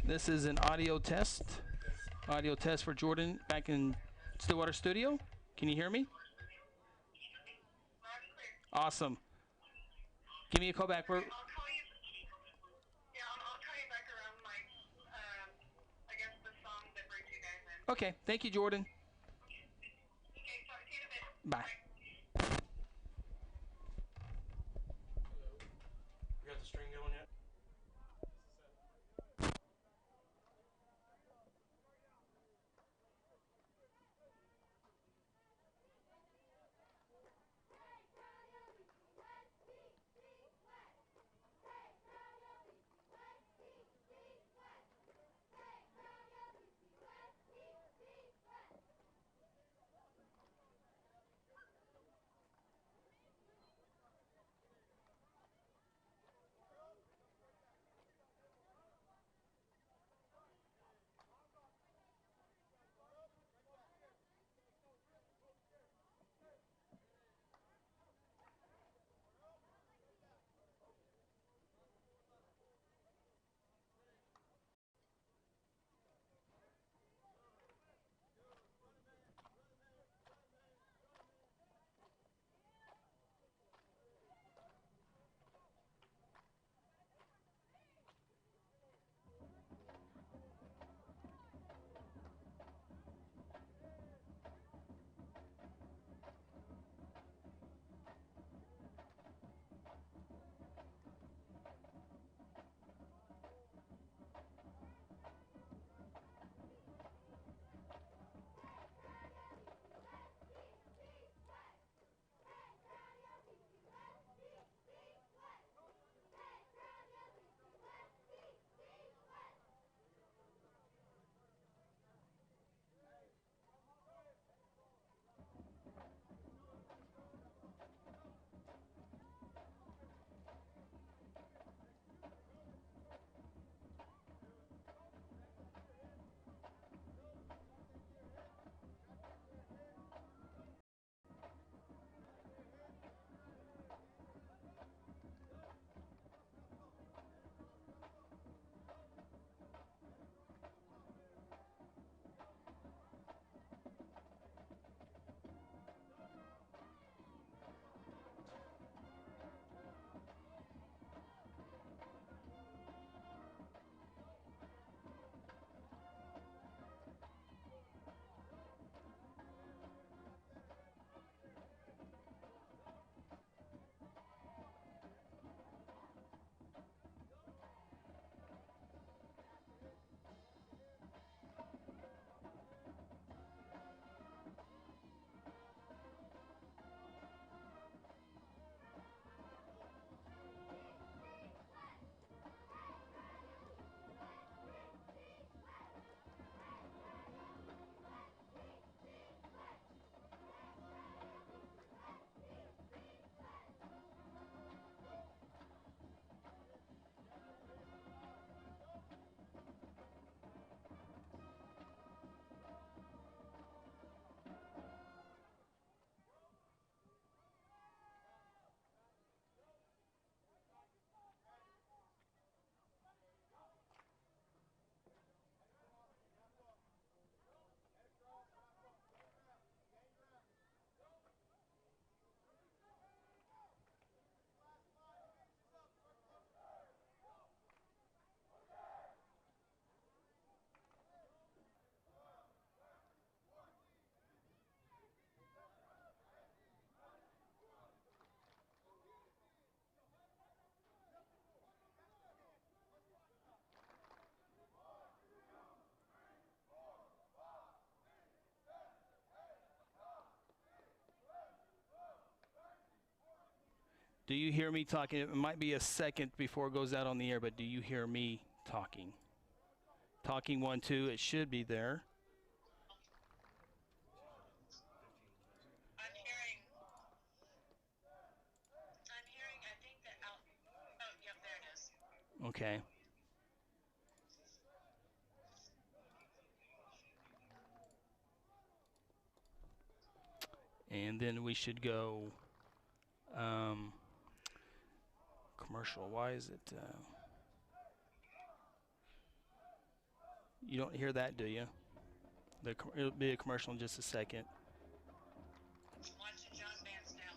This is an audio test. Audio test for Jordan back in Stillwater Studio. Can you hear me? Awesome. Give me a call back. I'll call you. Yeah, I'll call you back around like, I guess the song that brings you guys in. Okay. Thank you, Jordan. Okay, talk to you in a bit. Bye. You got the string going yet? Do you hear me talking? It might be a second before it goes out on the air, but do you hear me talking? Talking 1, 2. It should be there. I'm hearing, I think that out, oh, yep, there it is. Okay. And then we should go commercial. Why is it? You don't hear that, do you? It'll be a commercial in just a second. Watching John Vance now.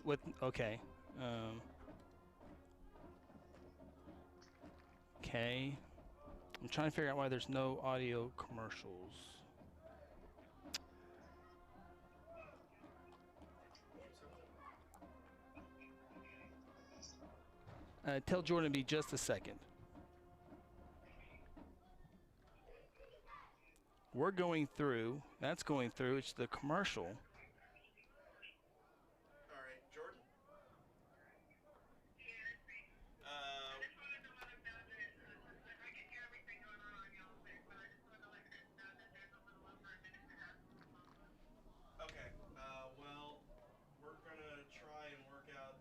With okay. Okay. I'm trying to figure out why there's no audio commercials. Tell Jordan to be just a second. We're going through. That's going through. It's the commercial. All right, Jordan. Yeah, it's me. I just wanted to let him know that I can hear everything going on y'all's there, but I just wanted to let Chris know that there's a little over a minute and a half. Okay. Well, we're gonna try and work out.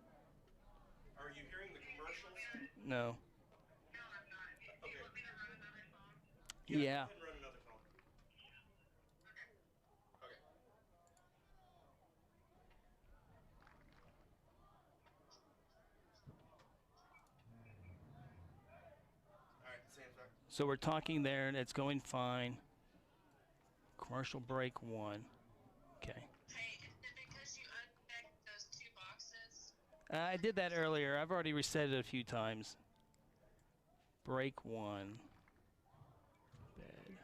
Are you hearing the commercials? No. No, I'm not. Do you want me to run another song? Yeah. Go ahead and run another song. Okay. Okay. All right, Sam's back. So we're talking there, and it's going fine. Commercial break 1. Okay. Hey, is it because you unchecked those 2 boxes? I did that earlier. I've already reset it a few times. Break 1. Bed.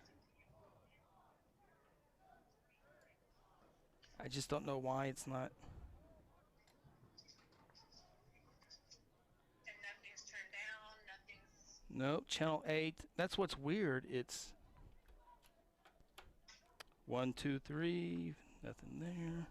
I just don't know why it's not. And nothing's turned down, nothing's... Nope, channel 8. That's what's weird. It's 1, 2, 3. Nothing there.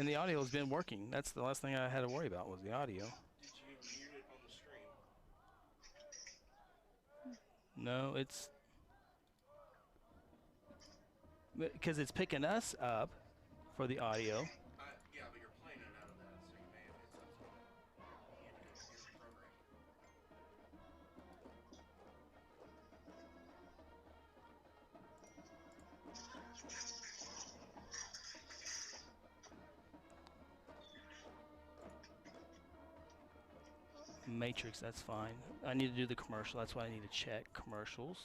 And the audio has been working. That's the last thing I had to worry about was the audio. Did you mute it on the stream? No, it's because it's picking us up for the audio. Yeah, but you're playing it out of that, so you may have hit something. You had to go to your program. Matrix, that's fine. I need to do the commercial. That's why I need to check commercials.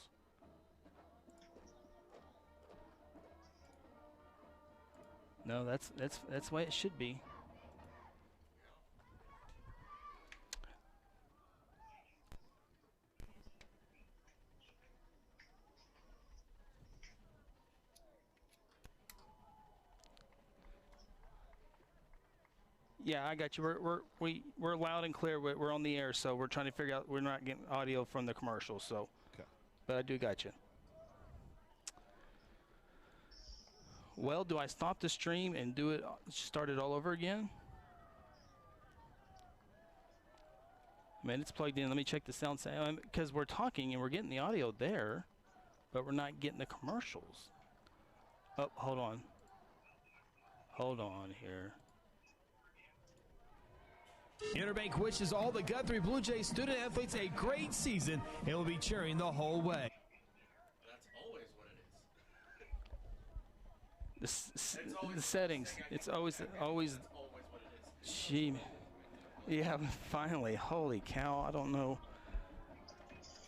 No, that's the way it should be. Yeah, I got you. We're loud and clear. We're on the air, so we're trying to figure out. We're not getting audio from the commercial, so. Okay. But I do got you. Well, do I stop the stream and do it? Start it all over again? Man, it's plugged in. Let me check the sound because we're talking and we're getting the audio there, but we're not getting the commercials. Oh, hold on. Hold on here. Interbank wishes all the Guthrie Bluejays student athletes a great season and will be cheering the whole way. That's always what it is. The settings. It's always. That's always what it is. Gee. Yeah, finally. Holy cow. I don't know.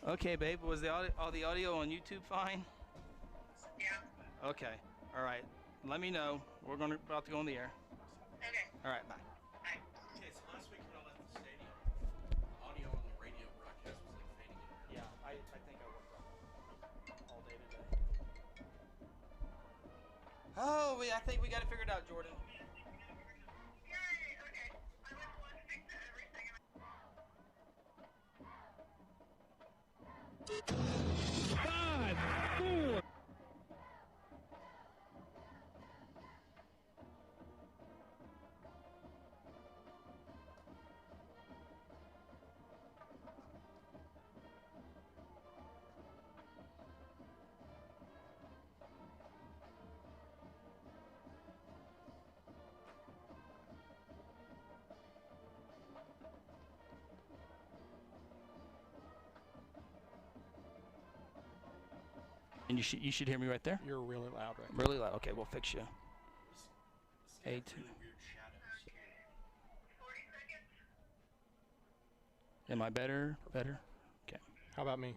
Okay, babe. Was all the audio on YouTube fine? Yeah. Okay. All right. Let me know. We're about to go on the air. Okay. All right. Bye. Bye. Okay, so last week when I left the stadium, audio on the radio broadcast was like fading in. Yeah, I think I worked all day today. Oh, I think we got it figured out, Jordan. Yay! Okay. I was listening to everything. Five, four. And you should hear me right there? You're really loud right now. Really loud. Okay, we'll fix you. This Eight. really weird shadows. 40 seconds. Am I better? Better? Okay. How about me?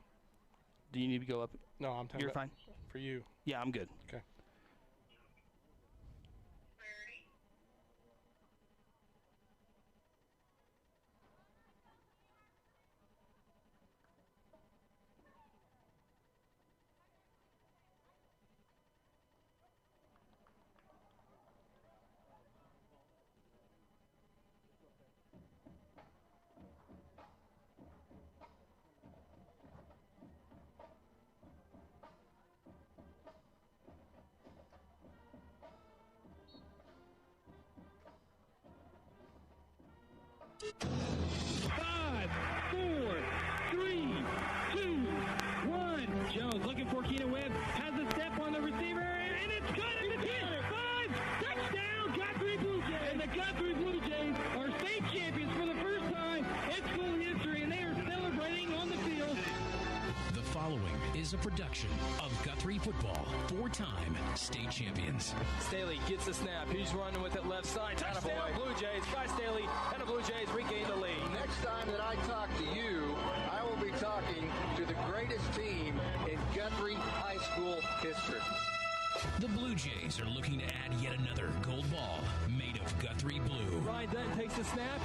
Do you need to go up? No, I'm talking You're about fine? for you. Yeah, I'm good. Okay. 30. Five, four, three, two, one. Jones looking for Keenan Webb. Has a step on the receiver, and it's good. It's hit. 5, touchdown, Guthrie Bluejays. And the Guthrie Bluejays are state champions for the first time in school history, and they are celebrating on the field. The following is a production of Guthrie Football, 4-time state champions. Staley gets the snap. He's running with it left side. Touchdown, Blue Jays. Guy Staley and the Blue Jays regain the lead. Next time that I talk to you, I will be talking to the greatest team in Guthrie High School history. The Blue Jays are looking to add yet another gold ball made of Guthrie blue. Ryan Dunn takes the snap.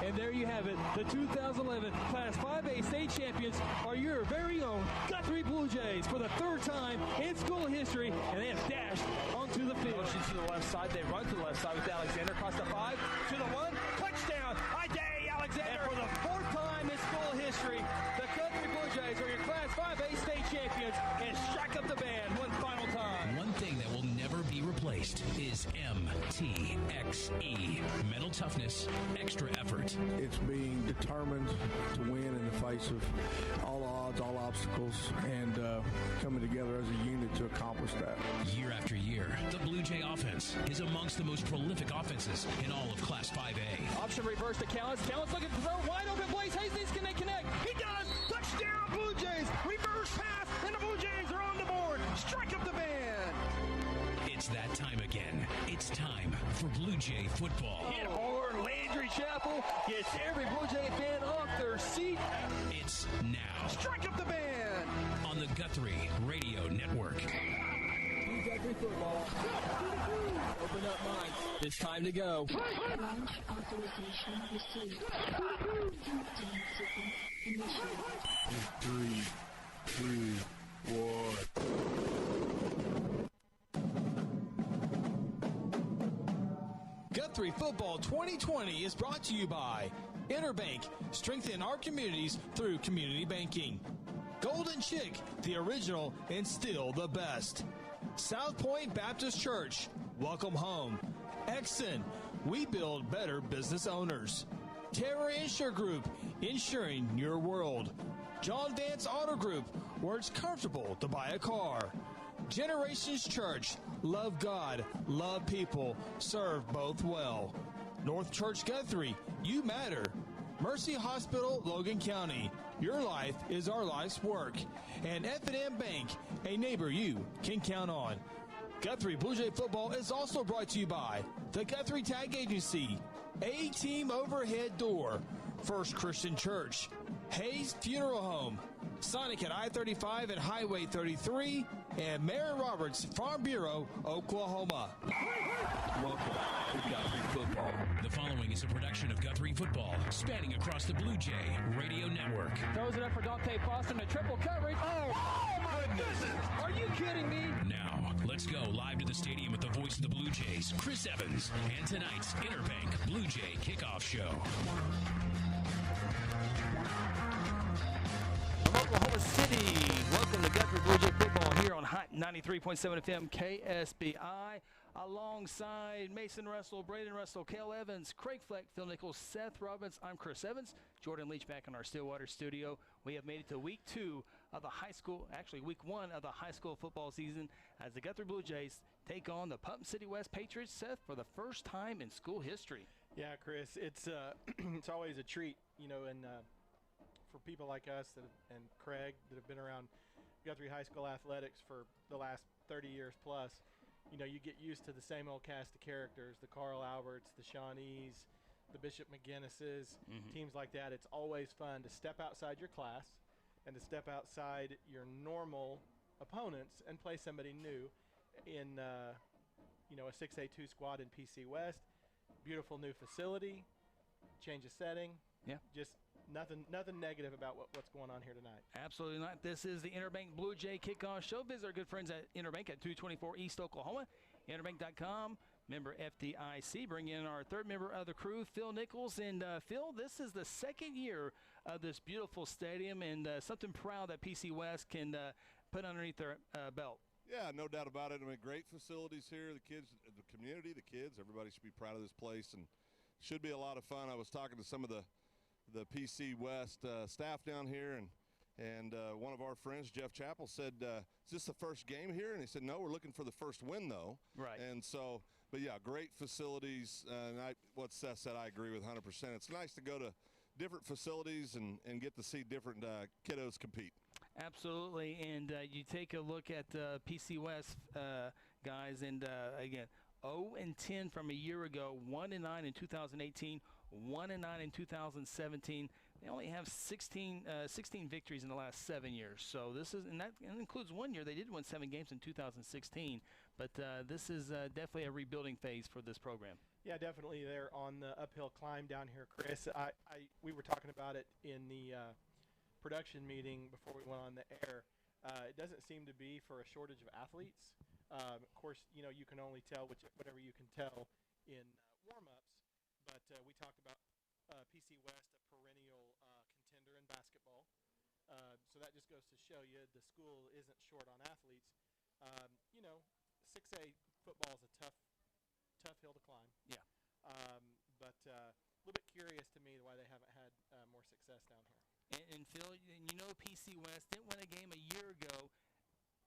And there you have it. The 2011 Class 5A state champions are your very own Guthrie Blue Jays for the third time in school history. And they have dashed onto the field. Motion to the left side. They run to the left side with Alexander. Across the 5 to the 1. Touchdown. Ida Alexander. And for the fourth time in school history, the Guthrie Blue Jays are your Class 5A state champions. And strike up the band one final time. One thing that will never be replaced is MTXE. Mental toughness, extra effort. It's being determined to win in the face of all odds, all obstacles, and coming together as a unit to accomplish that. Year after year, the Blue Jay offense is amongst the most prolific offenses in all of Class 5A. Option reverse to Callens. Callens looking to throw wide open. Blaze Hastings, can they connect? He does! Touchdown, Blue Jays! Reverse pass, and the Blue Jays are on the board. Strike up the band. It's that time again. It's time for Blue Jay football. Hit hard. Landry Chapel gets every Blue Jay fan off their seat. It's now Strike up the band. on the Guthrie Radio Network. Guthrie football. Open up minds. It's time to go. Launch authorization received. Counting sequence initiated. 3, 2, 1. Guthrie Football 2020 is brought to you by Interbank. Strengthen our communities through community banking. Golden Chick, the original and still the best. South Point Baptist Church, welcome home. Exxon, we build better business owners. Terra Insure Group, insuring your world. John Vance Auto Group, where it's comfortable to buy a car. Generations Church, love God, love people, serve both well. North Church Guthrie, you matter. Mercy Hospital, Logan County, your life is our life's work. And F&M Bank, a neighbor you can count on. Guthrie Blue Jay football is also brought to you by the Guthrie Tag Agency, A-Team Overhead Door, First Christian Church, Hayes Funeral Home, Sonic at I-35 and Highway 33, and Mary Roberts Farm Bureau, Oklahoma. Welcome to Guthrie Football. The following is a production of Guthrie Football, spanning across the Blue Jay Radio Network. Throws it up for Dante Foster in a triple coverage. Oh my goodness! Are you kidding me? Now, let's go live to the stadium with the voice of the Blue Jays, Chris Evans, and tonight's Interbank Blue Jay Kickoff Show. From Oklahoma City, welcome to Guthrie Blue Jay football here on Hot 93.7 FM KSBI. Alongside Mason Russell, Braden Russell, Cale Evans, Craig Fleck, Phil Nichols, Seth Robbins, I'm Chris Evans, Jordan Leach back in our Stillwater studio. We have made it to week 2 of the high school, actually week 1 of the high school football season as the Guthrie Blue Jays take on the Putnam City West Patriots, Seth, for the first time in school history. Yeah, Chris, it's it's always a treat, you know, and for people like us and Craig that have been around Guthrie High School athletics for the last 30 years plus, you know, you get used to the same old cast of characters, the Carl Alberts, the Shawnees, the Bishop McGinnises, teams like that. It's always fun to step outside your class and to step outside your normal opponents and play somebody new in, you know, a 6A2 squad in PC West. Beautiful new facility, change of setting. Yeah. Just nothing negative about what's going on here tonight. Absolutely not. This is the Interbank Blue Jay Kickoff Show. Visit our good friends at Interbank at 224 East Oklahoma. Interbank.com. Member FDIC. Bring in our third member of the crew, Phil Nichols. And Phil, this is the second year of this beautiful stadium, and something proud that PC West can put underneath their belt. Yeah, no doubt about it. I mean, great facilities here. The kids, the community, the kids, everybody should be proud of this place, and should be a lot of fun. I was talking to some of the PC West staff down here, and one of our friends, Jeff Chappell, said, is this the first game here? And he said, no, we're looking for the first win, though. Right. And so, but yeah, great facilities. And what Seth said, I agree with 100%. It's nice to go to different facilities and get to see different kiddos compete. Absolutely, and you take a look at PC West, guys, and again, 0-10 from a year ago, 1-9 in 2018, 1-9 in 2017. They only have 16 victories in the last 7 years. So this is, and that includes 1 year. They did win 7 games in 2016, but this is definitely a rebuilding phase for this program. Yeah, definitely. They're on the uphill climb down here, Chris. We were talking about it in the production meeting before we went on the air. It doesn't seem to be for a shortage of athletes. Of course, you know, you can only tell whatever you can tell in warm-ups, but we talked about PC West, a perennial contender in basketball. So that just goes to show you the school isn't short on athletes. You know, 6A football is a tough hill to climb. Yeah. But a little bit curious to me why they haven't had more success down here. And Phil, you know, PC West didn't win a game a year ago.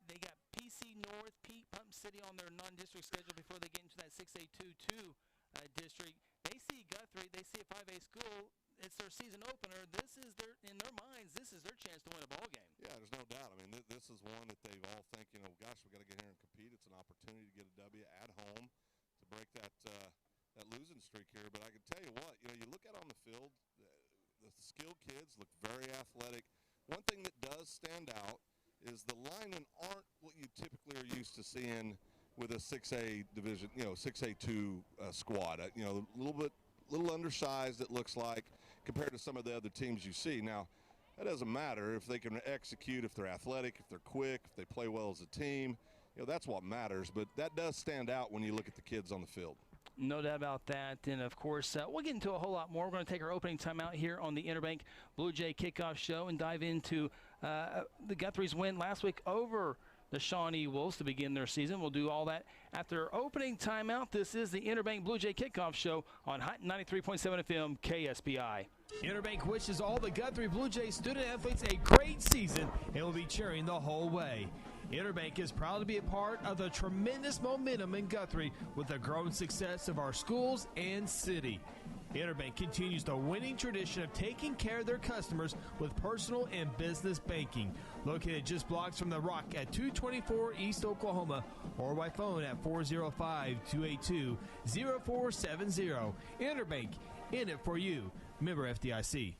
They got PC North, Putnam City on their non-district schedule before they get into that 6A2 district. They see Guthrie, they see a 5A school. It's their season opener. This is in their minds, this is their chance to win a ball game. Yeah, there's no doubt. I mean, this is one that they've all think, you know, gosh, we got to get here and compete. It's an opportunity to get a W at home to break that losing streak here. But I can tell you what, you know, you look at on the field, the skilled kids look very athletic. One thing that does stand out is the linemen aren't what you typically are used to seeing with a 6A division, you know, 6A2 squad. You know, a little undersized, it looks like, compared to some of the other teams you see. Now, that doesn't matter if they can execute, if they're athletic, if they're quick, if they play well as a team. You know, that's what matters. But that does stand out when you look at the kids on the field. No doubt about that. And, of course, we'll get into a whole lot more. We're going to take our opening time out here on the Interbank Blue Jay Kickoff Show and dive into the Guthrie's win last week over the Shawnee Wolves to begin their season. We'll do all that after opening timeout. This is the Interbank Blue Jay Kickoff Show on Hot 93.7 FM KSBI. Interbank wishes all the Guthrie Blue Jays student athletes a great season and will be cheering the whole way. Interbank is proud to be a part of the tremendous momentum in Guthrie with the growing success of our schools and city. Interbank continues the winning tradition of taking care of their customers with personal and business banking. Located just blocks from the Rock at 224 East Oklahoma or by phone at 405-282-0470. Interbank, in it for you. Member FDIC.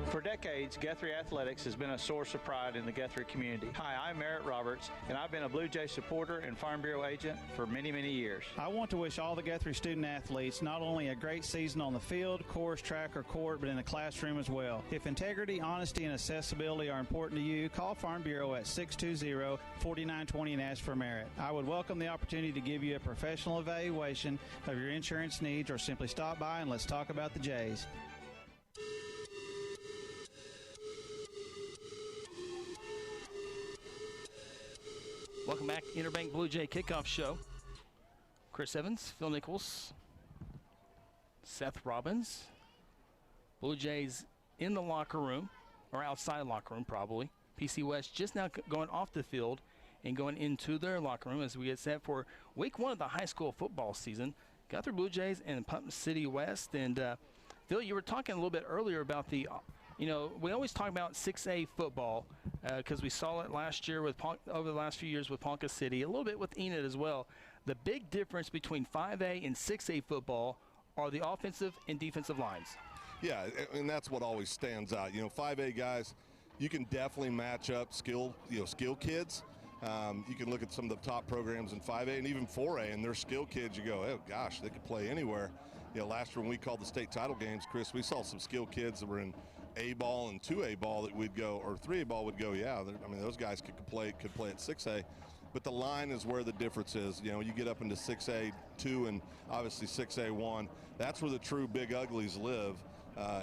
For decades, Guthrie Athletics has been a source of pride in the Guthrie community. Hi, I'm Merritt Roberts, and I've been a Blue Jay supporter and Farm Bureau agent for many, many years. I want to wish all the Guthrie student athletes not only a great season on the field, course, track, or court, but in the classroom as well. If integrity, honesty, and accessibility are important to you, call Farm Bureau at 620-4920 and ask for Merritt. I would welcome the opportunity to give you a professional evaluation of your insurance needs, or simply stop by and let's talk about the Jays. Welcome back, Interbank Blue Jay Kickoff Show. Chris Evans, Phil Nichols, Seth Robbins. Blue Jays in the locker room, or outside the locker room probably. PC West just now going off the field and going into their locker room as we get set for week 1 of the high school football season. Guthrie Blue Jays and Putnam City West. And Phil, you were talking a little bit earlier about the you know, we always talk about 6A football because we saw it last year with over the last few years with Ponca City, a little bit with Enid as well. The big difference between 5A and 6A football are the offensive and defensive lines. Yeah, and that's what always stands out. You know, 5A guys, you can definitely match up skill kids. You can look at some of the top programs in 5A and even 4A, and they're skill kids. You go, oh gosh, they could play anywhere. You know, last year when we called the state title games, Chris, we saw some skill kids that were in A ball and 2A ball that we'd go, or 3A ball would go. Yeah, I mean those guys could play at 6A. But the line is where the difference is. You know, you get up into 6A 2 and obviously 6A 1. That's where the true big uglies live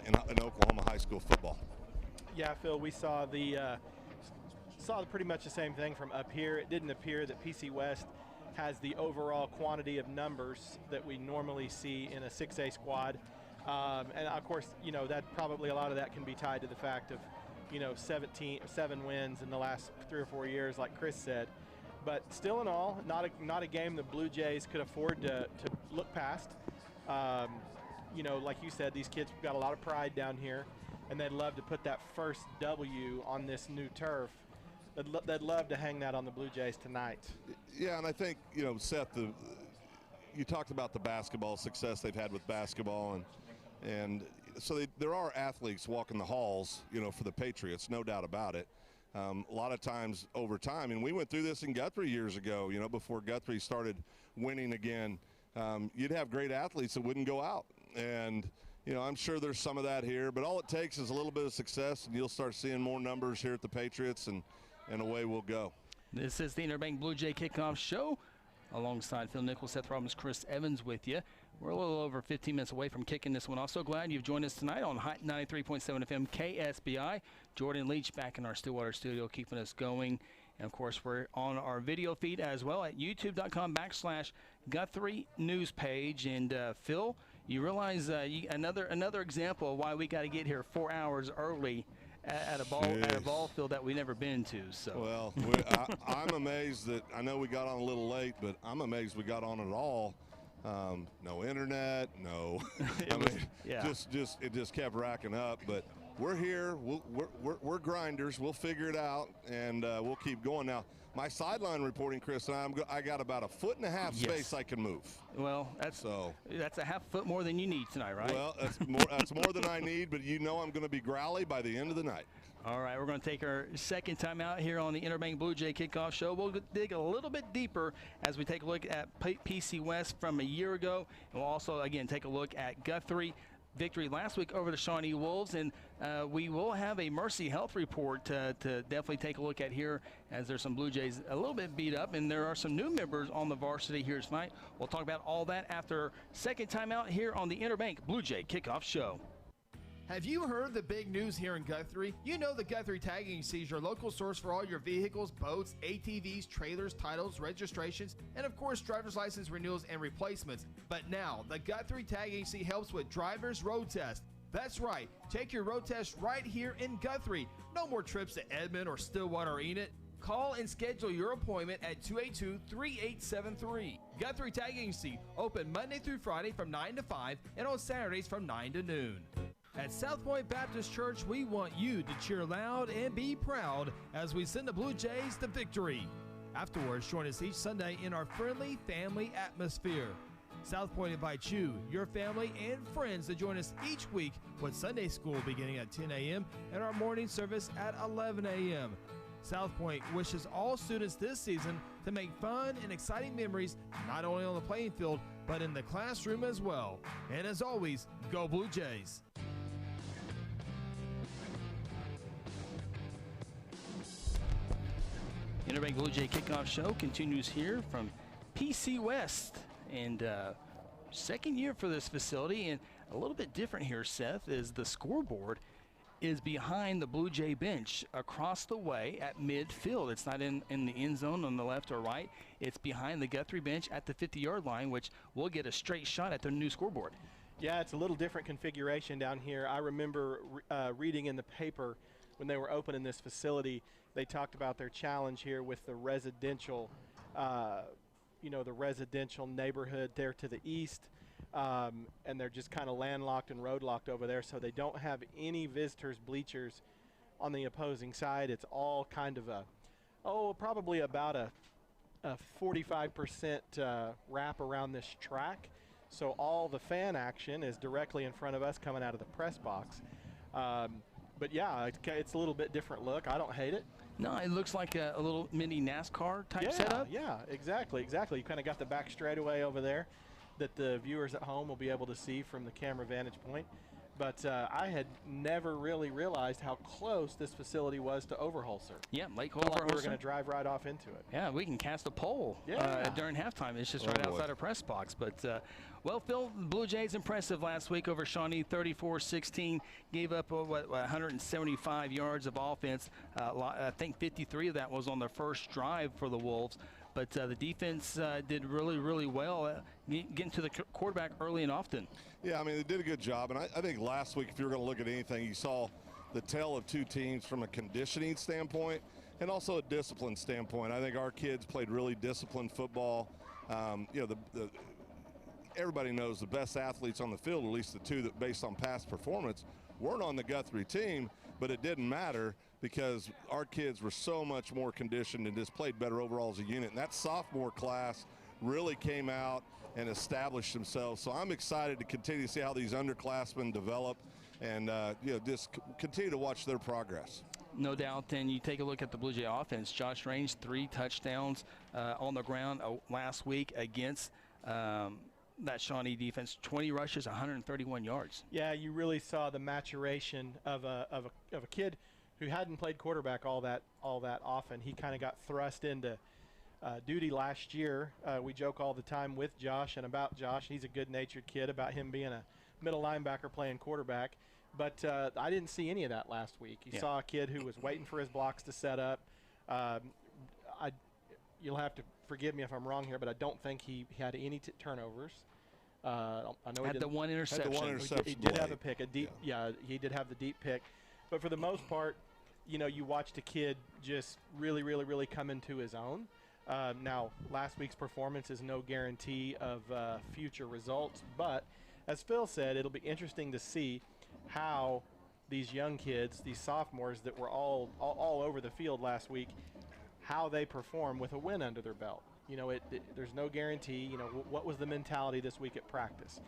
in Oklahoma high school football. Yeah, Phil, we saw pretty much the same thing from up here. It didn't appear that PC West has the overall quantity of numbers that we normally see in a 6A squad. And of course, you know, that probably a lot of that can be tied to the fact of, you know, 7 wins in the last 3 or 4 years, like Chris said. But still in all, not a game the Blue Jays could afford to look past. You know, like you said, these kids got a lot of pride down here, and they'd love to put that first W on this new turf. They'd love to hang that on the Blue Jays tonight. Yeah, and I think, you know, Seth, you talked about the basketball success they've had with basketball, and so there are athletes walking the halls, you know, for the Patriots, no doubt about it. A lot of times over time, and we went through this in Guthrie years ago, you know, before Guthrie started winning again, you'd have great athletes that wouldn't go out. And, you know, I'm sure there's some of that here, but all it takes is a little bit of success, and you'll start seeing more numbers here at the Patriots, and away we'll go. This is the Interbank Blue Jay Kickoff Show. Alongside Phil Nichols, Seth Robbins, Chris Evans with you. We're a little over 15 minutes away from kicking this one off. So glad you've joined us tonight on 93.7 FM KSBI. Jordan Leach back in our Stillwater studio keeping us going. And, of course, we're on our video feed as well at youtube.com/Guthrie News page. And, Phil, you realize another example of why we got to get here 4 hours early at a ball field that we've never been to. So well, I'm amazed that I know we got on a little late, but I'm amazed we got on at all. No internet, no. It just kept racking up. But we're here. We're grinders. We'll figure it out, and we'll keep going. Now, my sideline reporting, Chris, and I got about 1.5 foot space I can move. Well, that's a half foot more than you need tonight, right? Well, that's more than I need, but you know I'm going to be growly by the end of the night. All right, we're going to take our second time out here on the Interbank Blue Jay Kickoff Show. We'll dig a little bit deeper as we take a look at PC West from a year ago. And we'll also, again, take a look at Guthrie victory last week over the Shawnee Wolves, and we will have a Mercy Health report to definitely take a look at here, as there's some Blue Jays a little bit beat up, and there are some new members on the varsity here tonight. We'll talk about all that after second time out here on the Interbank Blue Jay Kickoff Show. Have you heard the big news here in Guthrie? You know the Guthrie Tagging Agency is your local source for all your vehicles, boats, ATVs, trailers, titles, registrations, and of course driver's license renewals and replacements. But now, the Guthrie Tagging Agency helps with driver's road test. That's right, take your road test right here in Guthrie. No more trips to Edmond or Stillwater or Enid. Call and schedule your appointment at 282-3873. Guthrie Tagging Agency, open Monday through Friday from 9 to 5 and on Saturdays from 9 to noon. At South Point Baptist Church, we want you to cheer loud and be proud as we send the Blue Jays to victory. Afterwards, join us each Sunday in our friendly family atmosphere. South Point invites you, your family, and friends to join us each week with Sunday school beginning at 10 a.m. and our morning service at 11 a.m. South Point wishes all students this season to make fun and exciting memories not only on the playing field, but in the classroom as well. And as always, go Blue Jays! Interbank Blue Jay Kickoff Show continues here from PC West, and second year for this facility, and a little bit different here, Seth, is the scoreboard is behind the Blue Jay bench across the way at midfield. It's not in the end zone on the left or right. It's behind the Guthrie bench at the 50-yard line, which will get a straight shot at the new scoreboard. Yeah, it's a little different configuration down here. I remember reading in the paper when they were opening this facility, they talked about their challenge here with the residential, the residential neighborhood there to the east. and they're just kind of landlocked and roadlocked over there, so they don't have any visitors bleachers on the opposing side. It's all kind of probably about a 45% wrap around this track. So all the fan action is directly in front of us coming out of the press box. But yeah, it's a little bit different look. I don't hate it. No, it looks like a little mini NASCAR type setup. Yeah, exactly. You kind of got the back straightaway over there that the viewers at home will be able to see from the camera vantage point. But I had never really realized how close this facility was to Overholser. Yeah, Lake Like Overholser. we were going to drive right off into it. Yeah, we can cast a pole during halftime. It's just right outside our press box. But, well, Phil, the Blue Jays impressive last week over Shawnee, 34-16. Gave up, 175 yards of offense. I think 53 of that was on their first drive for the Wolves. But the defense did really, really well getting to the quarterback early and often. Yeah, I mean, they did a good job. And I think last week, if you were going to look at anything, you saw the tale of two teams from a conditioning standpoint and also a discipline standpoint. I think our kids played really disciplined football. Everybody knows the best athletes on the field, at least the two that based on past performance, weren't on the Guthrie team, but it didn't matter because our kids were so much more conditioned and just played better overall as a unit. And that sophomore class really came out and established themselves. So I'm excited to continue to see how these underclassmen develop and just continue to watch their progress. No doubt. And you take a look at the Blue Jay offense. Josh Range, 3 touchdowns on the ground last week against that Shawnee defense. 20 rushes, 131 yards. Yeah, you really saw the maturation of a kid who hadn't played quarterback all that often. He kind of got thrust into duty last year. We joke all the time with Josh and about Josh. He's a good-natured kid about him being a middle linebacker playing quarterback. But I didn't see any of that last week. You saw a kid who was waiting for his blocks to set up. You'll have to forgive me if I'm wrong here, but I don't think he had any turnovers. I know had the one interception. He did have a pick, he did have the deep pick. But for the most part, you watched a kid just really, really, really come into his own. Now, last week's performance is no guarantee of future results, but as Phil said, it'll be interesting to see how these young kids, these sophomores that were all over the field last week, how they perform with a win under their belt. There's no guarantee. What was the mentality this week at practice?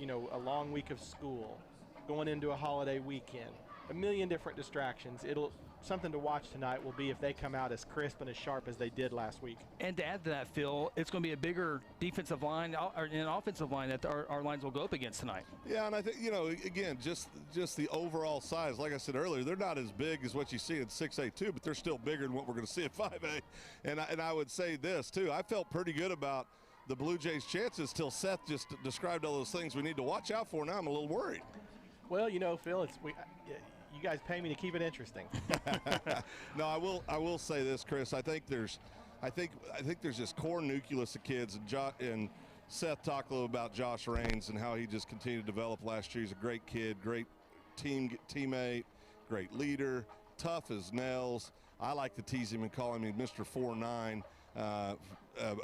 A long week of school, going into a holiday weekend, a million different distractions. Something to watch tonight will be if they come out as crisp and as sharp as they did last week. And to add to that, Phil, it's going to be a bigger defensive line or an offensive line that our lines will go up against tonight. Yeah, and I think, again, just the overall size. Like I said earlier, they're not as big as what you see in 6A2, but they're still bigger than what we're going to see at 5A. And I would say this, too. I felt pretty good about the Blue Jays' chances till Seth just described all those things we need to watch out for. Now I'm a little worried. Well, Phil, you guys pay me to keep it interesting. No, I will say this, Chris. I think there's this core nucleus of kids, and Seth talked a little about Josh Raines and how he just continued to develop last year. He's a great kid, great teammate, great leader, tough as nails. I like to tease him and call him Mr. 4'9"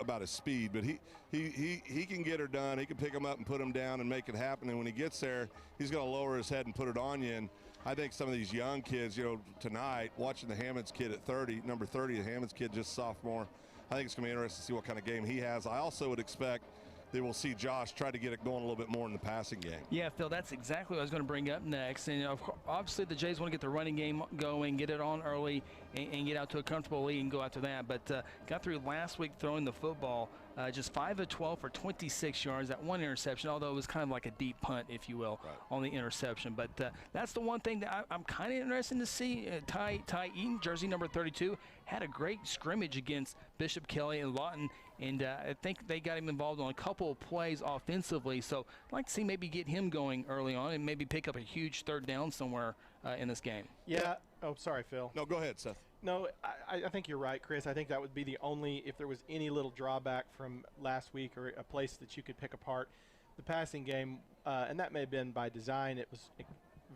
about his speed, but he can get her done. He can pick him up and put him down and make it happen. And when he gets there, he's going to lower his head and put it on you. And I think some of these young kids, tonight, watching the Hammonds kid at 30, number 30, the Hammonds kid, just sophomore, I think it's going to be interesting to see what kind of game he has. I also would expect that we'll see Josh try to get it going a little bit more in the passing game. Yeah, Phil, that's exactly what I was going to bring up next. And obviously the Jays want to get the running game going, get it on early, and get out to a comfortable lead and go after that. But got through last week throwing the football, just 5 of 12 for 26 yards, that one interception, although it was kind of like a deep punt, if you will, on the interception. But that's the one thing that I'm kind of interested to see. Ty Eaton, jersey number 32, had a great scrimmage against Bishop Kelly and Lawton, and I think they got him involved on a couple of plays offensively. So I'd like to see maybe get him going early on and maybe pick up a huge third down somewhere in this game. Yeah. Oh, sorry, Phil. No, go ahead, Seth. No, I think you're right, Chris. I think that would be the only, if there was any little drawback from last week or a place that you could pick apart, the passing game, and that may have been by design. It was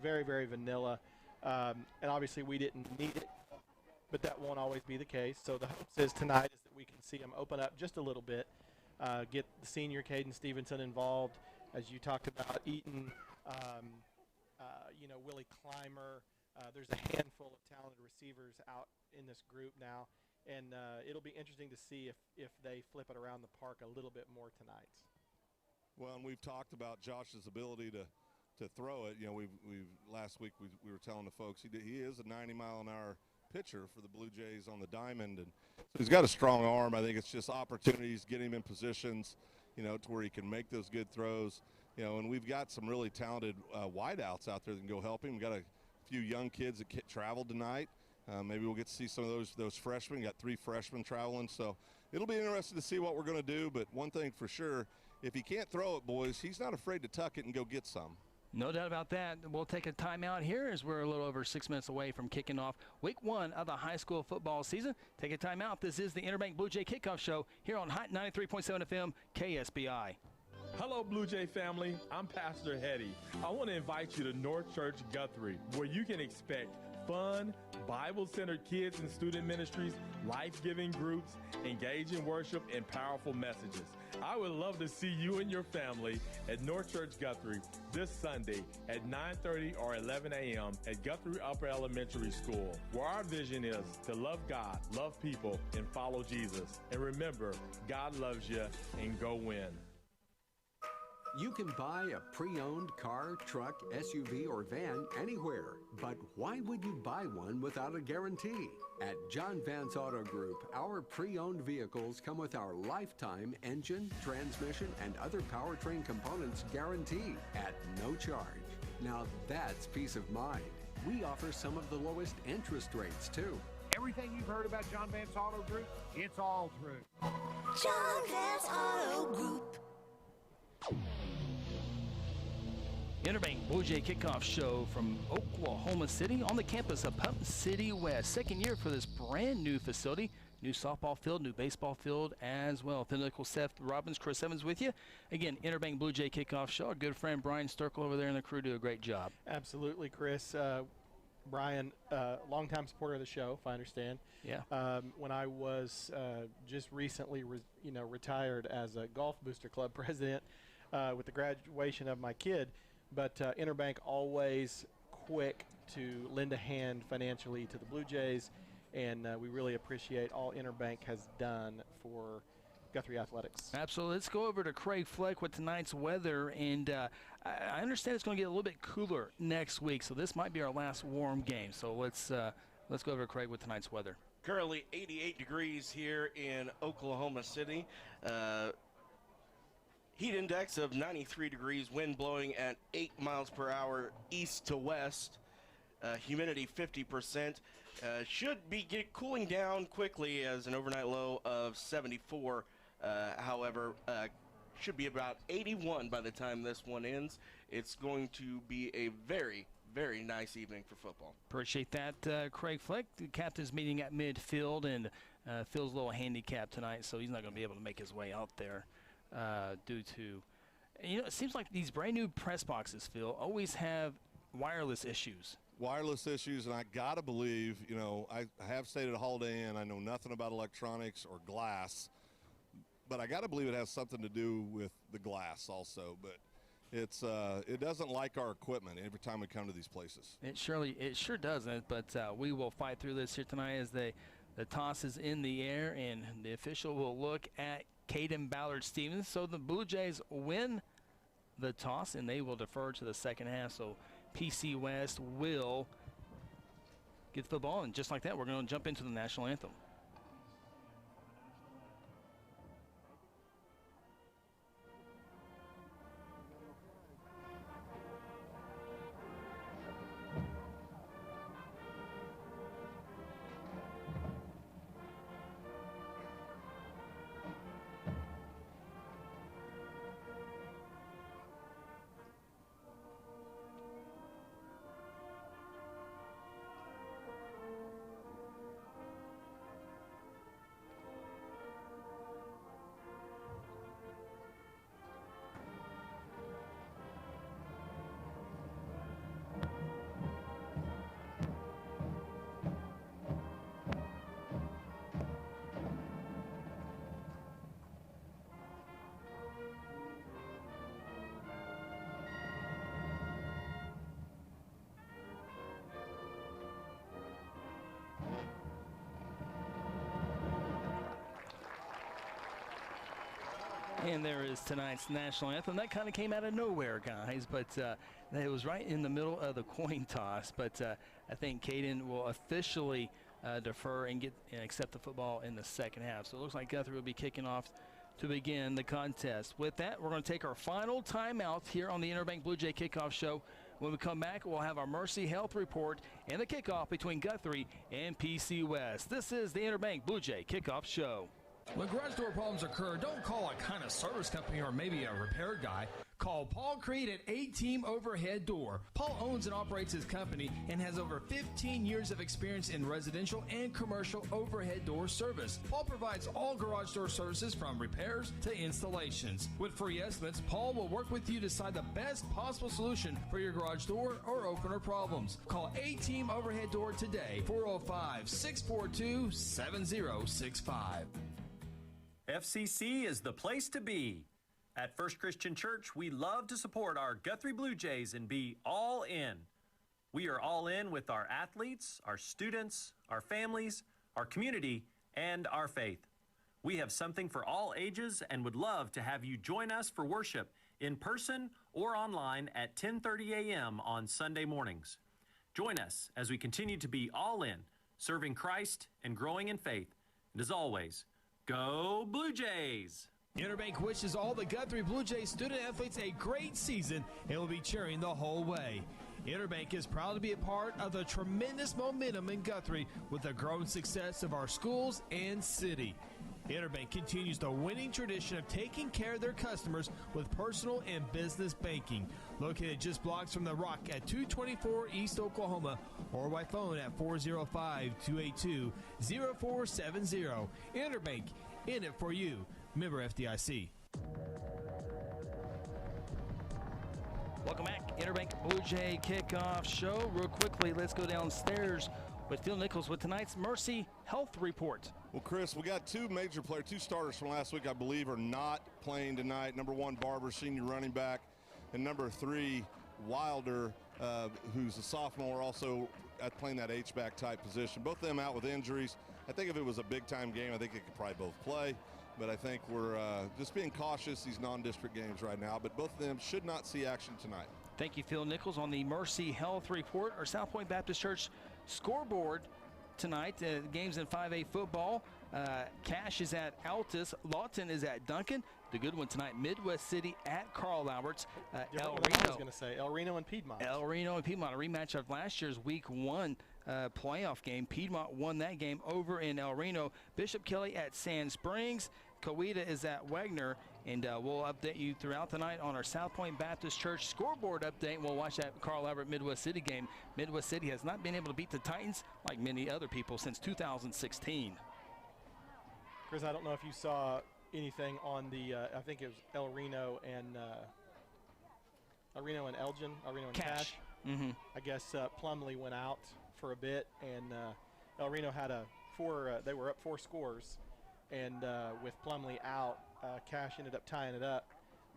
very, very vanilla, and obviously we didn't need it, but that won't always be the case. So the hope is tonight is that we can see them open up just a little bit, get the senior Caden Stevenson involved, as you talked about, Eaton, Willie Clymer. There's a handful of talented receivers out in this group now, and it'll be interesting to see if they flip it around the park a little bit more tonight. Well, and we've talked about Josh's ability to throw it. Last week we were telling the folks he is a 90-mile-an-hour pitcher for the Blue Jays on the diamond, and so he's got a strong arm. I think it's just opportunities, get him in positions, to where he can make those good throws. And we've got some really talented wideouts out there that can go help him. We've got a few young kids that traveled tonight. Maybe we'll get to see some of those freshmen. We got 3 freshmen traveling, so it'll be interesting to see what we're going to do. But one thing for sure, if he can't throw it, boys, he's not afraid to tuck it and go get some. No doubt about that. We'll take a timeout here as we're a little over 6 minutes away from kicking off week 1 of the high school football season. Take a timeout. This is the Interbank Blue Jay Kickoff Show here on Hot 93.7 FM KSBI. Hello, Blue Jay family. I'm Pastor Hetty. I want to invite you to North Church Guthrie, where you can expect fun, Bible-centered kids and student ministries, life-giving groups, engaging worship, and powerful messages. I would love to see you and your family at North Church Guthrie this Sunday at 9:30 or 11 a.m. at Guthrie Upper Elementary School, where our vision is to love God, love people, and follow Jesus. And remember, God loves you, and go win. You can buy a pre-owned car, truck, SUV, or van anywhere. But why would you buy one without a guarantee? At John Vance Auto Group, our pre-owned vehicles come with our lifetime engine, transmission, and other powertrain components guarantee at no charge. Now that's peace of mind. We offer some of the lowest interest rates, too. Everything you've heard about John Vance Auto Group, it's all true. John Vance Auto Group. Interbank Blue Jay Kickoff Show from Oklahoma City on the campus of Putnam City West. Second year for this brand new facility. New softball field, new baseball field as well. Phil Nichols, Seth Robbins, Chris Evans with you. Again, Interbank Blue Jay Kickoff Show. Our good friend Brian Sturkle over there and the crew do a great job. Absolutely, Chris. Brian, longtime supporter of the show, if I understand. Yeah. When I was just recently, retired as a Golf Booster Club president with the graduation of my kid. But Interbank always quick to lend a hand financially to the Blue Jays, and we really appreciate all Interbank has done for Guthrie Athletics. Absolutely. Let's go over to Craig Fleck with tonight's weather, and I understand it's going to get a little bit cooler next week, so this might be our last warm game. So let's go over to Craig with tonight's weather. Currently 88 degrees here in Oklahoma City. Heat index of 93 degrees, wind blowing at 8 miles per hour east to west. Humidity 50%. Should be cooling down quickly as an overnight low of 74. However, should be about 81 by the time this one ends. It's going to be a very, very nice evening for football. Appreciate that, Craig Fleck. The captain's meeting at midfield, and Phil's a little handicapped tonight, so he's not going to be able to make his way out there. Due to, it seems like these brand new press boxes, Phil, always have wireless issues. Wireless issues, and I gotta believe, I have stayed at a Holiday Inn. I know nothing about electronics or glass, but I gotta believe it has something to do with the glass also. But it doesn't like our equipment every time we come to these places. It sure doesn't. But we will fight through this here tonight as the toss is in the air, and the official will look at Caden Ballard Stevens. So the Blue Jays win the toss, and they will defer to the second half. So PC West will get the ball, and just like that, we're going to jump into the national anthem. And there is tonight's national anthem. That kind of came out of nowhere, guys, but it was right in the middle of the coin toss. But I think Caden will officially defer and accept the football in the second half. So it looks like Guthrie will be kicking off to begin the contest. With that, we're going to take our final timeout here on the Interbank Blue Jay Kickoff Show. When we come back, we'll have our Mercy Health Report and the kickoff between Guthrie and PC West. This is the Interbank Blue Jay Kickoff Show. When garage door problems occur, don't call a kind of service company or maybe a repair guy. Call Paul Creed at A-Team Overhead Door. Paul owns and operates his company and has over 15 years of experience in residential and commercial overhead door service. Paul provides all garage door services from repairs to installations. With free estimates, Paul will work with you to decide the best possible solution for your garage door or opener problems. Call A-Team Overhead Door today, 405-642-7065. FCC is the place to be. At First Christian Church, we love to support our Guthrie Bluejays and be all in. We are all in with our athletes, our students, our families, our community, and our faith. We have something for all ages and would love to have you join us for worship in person or online at 10:30 a.m. on Sunday mornings. Join us as we continue to be all in, serving Christ and growing in faith. And as always, go Blue Jays! Interbank wishes all the Guthrie Blue Jays student athletes a great season and will be cheering the whole way. Interbank is proud to be a part of the tremendous momentum in Guthrie with the growing success of our schools and city. Interbank continues the winning tradition of taking care of their customers with personal and business banking. Located just blocks from the Rock at 224 East Oklahoma or by phone at 405-282-0470. Interbank, in it for you. Member FDIC. Welcome back, Interbank Blue Jay Kickoff Show. Real quickly, let's go downstairs with Phil Nichols with tonight's Mercy Health Report. Well, Chris, we got two major players, two starters from last week, I believe, are not playing tonight. Number 1, Barber, senior running back, and number 3, Wilder, who's a sophomore, also playing that H-back type position. Both of them out with injuries. I think if it was a big-time game, I think they could probably both play. But I think we're just being cautious these non-district games right now. But both of them should not see action tonight. Thank you, Phil Nichols, on the Mercy Health Report. Our South Point Baptist Church scoreboard tonight. Games in 5A football. Cash is at Altus. Lawton is at Duncan. The good one tonight, Midwest City at Carl Alberts. El Reno. I was going to say El Reno and Piedmont. El Reno and Piedmont, a rematch of last year's Week 1 playoff game. Piedmont won that game over in El Reno. Bishop Kelly at Sand Springs. Coweta is at Wagner, and we'll update you throughout the night on our South Point Baptist Church scoreboard update. We'll watch that Carl Albert Midwest City game. Midwest City has not been able to beat the Titans like many other people since 2016. Chris, I don't know if you saw anything on the, I think it was El Reno and Elgin, El Reno and Cash. Mm-hmm. I guess Plumlee went out for a bit, and El Reno had they were up 4 scores. And with Plumlee out, Cash ended up tying it up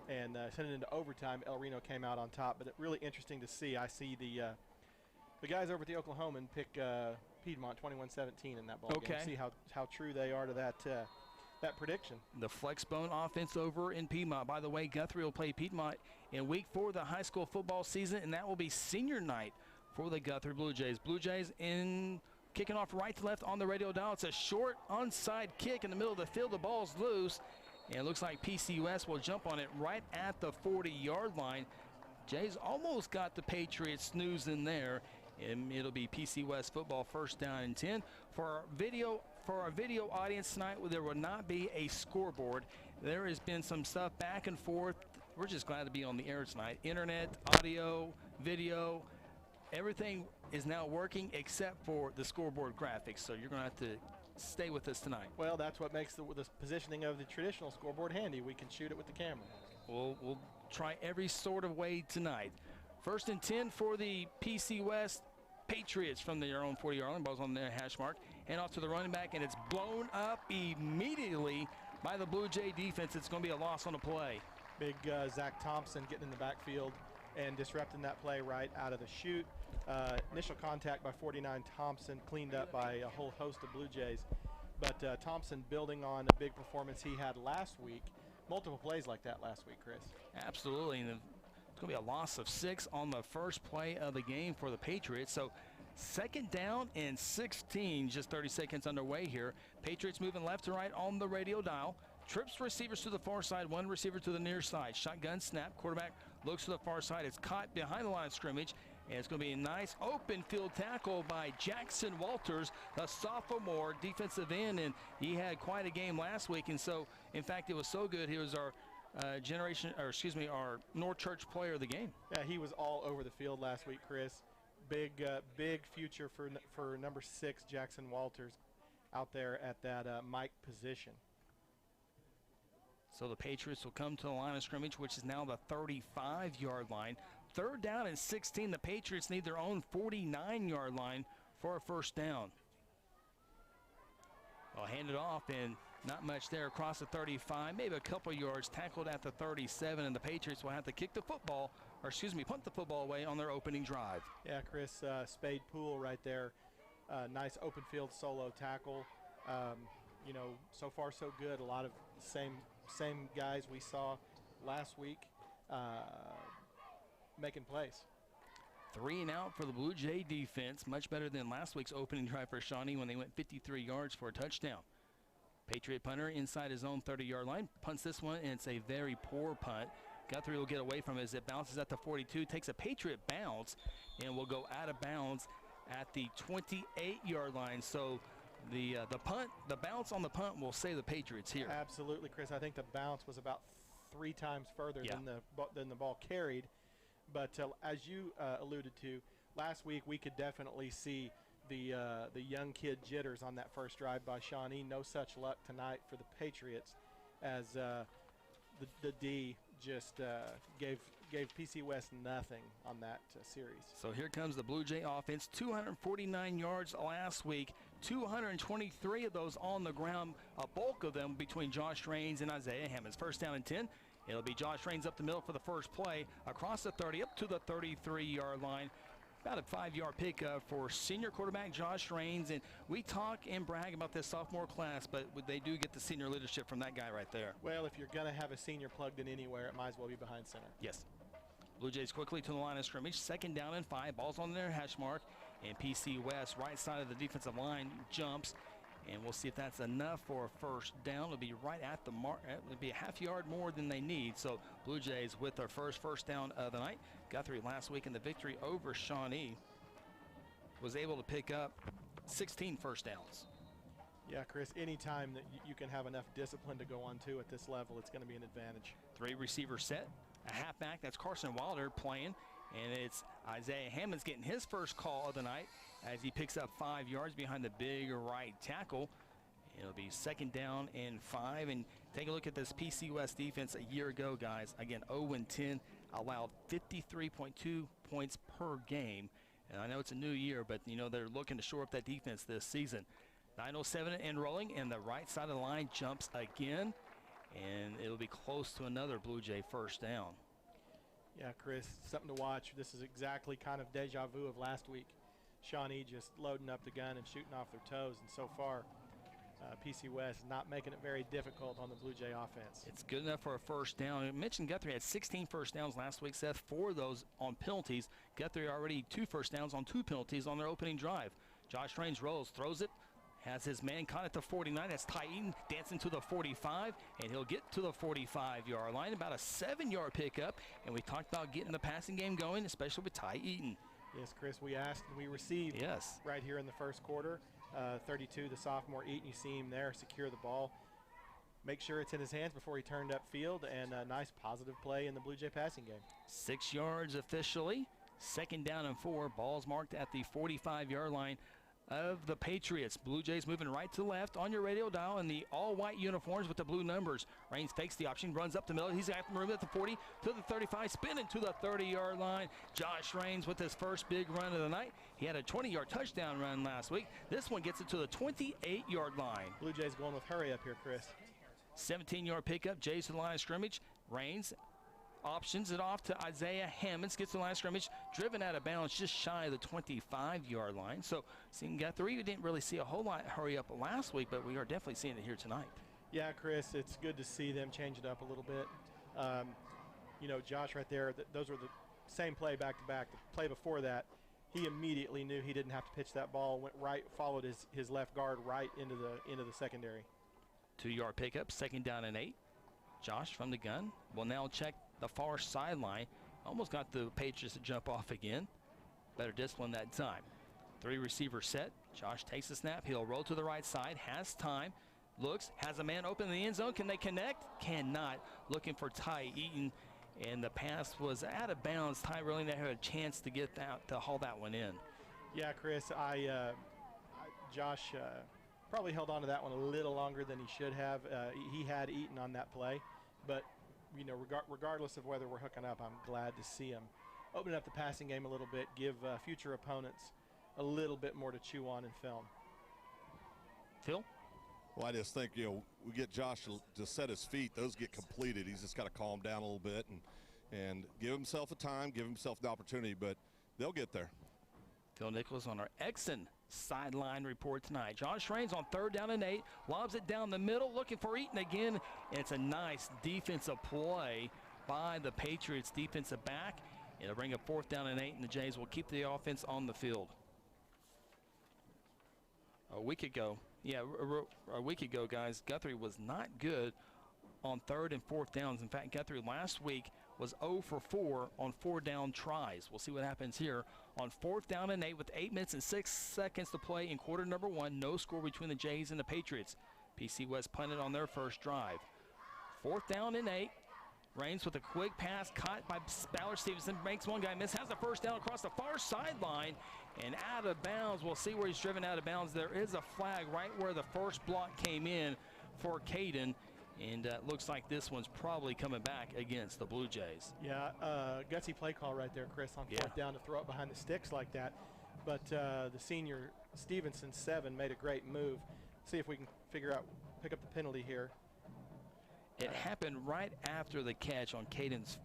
and sent it into overtime. El Reno came out on top, but it's really interesting to see. I see the guys over at the Oklahoman pick Piedmont 21-17 in that ball game. See how true they are to that prediction. The Flexbone offense over in Piedmont. By the way, Guthrie will play Piedmont in Week 4 of the high school football season, and that will be senior night for the Guthrie Blue Jays. Blue Jays in kicking off right to left on the radio dial. It's a short onside kick in the middle of the field. The ball's loose, and it looks like PC West will jump on it right at the 40-yard line. Jays almost got the Patriots snoozing there, and it'll be PC West football, first down and 10. For our video audience tonight, there will not be a scoreboard. There has been some stuff back and forth. We're just glad to be on the air tonight. Internet, audio, video, everything is now working except for the scoreboard graphics, so you're going to have to stay with us tonight. Well, that's what makes the positioning of the traditional scoreboard handy. We can shoot it with the camera. We'll try every sort of way tonight. First and 10 for the PC West Patriots from their own 40-yard line. Ball's on their hash mark. And off to the running back, and it's blown up immediately by the Blue Jay defense. It's going to be a loss on the play. Big Zach Thompson getting in the backfield and disrupting that play right out of the chute. Initial contact by 49 Thompson, cleaned up by a whole host of Blue Jays. But Thompson building on a big performance he had last week multiple plays like that last week, Chris. Absolutely, and it's going to be a loss of 6 on the first play of the game for the Patriots. So 2nd down and 16, just 30 seconds underway here. Patriots moving left to right on the radio dial. Trips receivers to the far side, 1 receiver to the near side. Shotgun snap, quarterback looks to the far side. It's caught behind the line of scrimmage, and it's going to be a nice open field tackle by Jackson Walters, the sophomore defensive end, and he had quite a game last week. And so, in fact, it was so good, he was our our North Church player of the game. Yeah, he was all over the field last week, Chris. Big future for number 6, Jackson Walters, out there at that Mike position. So the Patriots will come to the line of scrimmage, which is now the 35-yard line. 3rd down and 16. The Patriots need their own 49-yard line for a first down. I'll hand it off, and not much there across the 35, maybe a couple yards, tackled at the 37, and the Patriots will have to punt the football away on their opening drive. Yeah, Chris, Spade Poole right there. Nice open field solo tackle. So far so good. A lot of same guys we saw last week making plays. 3 and out for the Blue Jay defense, much better than last week's opening drive for Shawnee when they went 53 yards for a touchdown. Patriot punter inside his own 30-yard line, punts this one, and it's a very poor punt. Guthrie will get away from it as it bounces at the 42, takes a Patriot bounce, and will go out of bounds at the 28-yard line. So the bounce on the punt will save the Patriots here. Absolutely, Chris. I think the bounce was about 3 times further than the ball carried. But as you alluded to, last week we could definitely see the young kid jitters on that first drive by Shawnee. No such luck tonight for the Patriots, as the D just gave PC West nothing on that series. So here comes the Blue Jay offense. 249 yards last week, 223 of those on the ground, a bulk of them between Josh Raines and Isaiah Hammonds. 1st down and 10. It'll be Josh Raines up the middle for the first play, across the 30, up to the 33-yard line. About a 5-yard pickup for senior quarterback Josh Raines. And we talk and brag about this sophomore class, but they do get the senior leadership from that guy right there. Well, if you're going to have a senior plugged in anywhere, it might as well be behind center. Yes. Blue Jays quickly to the line of scrimmage. 2nd down and 5. Ball's on their hash mark. And PC West, right side of the defensive line, jumps. And we'll see if that's enough for a first down. It'll be right at the mark. It'll be a half-yard more than they need. So Blue Jays with their first down of the night. Guthrie last week in the victory over Shawnee was able to pick up 16 first downs. Yeah, Chris, anytime that you can have enough discipline to go on to at this level, it's going to be an advantage. 3 receiver set, a halfback. That's Carson Wilder playing. And it's Isaiah Hammonds getting his first call of the night as he picks up 5 yards behind the big right tackle. It'll be 2nd down and 5. And take a look at this PC West defense a year ago, guys. Again, 0-10, allowed 53.2 points per game. And I know it's a new year, but, they're looking to shore up that defense this season. 9:07 and rolling, and the right side of the line jumps again. And it'll be close to another Blue Jay first down. Yeah, Chris, something to watch. This is exactly kind of deja vu of last week. Shawnee just loading up the gun and shooting off their toes, and so far PC West not making it very difficult on the Blue Jay offense. It's good enough for a first down. I mentioned Guthrie had 16 first downs last week, Seth, 4 of those on penalties. Guthrie already 2 first downs on 2 penalties on their opening drive. Josh Raines rolls, throws it, has his man caught at the 49. That's Ty Eaton dancing to the 45, and he'll get to the 45-yard line. About a 7-yard pickup, and we talked about getting the passing game going, especially with Ty Eaton. Yes, Chris, we asked and we received right here in the first quarter. 32, the sophomore Eaton, you see him there, secure the ball. Make sure it's in his hands before he turned upfield, and a nice positive play in the Blue Jay passing game. 6 yards officially. 2nd down and 4. Ball's marked at the 45-yard line of the Patriots. Blue Jays moving right to left on your radio dial in the all-white uniforms with the blue numbers. Raines fakes the option, runs up the middle. He's got room at the 40 to the 35, spinning to the 30-yard line. Josh Raines with his first big run of the night. He had a 20-yard touchdown run last week. This one gets it to the 28-yard line. Blue Jays going with hurry up here, Chris. 17-yard pickup. Jays to the line of scrimmage. Raines options it off to Isaiah Hammonds, gets to the line of scrimmage, driven out of bounds just shy of the 25-yard line. So seeing Guthrie, we didn't really see a whole lot hurry up last week, but we are definitely seeing it here tonight. Yeah, Chris, it's good to see them change it up a little bit. You know, Josh right there, those were the same play back-to-back. The play before that, he immediately knew he didn't have to pitch that ball, went right, followed his left guard right into the secondary. 2-yard pickup, 2nd down and 8. Josh from the gun will now check the far sideline. Almost got the Patriots to jump off again. Better discipline that time. 3 receiver set. Josh takes the snap. He'll roll to the right side. Has time. Looks. Has a man open in the end zone. Can they connect? Cannot. Looking for Ty Eaton. And the pass was out of bounds. Ty really never had a chance to get that, to haul that one in. Yeah, Chris, Josh probably held on to that one a little longer than he should have. He had Eaton on that play. But, you know, regardless of whether we're hooking up, I'm glad to see him open up the passing game a little bit, give future opponents a little bit more to chew on in film. Phil? Well, I just think, you know, we get Josh to set his feet. Those get completed. He's just got to calm down a little bit and give himself a time, give himself an opportunity, but they'll get there. Phil Nicholas on our Exxon sideline report tonight. Josh Raines on 3rd down and 8, lobs it down the middle, looking for Eaton again. And it's a nice defensive play by the Patriots defensive back. It'll bring up 4th down and 8, and the Jays will keep the offense on the field. A week ago, guys, Guthrie was not good on 3rd and 4th downs. In fact, Guthrie last week was 0 for 4 on 4-down tries. We'll see what happens here on 4th down and 8 with 8 minutes and 6 seconds to play in quarter number 1. No score between the Jays and the Patriots. PC West punted on their first drive. 4th down and 8. Raines with a quick pass caught by Ballard Stevenson. Makes one guy miss. Has the first down across the far sideline and out of bounds. We'll see where he's driven out of bounds. There is a flag right where the first block came in for Caden. And looks like this one's probably coming back against the Blue Jays. Yeah, gutsy play call right there, Chris, on 4th down to throw it behind the sticks like that. But the senior Stevenson, 7, made a great move. See if we can pick up the penalty here. It happened right after the catch on Caden's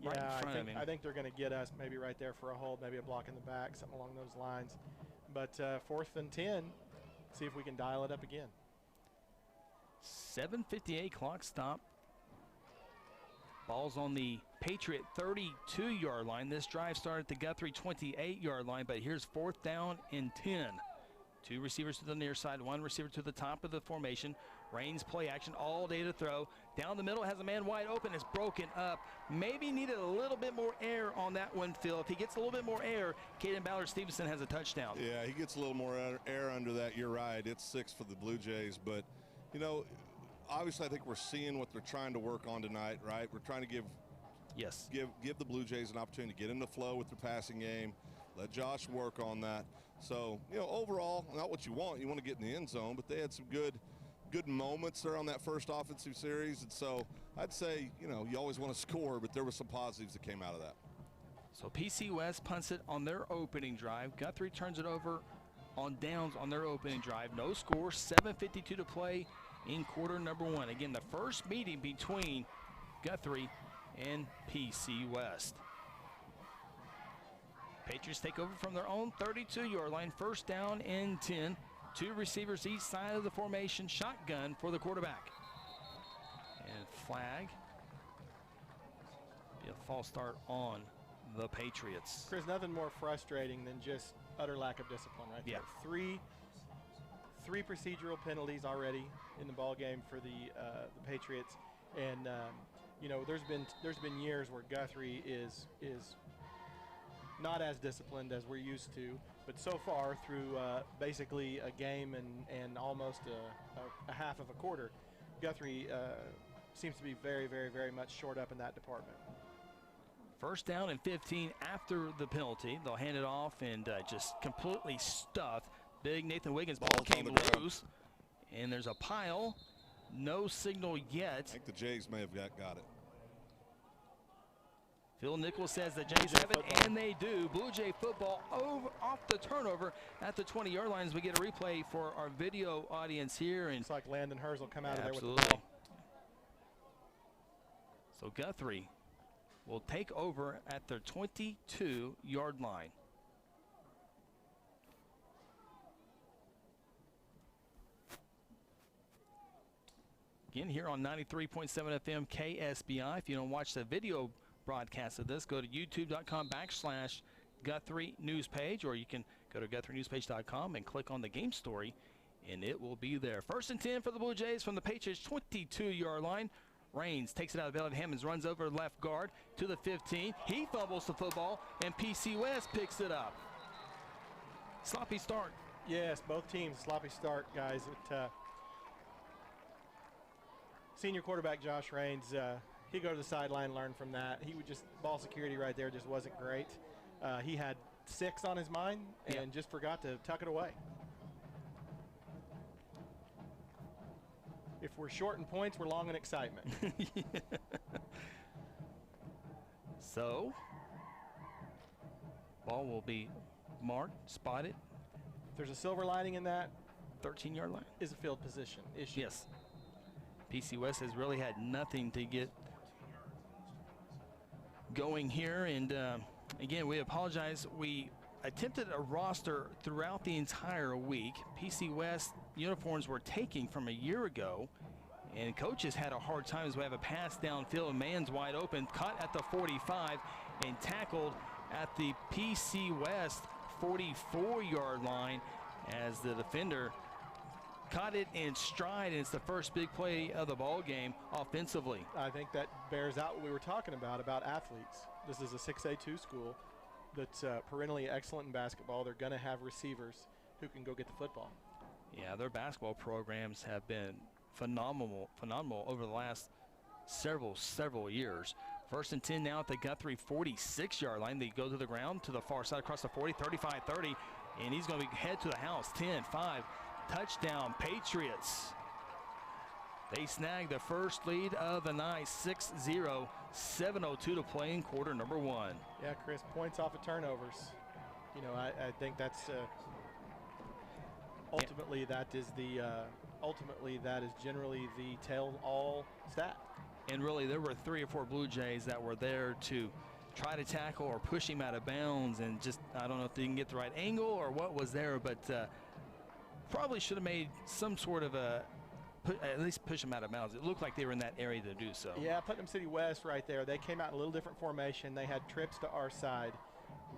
right in front of him. I think they're going to get us maybe right there for a hold, maybe a block in the back, something along those lines. But 4th and 10, see if we can dial it up again. 7:58 clock stop. Ball's on the Patriot 32-yard line. This drive started at the Guthrie 28-yard line, but here's 4th down and 10. 2 receivers to the near side, 1 receiver to the top of the formation. Raines play action all day to throw. Down the middle, has a man wide open. It's broken up. Maybe needed a little bit more air on that one, Phil. If he gets a little bit more air, Caden Ballard Stevenson has a touchdown. Yeah, he gets a little more air under that. You're right. It's 6 for the Blue Jays. But, you know, obviously I think we're seeing what they're trying to work on tonight, right? We're trying to give the Blue Jays an opportunity to get in the flow with their passing game. Let Josh work on that. So, you know, overall, not what you want. You want to get in the end zone, but they had some good moments there on that first offensive series. And so I'd say, you know, you always want to score, but there were some positives that came out of that. So PC West punts it on their opening drive. Guthrie turns it over on downs on their opening drive. No score, 7:52 to play in quarter number 1. Again, the first meeting between Guthrie and PC West. Patriots take over from their own 32-yard line. 1st down and 10. 2 receivers each side of the formation. Shotgun for the quarterback. And flag. Be a false start on the Patriots. Chris, nothing more frustrating than just utter lack of discipline right there. 3 procedural penalties already in the ball game for the Patriots. And you know, there's been years where Guthrie is not as disciplined as we're used to, but so far through basically a game and almost a half of a quarter, Guthrie seems to be very, very, very much short up in that department. 1st down and 15 after the penalty. They'll hand it off and just completely stuffed. Big Nathan Wiggins ball came loose, and there's a pile. No signal yet. I think the Jays may have got it. Phil Nichols says the Jays have it, and they do. Blue Jay football off the turnover at the 20-yard line as we get a replay for our video audience here. And looks like Landon Hers will come out of there with the ball. So Guthrie will take over at their 22-yard line. Again, here on 93.7 FM KSBI. If you don't watch the video broadcast of this, go to youtube.com/Guthrie News page, or you can go to GuthrieNewsPage.com and click on the game story, and it will be there. 1st and 10 for the Blue Jays from the Patriots 22-yard line. Raines takes it out of Bellet. Hammonds runs over left guard to the 15. He fumbles the football, and PC West picks it up. Sloppy start. Yes, both teams sloppy start, guys. Senior quarterback Josh Raines, he go to the sideline, learn from that. He would just, ball security right there just wasn't great. He had 6 on his mind and just forgot to tuck it away. If we're short in points, we're long in excitement. So, ball will be marked, spotted. If there's a silver lining in that, 13-yard line is a field position issue. Yes. PC West has really had nothing to get going here, and again, we apologize. We attempted a roster throughout the entire week. PC West uniforms were taking from a year ago, and coaches had a hard time as we have a pass downfield. Man's wide open, caught at the 45 and tackled at the PC West 44-yard line as the defender caught it in stride, and it's the first big play of the ball game offensively. I think that bears out what we were talking about athletes. This is a 6A2 school that's perennially excellent in basketball. They're going to have receivers who can go get the football. Yeah, their basketball programs have been phenomenal over the last several years. 1st and 10 now at the Guthrie 46-yard line. They go to the ground to the far side across the 40, 35, 30, and he's going to head to the house. 10, 5. Touchdown, Patriots. They snag the first lead of the night, 6-0, 7:02 to play in quarter number 1. Yeah, Chris, points off of turnovers. You know, I think that's ultimately that is generally the tell-all stat. And really, there were 3 or 4 Blue Jays that were there to try to tackle or push him out of bounds, and just, I don't know if they didn't get the right angle or what was there, but probably should have made some sort of at least push them out of bounds. It looked like they were in that area to do so. Yeah, Putnam City West right there. They came out in a little different formation. They had trips to our side,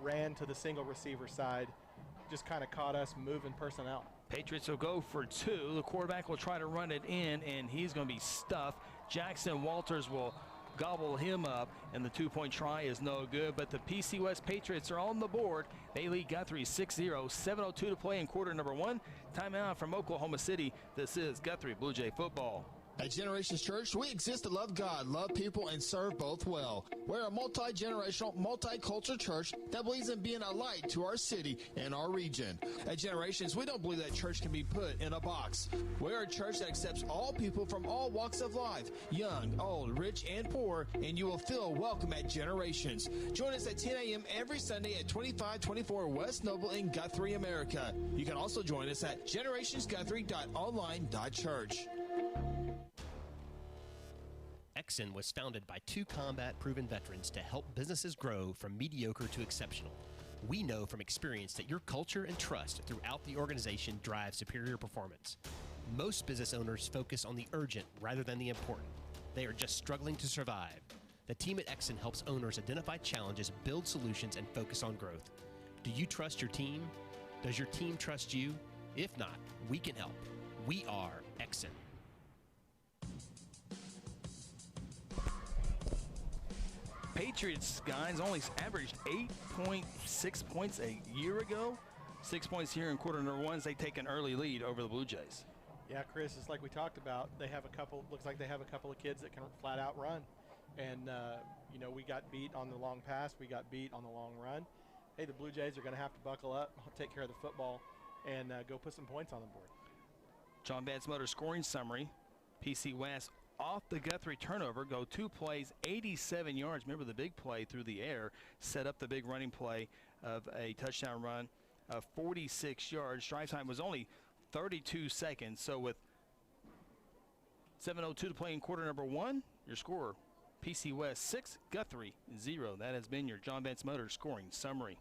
ran to the single receiver side, just kind of caught us moving personnel. Patriots will go for 2. The quarterback will try to run it in, and he's going to be stuffed. Jackson Walters will gobble him up, and the 2-point try is no good, but the PC West Patriots are on the board. They lead Guthrie 6-0, 7:02 to play in quarter number 1. Timeout from Oklahoma City. This is Guthrie Blue Jay football. At Generations Church, we exist to love God, love people, and serve both well. We're a multi-generational, multicultural church that believes in being a light to our city and our region. At Generations, we don't believe that church can be put in a box. We're a church that accepts all people from all walks of life, young, old, rich, and poor, and you will feel welcome at Generations. Join us at 10 a.m. every Sunday at 2524 West Noble in Guthrie, America. You can also join us at generationsguthrie.online.church. Exxon was founded by 2 combat-proven veterans to help businesses grow from mediocre to exceptional. We know from experience that your culture and trust throughout the organization drive superior performance. Most business owners focus on the urgent rather than the important. They are just struggling to survive. The team at Exxon helps owners identify challenges, build solutions, and focus on growth. Do you trust your team? Does your team trust you? If not, we can help. We are Exxon. Patriots, guys, only averaged 8.6 points a year ago. 6 points here in quarter number 1 as they take an early lead over the Blue Jays. Yeah, Chris, it's like we talked about. They have looks like they have a couple of kids that can flat out run. And, you know, we got beat on the long pass. We got beat on the long run. Hey, the Blue Jays are going to have to buckle up, take care of the football, and go put some points on the board. John Vance Motor scoring summary. PC West off the Guthrie turnover, go 2 plays, 87 yards. Remember the big play through the air, set up the big running play of a touchdown run of 46 yards. Drive time was only 32 seconds. So with 7:02 to play in quarter number 1, your score, PC West 6, Guthrie 0. That has been your John Vance Motor scoring summary.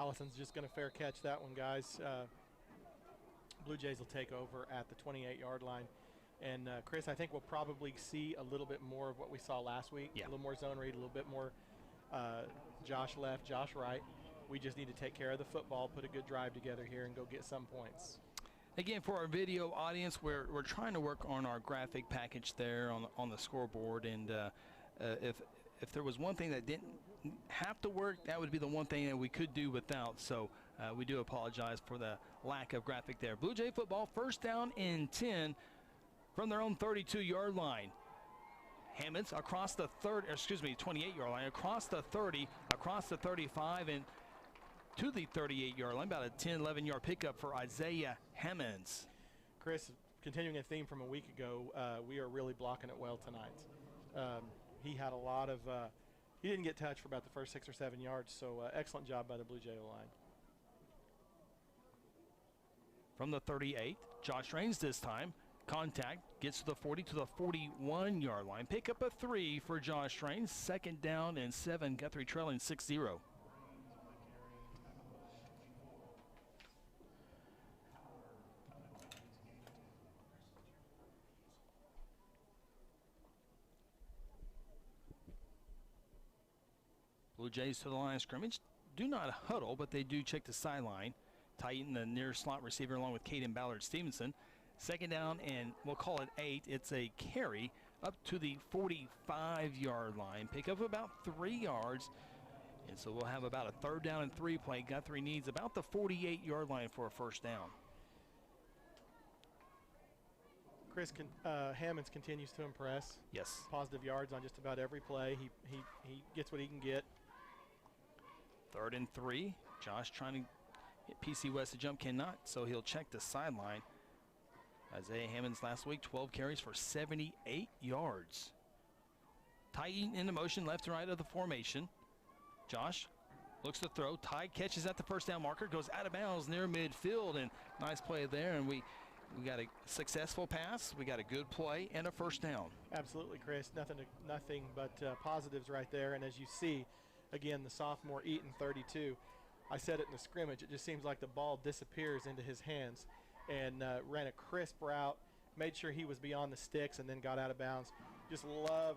Allison's just going to fair catch that one, guys. Blue Jays will take over at the 28-yard line. And, Chris, I think we'll probably see a little bit more of what we saw last week. Yeah. A little more zone read, a little bit more Josh left, Josh right. We just need to take care of the football, put a good drive together here, and go get some points. Again, for our video audience, we're trying to work on our graphic package there on the scoreboard. And if there was one thing that didn't have to work, that would be the one thing that we could do without. So we do apologize for the lack of graphic there. Blue Jay football, first down and 10 from their own 32-yard line. Hammonds across the 28-yard line, across the 30, across the 35, and to the 38-yard line. About a 10, 11-yard pickup for Isaiah Hammonds. Chris, continuing a theme from a week ago, we are really blocking it well tonight. He had a lot of he didn't get touched for about the first 6 or 7 yards, so excellent job by the Blue Jay line. From the 38, Josh Raines this time. Contact, gets to the 40 to the 41-yard line. Pick up a 3 for Josh Raines. Second down and 7. Guthrie trailing 6-0. Blue Jays to the line of scrimmage. Do not huddle, but they do check the sideline. Tighten the near slot receiver along with Caden Ballard Stevenson. Second down, and we'll call it 8. It's a carry up to the 45-yard line. Pick up about 3 yards. And so we'll have about a 3rd down and 3 play. Guthrie needs about the 48-yard line for a first down. Chris, Hammonds continues to impress. Yes. Positive yards on just about every play. He gets what he can get. 3rd and 3. Josh trying to get PC West to jump, cannot, so he'll check the sideline. Isaiah Hammonds last week, 12 carries for 78 yards. Tighten into motion left and right of the formation. Josh looks to throw. Ty catches at the first down marker, goes out of bounds near midfield, and nice play there. And we got a successful pass, we got a good play, and a first down. Absolutely, Chris. Nothing but positives right there. And as you see, again, the sophomore Eaton 32. I said it in the scrimmage. It just seems like the ball disappears into his hands. And ran a crisp route, made sure he was beyond the sticks, and then got out of bounds. Just love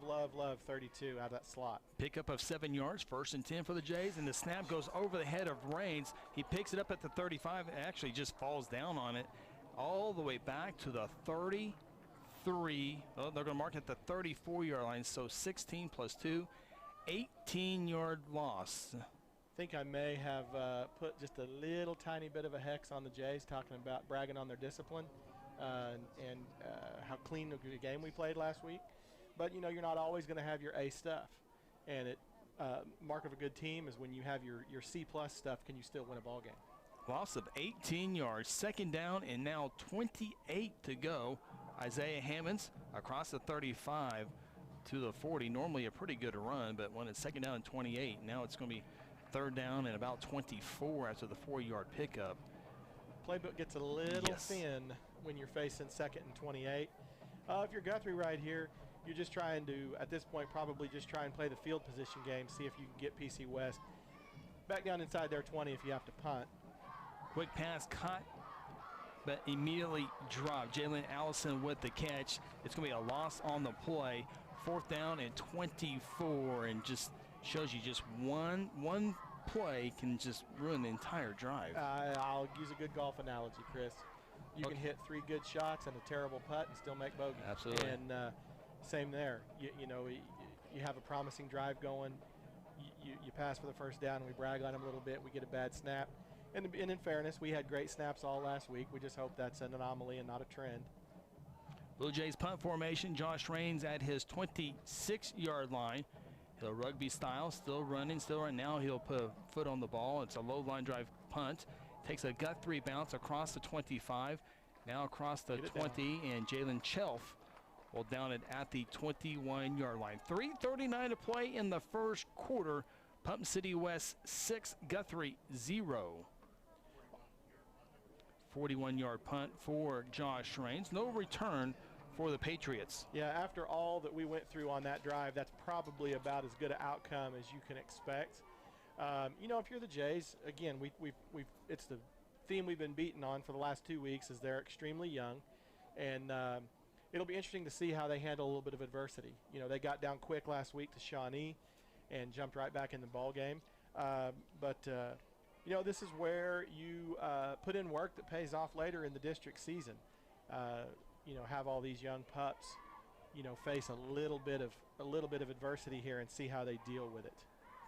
32 out of that slot. Pickup of 7 yards, 1st and 10 for the Jays, and the snap goes over the head of Raines. He picks it up at the 35, and actually just falls down on it all the way back to the 33. Oh, they're going to mark it at the 34-yard line, so 16 plus 2, 18-yard loss. I think I may have put just a little tiny bit of a hex on the Jays, talking about bragging on their discipline and how clean of a game we played last week. But, you know, you're not always going to have your A stuff. And mark of a good team is when you have your C-plus stuff, can you still win a ball game? Loss of 18 yards, 2nd down, and now 28 to go. Isaiah Hammonds across the 35 to the 40. Normally a pretty good run, but when it's 2nd down and 28, now it's going to be 3rd down and about 24 after the 4-yard pickup. Playbook gets a little thin when you're facing 2nd and 28. If you're Guthrie right here, you're just trying to, at this point, probably just try and play the field position game, see if you can get PC West back down inside their 20 if you have to punt. Quick pass caught, but immediately dropped. Jalen Allison with the catch. It's going to be a loss on the play. 4th down and 24, and just shows you just one play can just ruin the entire drive. I'll use a good golf analogy, Chris. You can hit 3 good shots and a terrible putt and still make bogey. Absolutely. And same there. You know, you have a promising drive going. You pass for the first down, and we brag on them a little bit. We get a bad snap. And in fairness, we had great snaps all last week. We just hope that's an anomaly and not a trend. Blue Jays punt formation. Josh Raines at his 26-yard line. He'll rugby style, still running. Now he'll put a foot on the ball. It's a low line drive punt. Takes a Guthrie bounce across the 25. Now across the 20, and Jalen Chelf will down it at the 21-yard line. 3:39 to play in the first quarter. Putnam City West 6, Guthrie 0. 41-yard punt for Josh Raines. No return for the Patriots. Yeah, after all that we went through on that drive, that's probably about as good an outcome as you can expect. You know, if you're the Jays, again, it's the theme we've been beaten on for the last 2 weeks is they're extremely young, and it'll be interesting to see how they handle a little bit of adversity. You know, they got down quick last week to Shawnee and jumped right back in the ball game. You know, this is where you put in work that pays off later in the district season. You know, have all these young pups, you know, face a little bit of adversity here and see how they deal with it.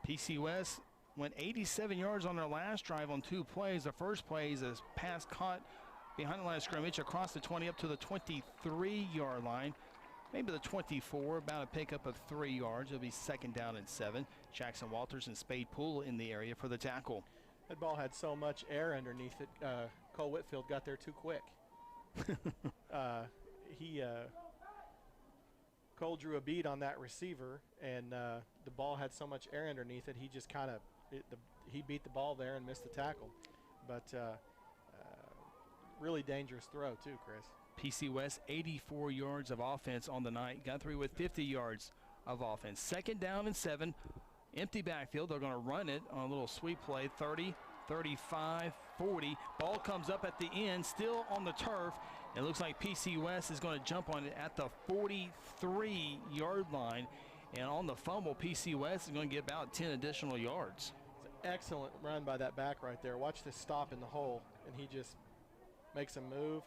PC West went 87 yards on their last drive on 2 plays. The first play is a pass caught behind the line of scrimmage across the 20 up to the 23-yard line. Maybe the 24, about a pickup of 3 yards. It'll be 2nd down and 7. Jackson Walters and Spade Poole in the area for the tackle. That ball had so much air underneath it. Cole Whitfield got there too quick. Cole drew a bead on that receiver, and the ball had so much air underneath it. He just kind of he beat the ball there and missed the tackle. But really dangerous throw too, Chris. PC West 84 yards of offense on the night. Guthrie with 50 yards of offense. 2nd down and 7. Empty backfield. They're going to run it on a little sweep play. 30, 35, 40. Ball comes up at the end, still on the turf. It looks like PC West is going to jump on it at the 43-yard line. And on the fumble, PC West is going to get about 10 additional yards. It's an excellent run by that back right there. Watch this stop in the hole, and he just makes a move.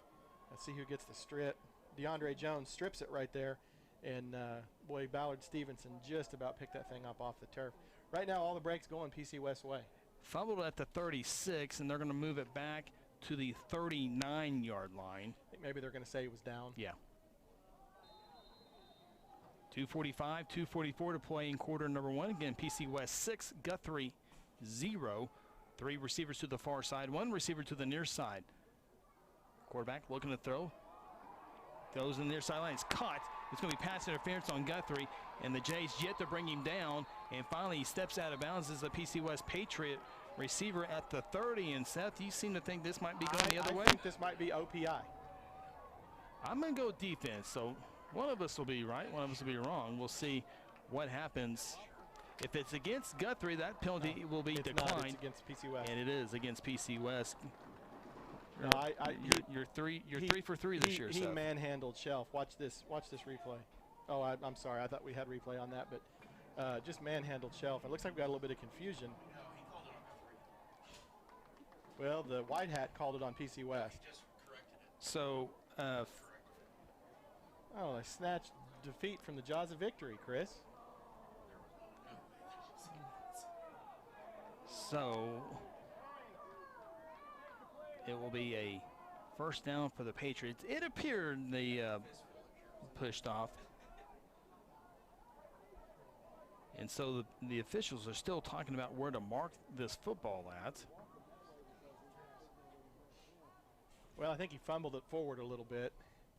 Let's see who gets the strip. DeAndre Jones strips it right there. And, boy, Ballard Stevenson just about picked that thing up off the turf. Right now, all the breaks going PC West way. Fumbled at the 36, and they're going to move it back to the 39-yard line. I think maybe they're going to say he was down. Yeah. 2:45, 2:44 to play in quarter number 1. Again, PC West 6, Guthrie 0. 3 receivers to the far side, 1 receiver to the near side. Quarterback looking to throw. Goes in the near sideline. It's caught. It's going to be pass interference on Guthrie, and the Jays yet to bring him down. And finally, he steps out of bounds as the PC West Patriot receiver at the 30. And Seth, you seem to think this might be going the other way? I think this might be OPI. I'm going to go defense. So one of us will be right, one of us will be wrong. We'll see what happens. If it's against Guthrie, that penalty will be declined. It's against PC West. And it is against PC West. No, you're 3 for 3 this year. He manhandled Shelf. Watch this replay. Oh, I'm sorry. I thought we had replay on that, but just manhandled Shelf. It looks like we got a little bit of confusion. Well, the white hat called it on PC West. So, they snatched defeat from the jaws of victory, Chris. So it will be a 1st down for the Patriots. It appeared they pushed off. And so the officials are still talking about where to mark this football at. Well, I think he fumbled it forward a little bit,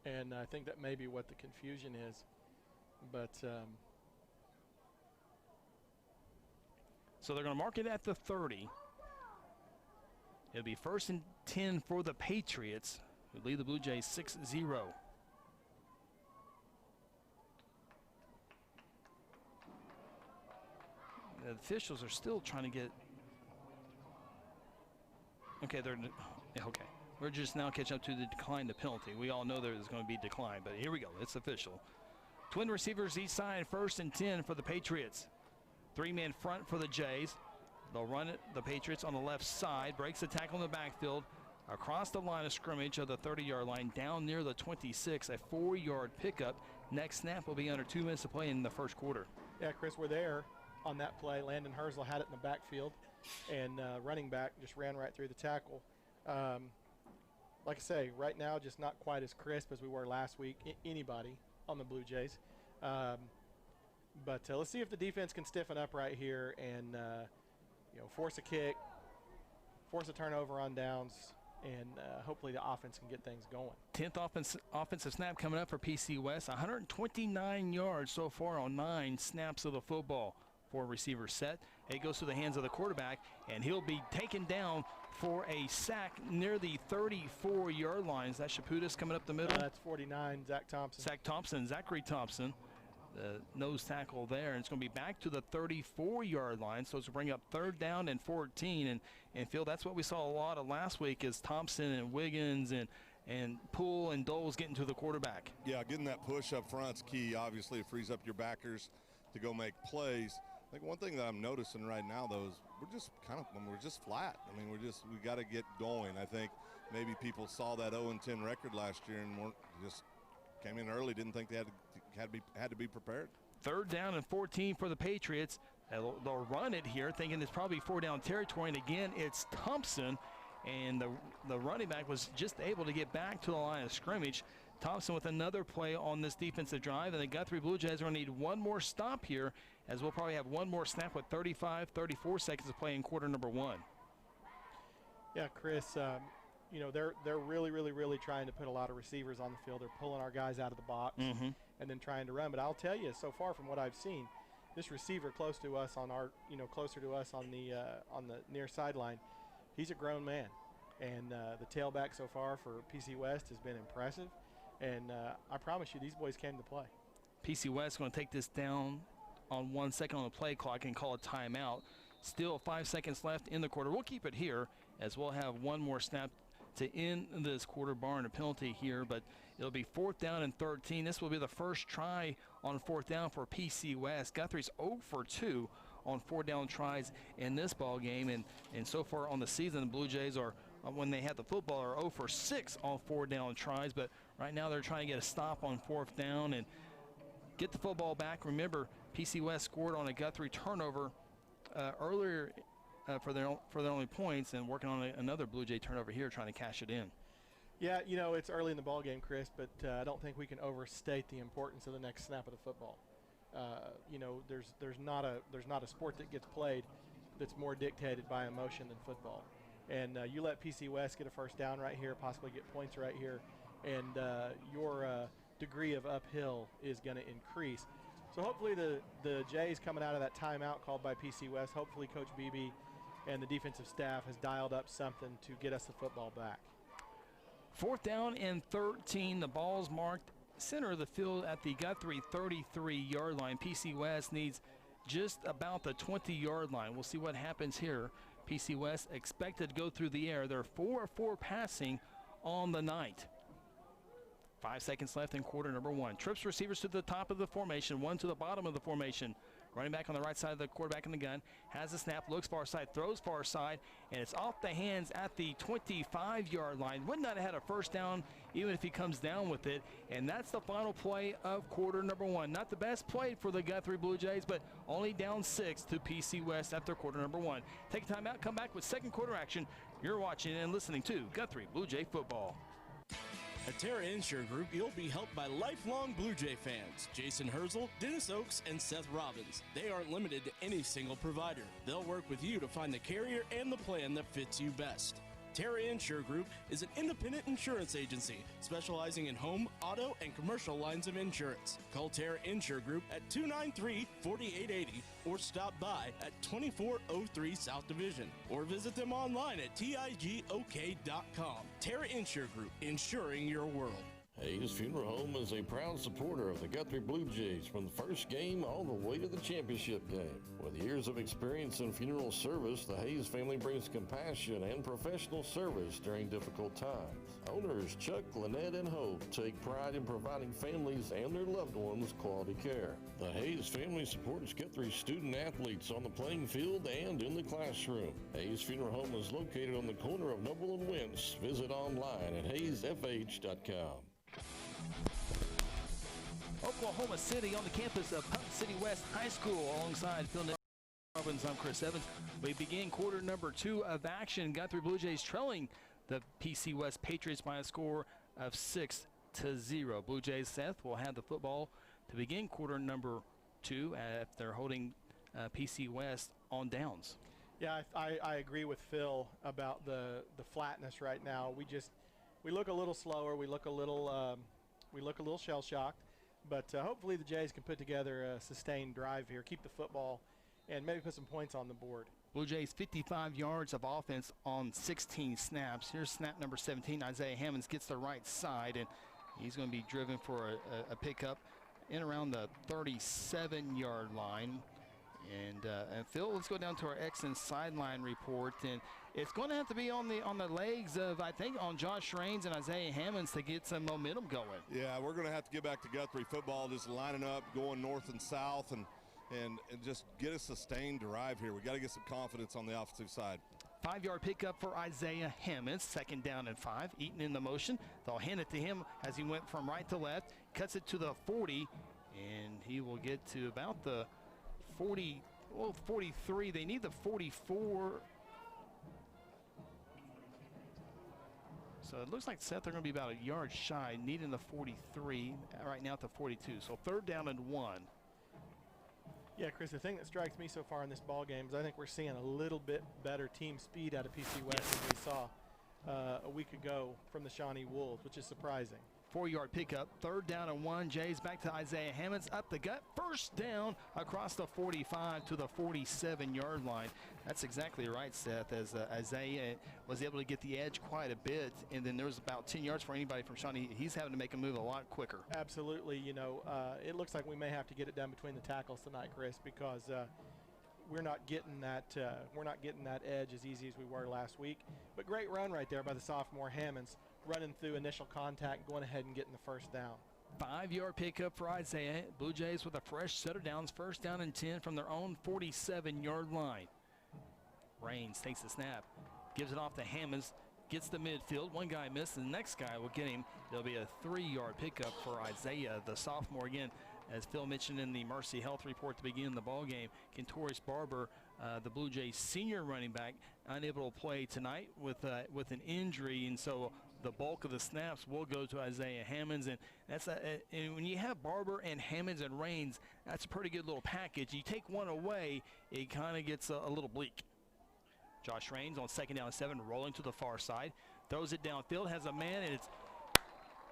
and I think that may be what the confusion is. But so they're going to mark it at the 30. It'll be 1st and 10 for the Patriots, who lead the Blue Jays 6-0. The officials are still trying to get. Okay, okay. We're just now catching up to the decline, the penalty. We all know there's going to be decline, but here we go. It's official. Twin receivers each side, 1st and 10 for the Patriots. 3-man front for the Jays. They'll run it, the Patriots on the left side, breaks the tackle in the backfield, across the line of scrimmage of the 30-yard line, down near the 26, a 4-yard pickup. Next snap will be under 2 minutes to play in the 1st quarter. Yeah, Chris, we're there on that play. Landon Herzl had it in the backfield, and running back just ran right through the tackle. Like I say, right now just not quite as crisp as we were last week, anybody on the Blue Jays. But let's see if the defense can stiffen up right here and force a kick, force a turnover on downs, and hopefully the offense can get things going. 10th offensive snap coming up for PC West. 129 yards so far on 9 snaps of the football. 4 receivers set. It goes to the hands of the quarterback, and he'll be taken down for a sack near the 34-yard line. Is that Chaputis coming up the middle? That's 49, Zach Thompson. Zachary Thompson. the nose tackle there, and it's going to be back to the 34-yard line. So it's going to bring up 3rd down and 14. And Phil, that's what we saw a lot of last week is Thompson and Wiggins and Poole and Doles getting to the quarterback. Yeah, getting that push up front's key. Obviously, it frees up your backers to go make plays. I think one thing that I'm noticing right now, though, is we're just flat. I mean, we got to get going. I think maybe people saw that 0-10 record last year and just came in early, didn't think they had to be prepared. 3rd down and 14 for the Patriots. They'll run it here, thinking it's probably 4-down territory. And again, it's Thompson, and the running back was just able to get back to the line of scrimmage. Thompson with another play on this defensive drive, and the Guthrie Bluejays are going to need one more stop here, as we'll probably have one more snap with 34 seconds to play in quarter number 1. Yeah, Chris, you know, they're really trying to put a lot of receivers on the field. They're pulling our guys out of the box and then trying to run. But I'll tell you, so far from what I've seen, this receiver close to us on our, closer to us on the near sideline, he's a grown man. And the tailback so far for PC West has been impressive. And I promise you, these boys came to play. PC West going to take this down on 1 second on the play clock and call a timeout. Still 5 seconds left in the quarter. We'll keep it here as we'll have one more snap to end this quarter, barring a penalty here, but it'll be 4th down and 13. This will be the first try on 4th down for PC West. Guthrie's 0 for 2 on 4-down tries in this ball game, and so far on the season, the Blue Jays are, when they had the football, are 0 for 6 on 4-down tries, but right now they're trying to get a stop on 4th down and get the football back. Remember, PC West scored on a Guthrie turnover earlier for their only points, and working on another Blue Jay turnover here, trying to cash it in. Yeah, it's early in the ball game, Chris, but I don't think we can overstate the importance of the next snap of the football. There's not a sport that gets played that's more dictated by emotion than football. And you let PC West get a 1st down right here, possibly get points right here, and your degree of uphill is going to increase. So hopefully the Jays coming out of that timeout called by PC West, hopefully Coach Beebe and the defensive staff has dialed up something to get us the football back. 4th down and 13. The ball's marked center of the field at the Guthrie 33-yard line. PC West needs just about the 20-yard line. We'll see what happens here. PC West expected to go through the air. They're 4 of 4 passing on the night. 5 seconds left in quarter number 1. Trips receivers to the top of the formation, one to the bottom of the formation. Running back on the right side of the quarterback in the gun, has the snap, looks far side, throws far side, and it's off the hands at the 25-yard line. Would not have had a 1st down even if he comes down with it. And that's the final play of quarter number 1. Not the best play for the Guthrie Blue Jays, but only down 6 to PC West after quarter number 1. Take a timeout, come back with second quarter action. You're watching and listening to Guthrie Blue Jay football. At Terra Insure Group, you'll be helped by lifelong Blue Jay fans, Jason Herzl, Dennis Oaks, and Seth Robbins. They aren't limited to any single provider. They'll work with you to find the carrier and the plan that fits you best. Terra Insure Group is an independent insurance agency specializing in home, auto, and commercial lines of insurance. Call Terra Insure Group at 293-4880 or stop by at 2403 South Division or visit them online at tigok.com. Terra Insure Group, insuring your world. Hayes Funeral Home is a proud supporter of the Guthrie Blue Jays from the first game all the way to the championship game. With years of experience in funeral service, the Hayes family brings compassion and professional service during difficult times. Owners Chuck, Lynette, and Hope take pride in providing families and their loved ones quality care. The Hayes family supports Guthrie student athletes on the playing field and in the classroom. Hayes Funeral Home is located on the corner of Noble and Wentz. Visit online at hayesfh.com. Oklahoma City on the campus of Putnam City West High School alongside Phil Robbins. I'm Chris Evans. We begin quarter number 2 of action. Guthrie Blue Jays trailing the PC West Patriots by a score of 6-0. Blue Jays, Seth, will have the football to begin quarter number 2 after holding PC West on downs. Yeah, I agree with Phil about the flatness right now. We look a little slower. We look a little shell-shocked. But hopefully the Jays can put together a sustained drive here, keep the football, and maybe put some points on the board. Blue Jays 55 yards of offense on 16 snaps. Here's snap number 17. Isaiah Hammonds gets the right side, and he's going to be driven for a pickup in around the 37-yard line. And Phil, let's go down to our X and sideline report, and it's going to have to be on the legs of, I think, on Josh Raines and Isaiah Hammonds to get some momentum going. Yeah, we're going to have to get back to Guthrie football, just lining up, going north and south, and just get a sustained drive here. We got to get some confidence on the offensive side. 5-yard pickup for Isaiah Hammonds, 2nd down and 5. Eaton in the motion. They'll hand it to him as he went from right to left, cuts it to the 40, and he will get to about the 40, well, 43. They need the 44. So it looks like Seth, they're going to be about a yard shy, needing the 43, right now at the 42. So 3rd down and 1. Yeah, Chris, the thing that strikes me so far in this ball game is I think we're seeing a little bit better team speed out of PC West than we saw a week ago from the Shawnee Wolves, which is surprising. 4-yard pickup, 3rd down and 1. Jays back to Isaiah Hammonds, up the gut, 1st down across the 45 to the 47-yard line. That's exactly right, Seth, as Isaiah was able to get the edge quite a bit, and then there was about 10 yards for anybody from Shawnee. He's having to make a move a lot quicker. Absolutely. You know, it looks like we may have to get it done between the tackles tonight, Chris, because we're not getting that edge as easy as we were last week. But great run right there by the sophomore Hammonds, running through initial contact, going ahead and getting the 1st down. 5-yard pickup for Isaiah. Blue Jays with a fresh set of downs, 1st down and 10 from their own 47-yard line. Raines takes the snap, gives it off to Hammonds, gets the midfield. One guy missed, and the next guy will get him. It'll be a 3-yard pickup for Isaiah, the sophomore. Again, as Phil mentioned in the Mercy Health report to begin the ball game, Kentoris Barber, the Blue Jays senior running back, unable to play tonight with an injury, and so the bulk of the snaps will go to Isaiah Hammonds, and and when you have Barber and Hammonds and Raines, that's a pretty good little package. You take one away, it kind of gets a little bleak. Josh Raines on 2nd down and 7, rolling to the far side, throws it downfield, has a man, and it's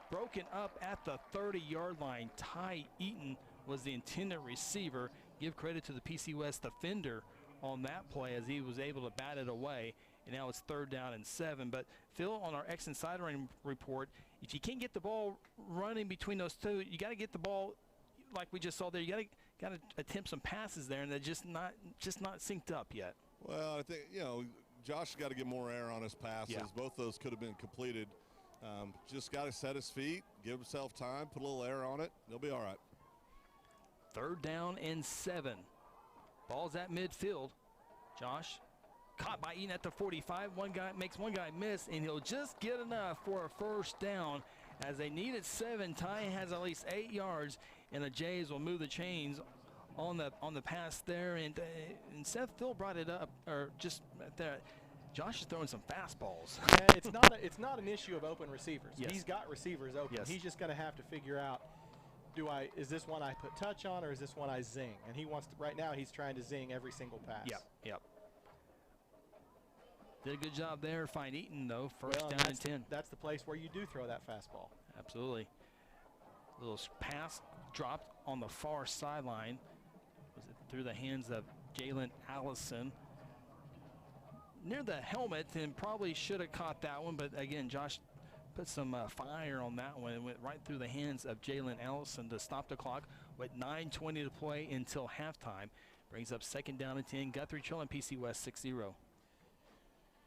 broken up at the 30-yard line. Ty Eaton was the intended receiver. Give credit to the PC West defender on that play as he was able to bat it away. And now it's 3rd down and 7. But Phil, on our X and sideline report, if you can't get the ball running between those two, you got to get the ball like we just saw there. You got to attempt some passes there, and they're just not synced up yet. Well, I think Josh has got to get more air on his passes. Yeah. Both those could have been completed. Just got to set his feet, give himself time, put a little air on it. They'll be all right. 3rd down and 7. Ball's at midfield. Josh caught by Eaton at the 45. One guy makes one guy miss, and he'll just get enough for a 1st down. As they needed 7, Ty has at least 8 yards, and the Jays will move the chains on the pass there. And Seth, Phil brought it up, or just there. Josh is throwing some fastballs. Yeah, it's not an issue of open receivers. Yes. He's got receivers open. Yes. He's just going to have to figure out, is this one I put touch on, or is this one I zing? And he wants to, right now he's trying to zing every single pass. Yep. Did a good job there. Find Eaton, though, 1st down and 10. That's the place where you do throw that fastball. Absolutely. Little pass dropped on the far sideline. Was it through the hands of Jalen Allison? Near the helmet, and probably should have caught that one, but again, Josh put some fire on that one and went right through the hands of Jalen Allison to stop the clock with 9:20 to play until halftime. Brings up 2nd down and 10. Guthrie trailing PC West 6-0.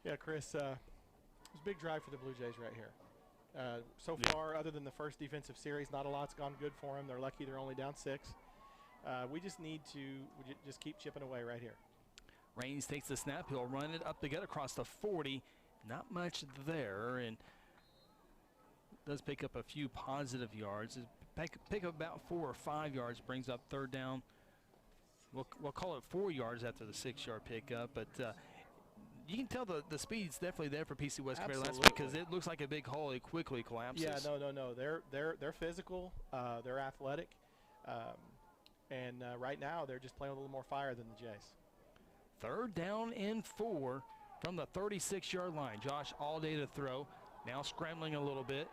Yeah, Chris, it was a big drive for the Blue Jays right here. So far, other than the first defensive series, not a lot's gone good for them. They're lucky they're only down 6. We just need to just keep chipping away right here. Raines takes the snap. He'll run it up the gut across the 40. Not much there, and does pick up a few positive yards. Pick up about 4 or 5 yards. Brings up 3rd down. We'll call it 4 yards after the 6-yard pickup, but you can tell the speed's definitely there for PC West compared to last week, because it looks like a big hole. It quickly collapses. Yeah, no. They're physical. They're athletic, and right now they're just playing with a little more fire than the Jays. 3rd down and 4 from the 36-yard line. Josh all day to throw. Now scrambling a little bit,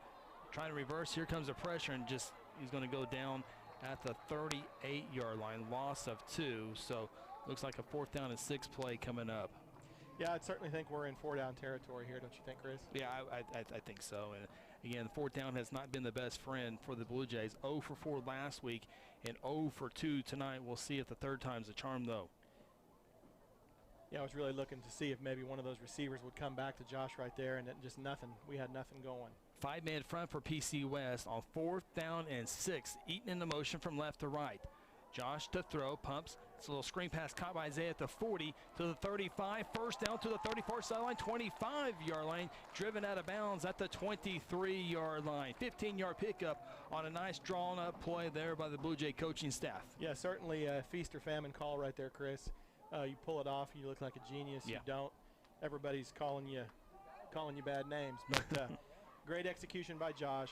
trying to reverse. Here comes the pressure, and he's going to go down at the 38-yard line. Loss of 2. So looks like a 4th down and 6 play coming up. Yeah, I certainly think we're in 4-down territory here, don't you think, Chris? Yeah, I think so. And again, 4th down has not been the best friend for the Blue Jays. 0 for 4 last week and 0 for 2 tonight. We'll see if the third time's a charm, though. Yeah, I was really looking to see if maybe one of those receivers would come back to Josh right there, and just nothing. We had nothing going. 5-man front for PC West on 4th down and 6. Eaton in the motion from left to right. Josh to throw, pumps. It's a little screen pass caught by Isaiah at the 40 to the 35. First down to the 34 sideline, 25-yard line. Driven out of bounds at the 23-yard line. 15-yard pickup on a nice drawn-up play there by the Blue Jay coaching staff. Yeah, certainly a feast or famine call right there, Chris. You pull it off, you look like a genius. Yeah. You don't. Everybody's calling you bad names. But great execution by Josh.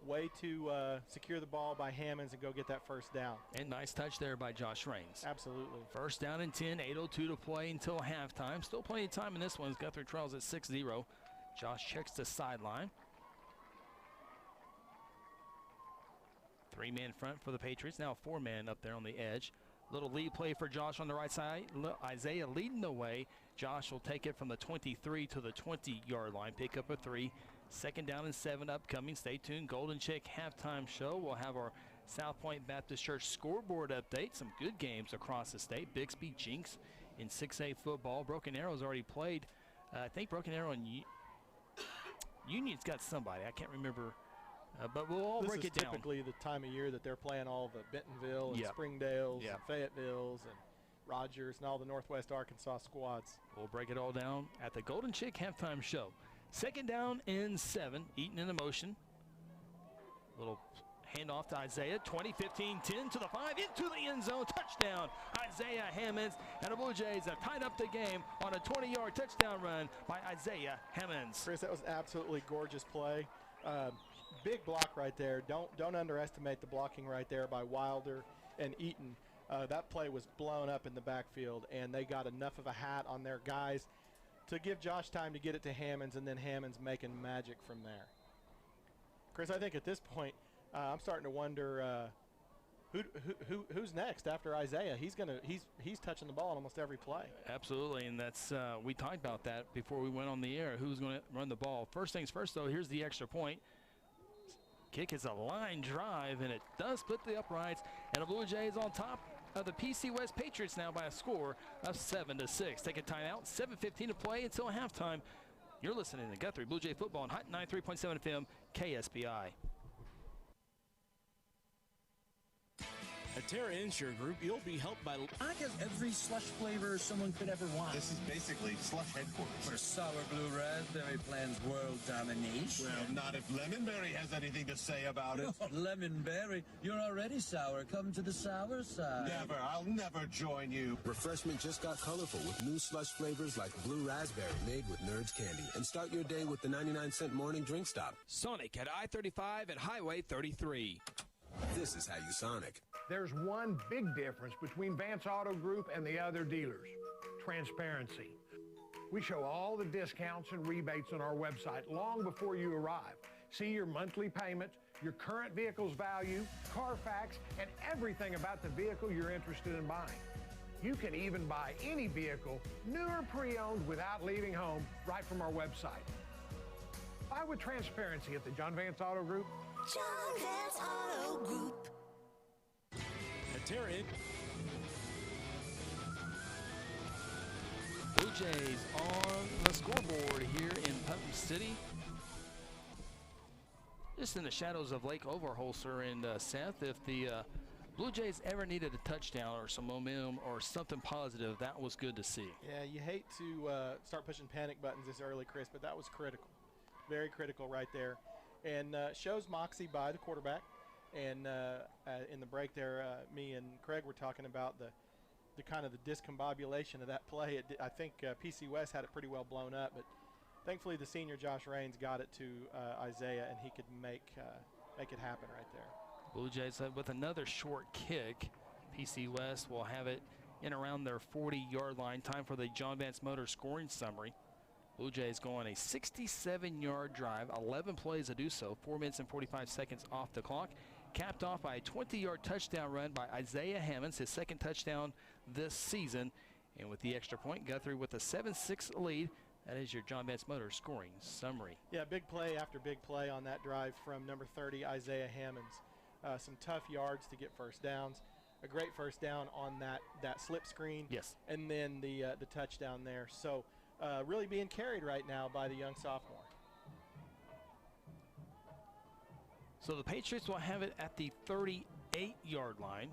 Way to secure the ball by Hammonds and go get that first down. And nice touch there by Josh Raines. Absolutely. First down and 10, 8:02 to play until halftime. Still plenty of time in this one as Guthrie trails at 6-0. Josh checks the sideline. 3-man front for the Patriots. Now 4-man up there on the edge. Little lead play for Josh on the right side. Isaiah leading the way. Josh will take it from the 23 to the 20-yard line. Pick up a 3. 2nd down and 7 upcoming. Stay tuned. Golden Chick halftime show. We'll have our South Point Baptist Church scoreboard update. Some good games across the state. Bixby Jinx in 6A football. Broken Arrow's already played. I think Broken Arrow and Union's got somebody. I can't remember. But we'll all break it down. This is typically the time of year that they're playing all the Bentonville and Springdales and Fayettevilles and Rogers and all the Northwest Arkansas squads. We'll break it all down at the Golden Chick halftime show. 2nd down and 7. Eaton in the motion. Little handoff to Isaiah. 20, 15, 10 to the 5. Into the end zone. Touchdown. Isaiah Hammonds. And the Blue Jays have tied up the game on a 20-yard touchdown run by Isaiah Hammonds. Chris, that was an absolutely gorgeous play. Big block right there. Don't underestimate the blocking right there by Wilder and Eaton. That play was blown up in the backfield, and they got enough of a hat on their guys to give Josh time to get it to Hammonds, and then Hammonds making magic from there. Chris, I think at this point, I'm starting to wonder who's next after Isaiah. He's touching the ball on almost every play. Absolutely, and that's we talked about that before we went on the air. Who's going to run the ball? First things first, though. Here's the extra point. Kick is a line drive, and it does split the uprights, and the Blue Jays on top of the PC West Patriots now by a score of 7-6. Take a timeout. 7:15 to play until halftime. You're listening to Guthrie Blue Jay football on Hot 93.7 FM KSBI. At Terra Insure Group, you'll be helped by... I have every slush flavor someone could ever want. This is basically slush headquarters. For sour blue raspberry plans world domination. Well, not if Lemonberry has anything to say about it. Lemonberry? You're already sour. Come to the sour side. Never. I'll never join you. Refreshment just got colorful with new slush flavors like blue raspberry made with Nerds candy. And start your day with the 99-cent morning drink stop. Sonic at I-35 and Highway 33. This is how you Sonic. There's one big difference between Vance Auto Group and the other dealers: transparency. We show all the discounts and rebates on our website long before you arrive. See your monthly payment, your current vehicle's value, Carfax, and everything about the vehicle you're interested in buying. You can even buy any vehicle, new or pre-owned, without leaving home, right from our website. Buy with transparency at the John Vance Auto Group. John Vance Auto Group. Blue Jays on the scoreboard here in Putnam City. Just in the shadows of Lake Overholser. And Seth, if the Blue Jays ever needed a touchdown or some momentum or something positive, that was good to see. Yeah, you hate to start pushing panic buttons this early, Chris, but that was critical. Very critical right there. And shows moxie by the quarterback. And in the break there, me and Craig were talking about the kind of the discombobulation of that play. I think PC West had it pretty well blown up, but thankfully the senior Josh Raines got it to Isaiah, and he could make it happen right there. Blue Jays with another short kick. PC West will have it in around their 40-yard line. Time for the John Vance Motor scoring summary. Blue Jays go on a 67-yard drive, 11 plays to do so, 4 minutes and 45 seconds off the clock. Capped off by a 20-yard touchdown run by Isaiah Hammonds, his second touchdown this season. And with the extra point, Guthrie with a 7-6 lead. That is your John Vance Motors scoring summary. Yeah, big play after big play on that drive from number 30, Isaiah Hammonds. Some tough yards to get first downs. A great first down on that slip screen. Yes. And then the touchdown there. So really being carried right now by the young sophomore. So the Patriots will have it at the 38-yard line,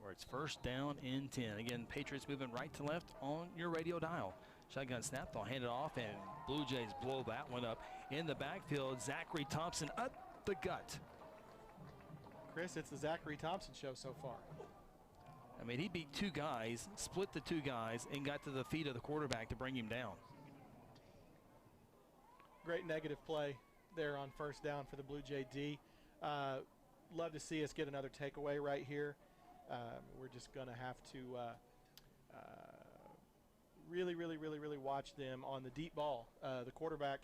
where it's first down and 10. Again, Patriots moving right to left on your radio dial. Shotgun snap, they'll hand it off, and Blue Jays blow that one up. In the backfield, Zachary Thompson up the gut. Chris, it's the Zachary Thompson show so far. I mean, he beat two guys, split the two guys, and got to the feet of the quarterback to bring him down. Great negative play there on first down for the Blue Jay D. Love to see us get another takeaway right here. We're just going to have to really watch them on the deep ball. The quarterback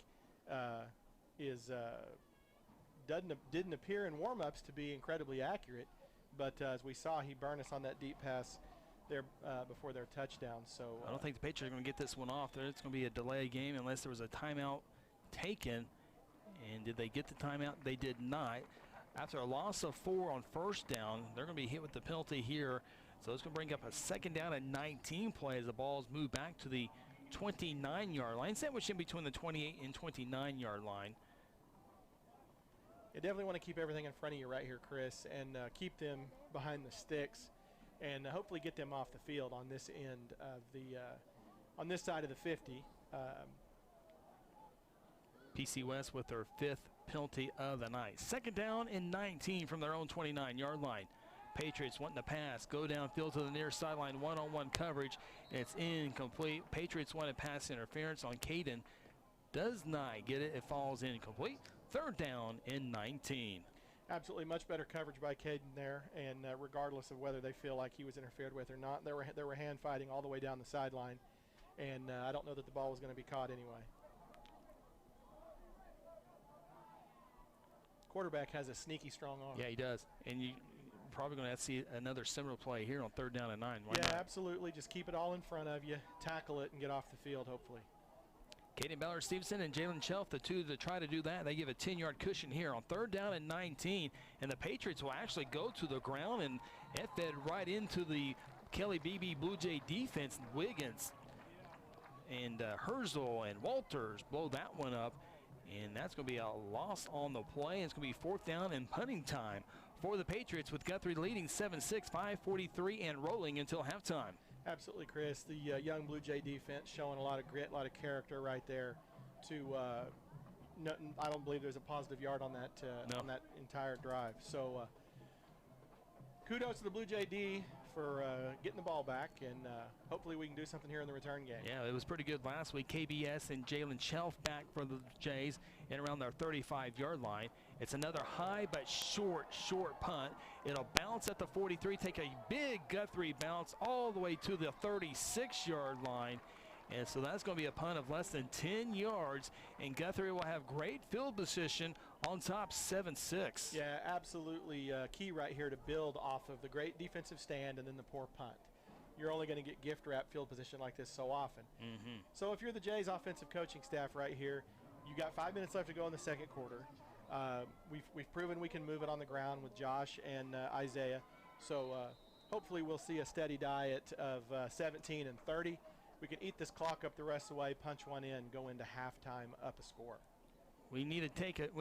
didn't appear in warm-ups to be incredibly accurate, but as we saw, he burned us on that deep pass there before their touchdown. So I don't think the Patriots are going to get this one off. It's going to be a delay game unless there was a timeout taken. And did they get the timeout? They did not. After a loss of 4 on first down, they're going to be hit with the penalty here. So it's going to bring up a second down and 19 play as the balls move back to the 29-yard line, sandwiched in between the 28 and 29-yard line. You definitely want to keep everything in front of you right here, Chris, and keep them behind the sticks, and hopefully get them off the field on this end of the on this side of the 50. PC West with their 5th penalty of the night. Second down and 19 from their own 29-yard line. Patriots wanting to pass, go downfield to the near sideline, one-on-one coverage. It's incomplete. Patriots wanted pass interference on Caden. Does not get it. It falls incomplete. Third down and 19. Absolutely much better coverage by Caden there, and regardless of whether they feel like he was interfered with or not, there were hand fighting all the way down the sideline, and I don't know that the ball was going to be caught anyway. Quarterback has a sneaky strong arm. Yeah, he does. And you're probably going to have to see another similar play here on third down and 9. Why yeah, not? Absolutely. Just keep it all in front of you, tackle it, and get off the field, hopefully. Caden Ballard-Stevenson and Jalen Shelf, the two that try to do that. They give a 10-yard cushion here on third down and 19. And the Patriots will actually go to the ground, and it fed right into the Kelly Beebe Blue Jay defense. Wiggins and Herzl and Walters blow that one up. And that's going to be a loss on the play. It's going to be fourth down and punting time for the Patriots, with Guthrie leading 7-6, 5:43 and rolling until halftime. Absolutely, Chris. The young Blue Jay defense showing a lot of grit, a lot of character right there. I don't believe there's a positive yard on that on that entire drive. So kudos to the Blue Jay D for getting the ball back, and hopefully we can do something here in the return game. Yeah, it was pretty good last week. KBS and Jalen Shelf back for the Jays and around their 35-yard line. It's another high but short punt. It'll bounce at the 43, take a big Guthrie bounce all the way to the 36-yard line. And so that's going to be a punt of less than 10 yards, and Guthrie will have great field position on top, 7-6. Yeah, absolutely key right here to build off of the great defensive stand and then the poor punt. You're only going to get gift wrap field position like this so often. So if you're the Jays offensive coaching staff right here, you got 5 minutes left to go in the second quarter. We've proven we can move it on the ground with Josh and Isaiah. So hopefully we'll see a steady diet of 17 and 30. We can eat this clock up the rest of the way, punch one in, go into halftime up a score. We need to take it.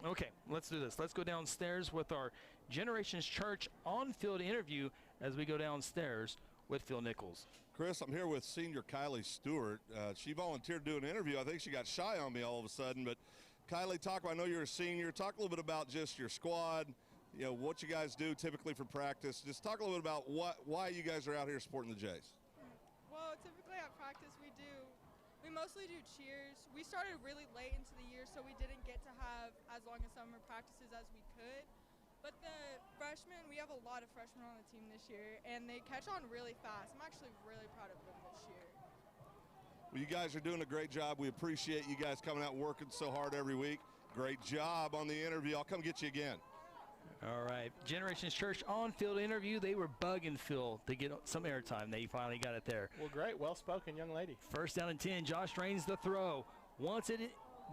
Okay, let's do this. Let's go downstairs with our Generations Church on-field interview as we go downstairs with Phil Nichols. Chris, I'm here with senior Kylie Stewart. She volunteered to do an interview. I think she got shy on me all of a sudden, but Kylie, I know you're a senior. Talk a little bit about just your squad, what you guys do typically for practice. Just talk a little bit about why you guys are out here supporting the Jays. Well, typically at practice we mostly do cheers. We started really late into the year, so we didn't get to have as long as summer practices as we could. But the freshmen, we have a lot of freshmen on the team this year, and they catch on really fast. I'm actually really proud of them this year. Well, you guys are doing a great job. We appreciate you guys coming out and working so hard every week. Great job on the interview. I'll come get you again. All right, Generations Church on-field interview. They were bugging Phil to get some airtime. They finally got it there. Well, great. Well-spoken young lady. First down and 10. Josh Raines the throw. Wants it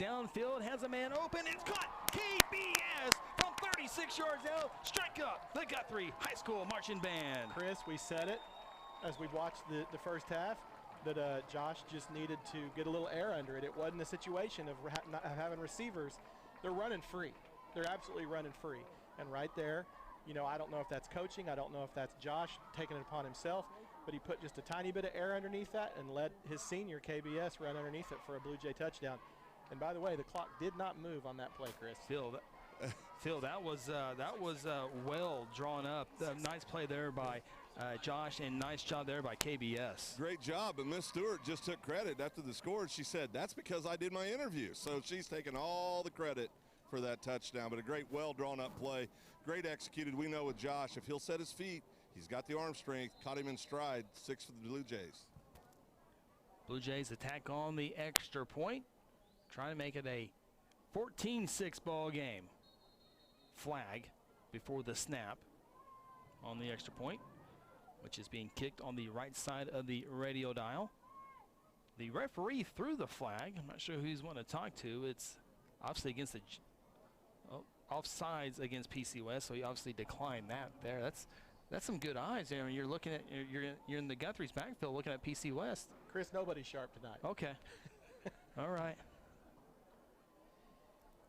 downfield. Has a man open. It's caught. KBS from 36 yards out. Strike up the Guthrie High School Marching Band. Chris, we said it as we watched the first half that Josh just needed to get a little air under it. It wasn't a situation of not having receivers. They're running free. They're absolutely running free. And right there, you know, I don't know if that's coaching. I don't know if that's Josh taking it upon himself, but he put just a tiny bit of air underneath that and let his senior KBS run underneath it for a Blue Jay touchdown. And by the way, the clock did not move on that play, Chris. Phil, that was well drawn up. Nice play there by Josh, and nice job there by KBS. Great job, but Miss Stewart just took credit after the score. She said, that's because I did my interview. So she's taking all the credit for that touchdown, but a great, well-drawn-up play. Great executed. We know with Josh, if he'll set his feet, he's got the arm strength, caught him in stride. 6 for the Blue Jays. Blue Jays attack on the extra point, trying to make it a 14-6 ball game. Flag before the snap on the extra point, which is being kicked on the right side of the radio dial. The referee threw the flag. I'm not sure who he's wanting to talk to. It's obviously against the offsides against PC West, so he obviously declined that there. That's some good eyes there. You're looking at you're in the Guthrie's backfield looking at PC West. Chris, nobody's sharp tonight. Okay. All right.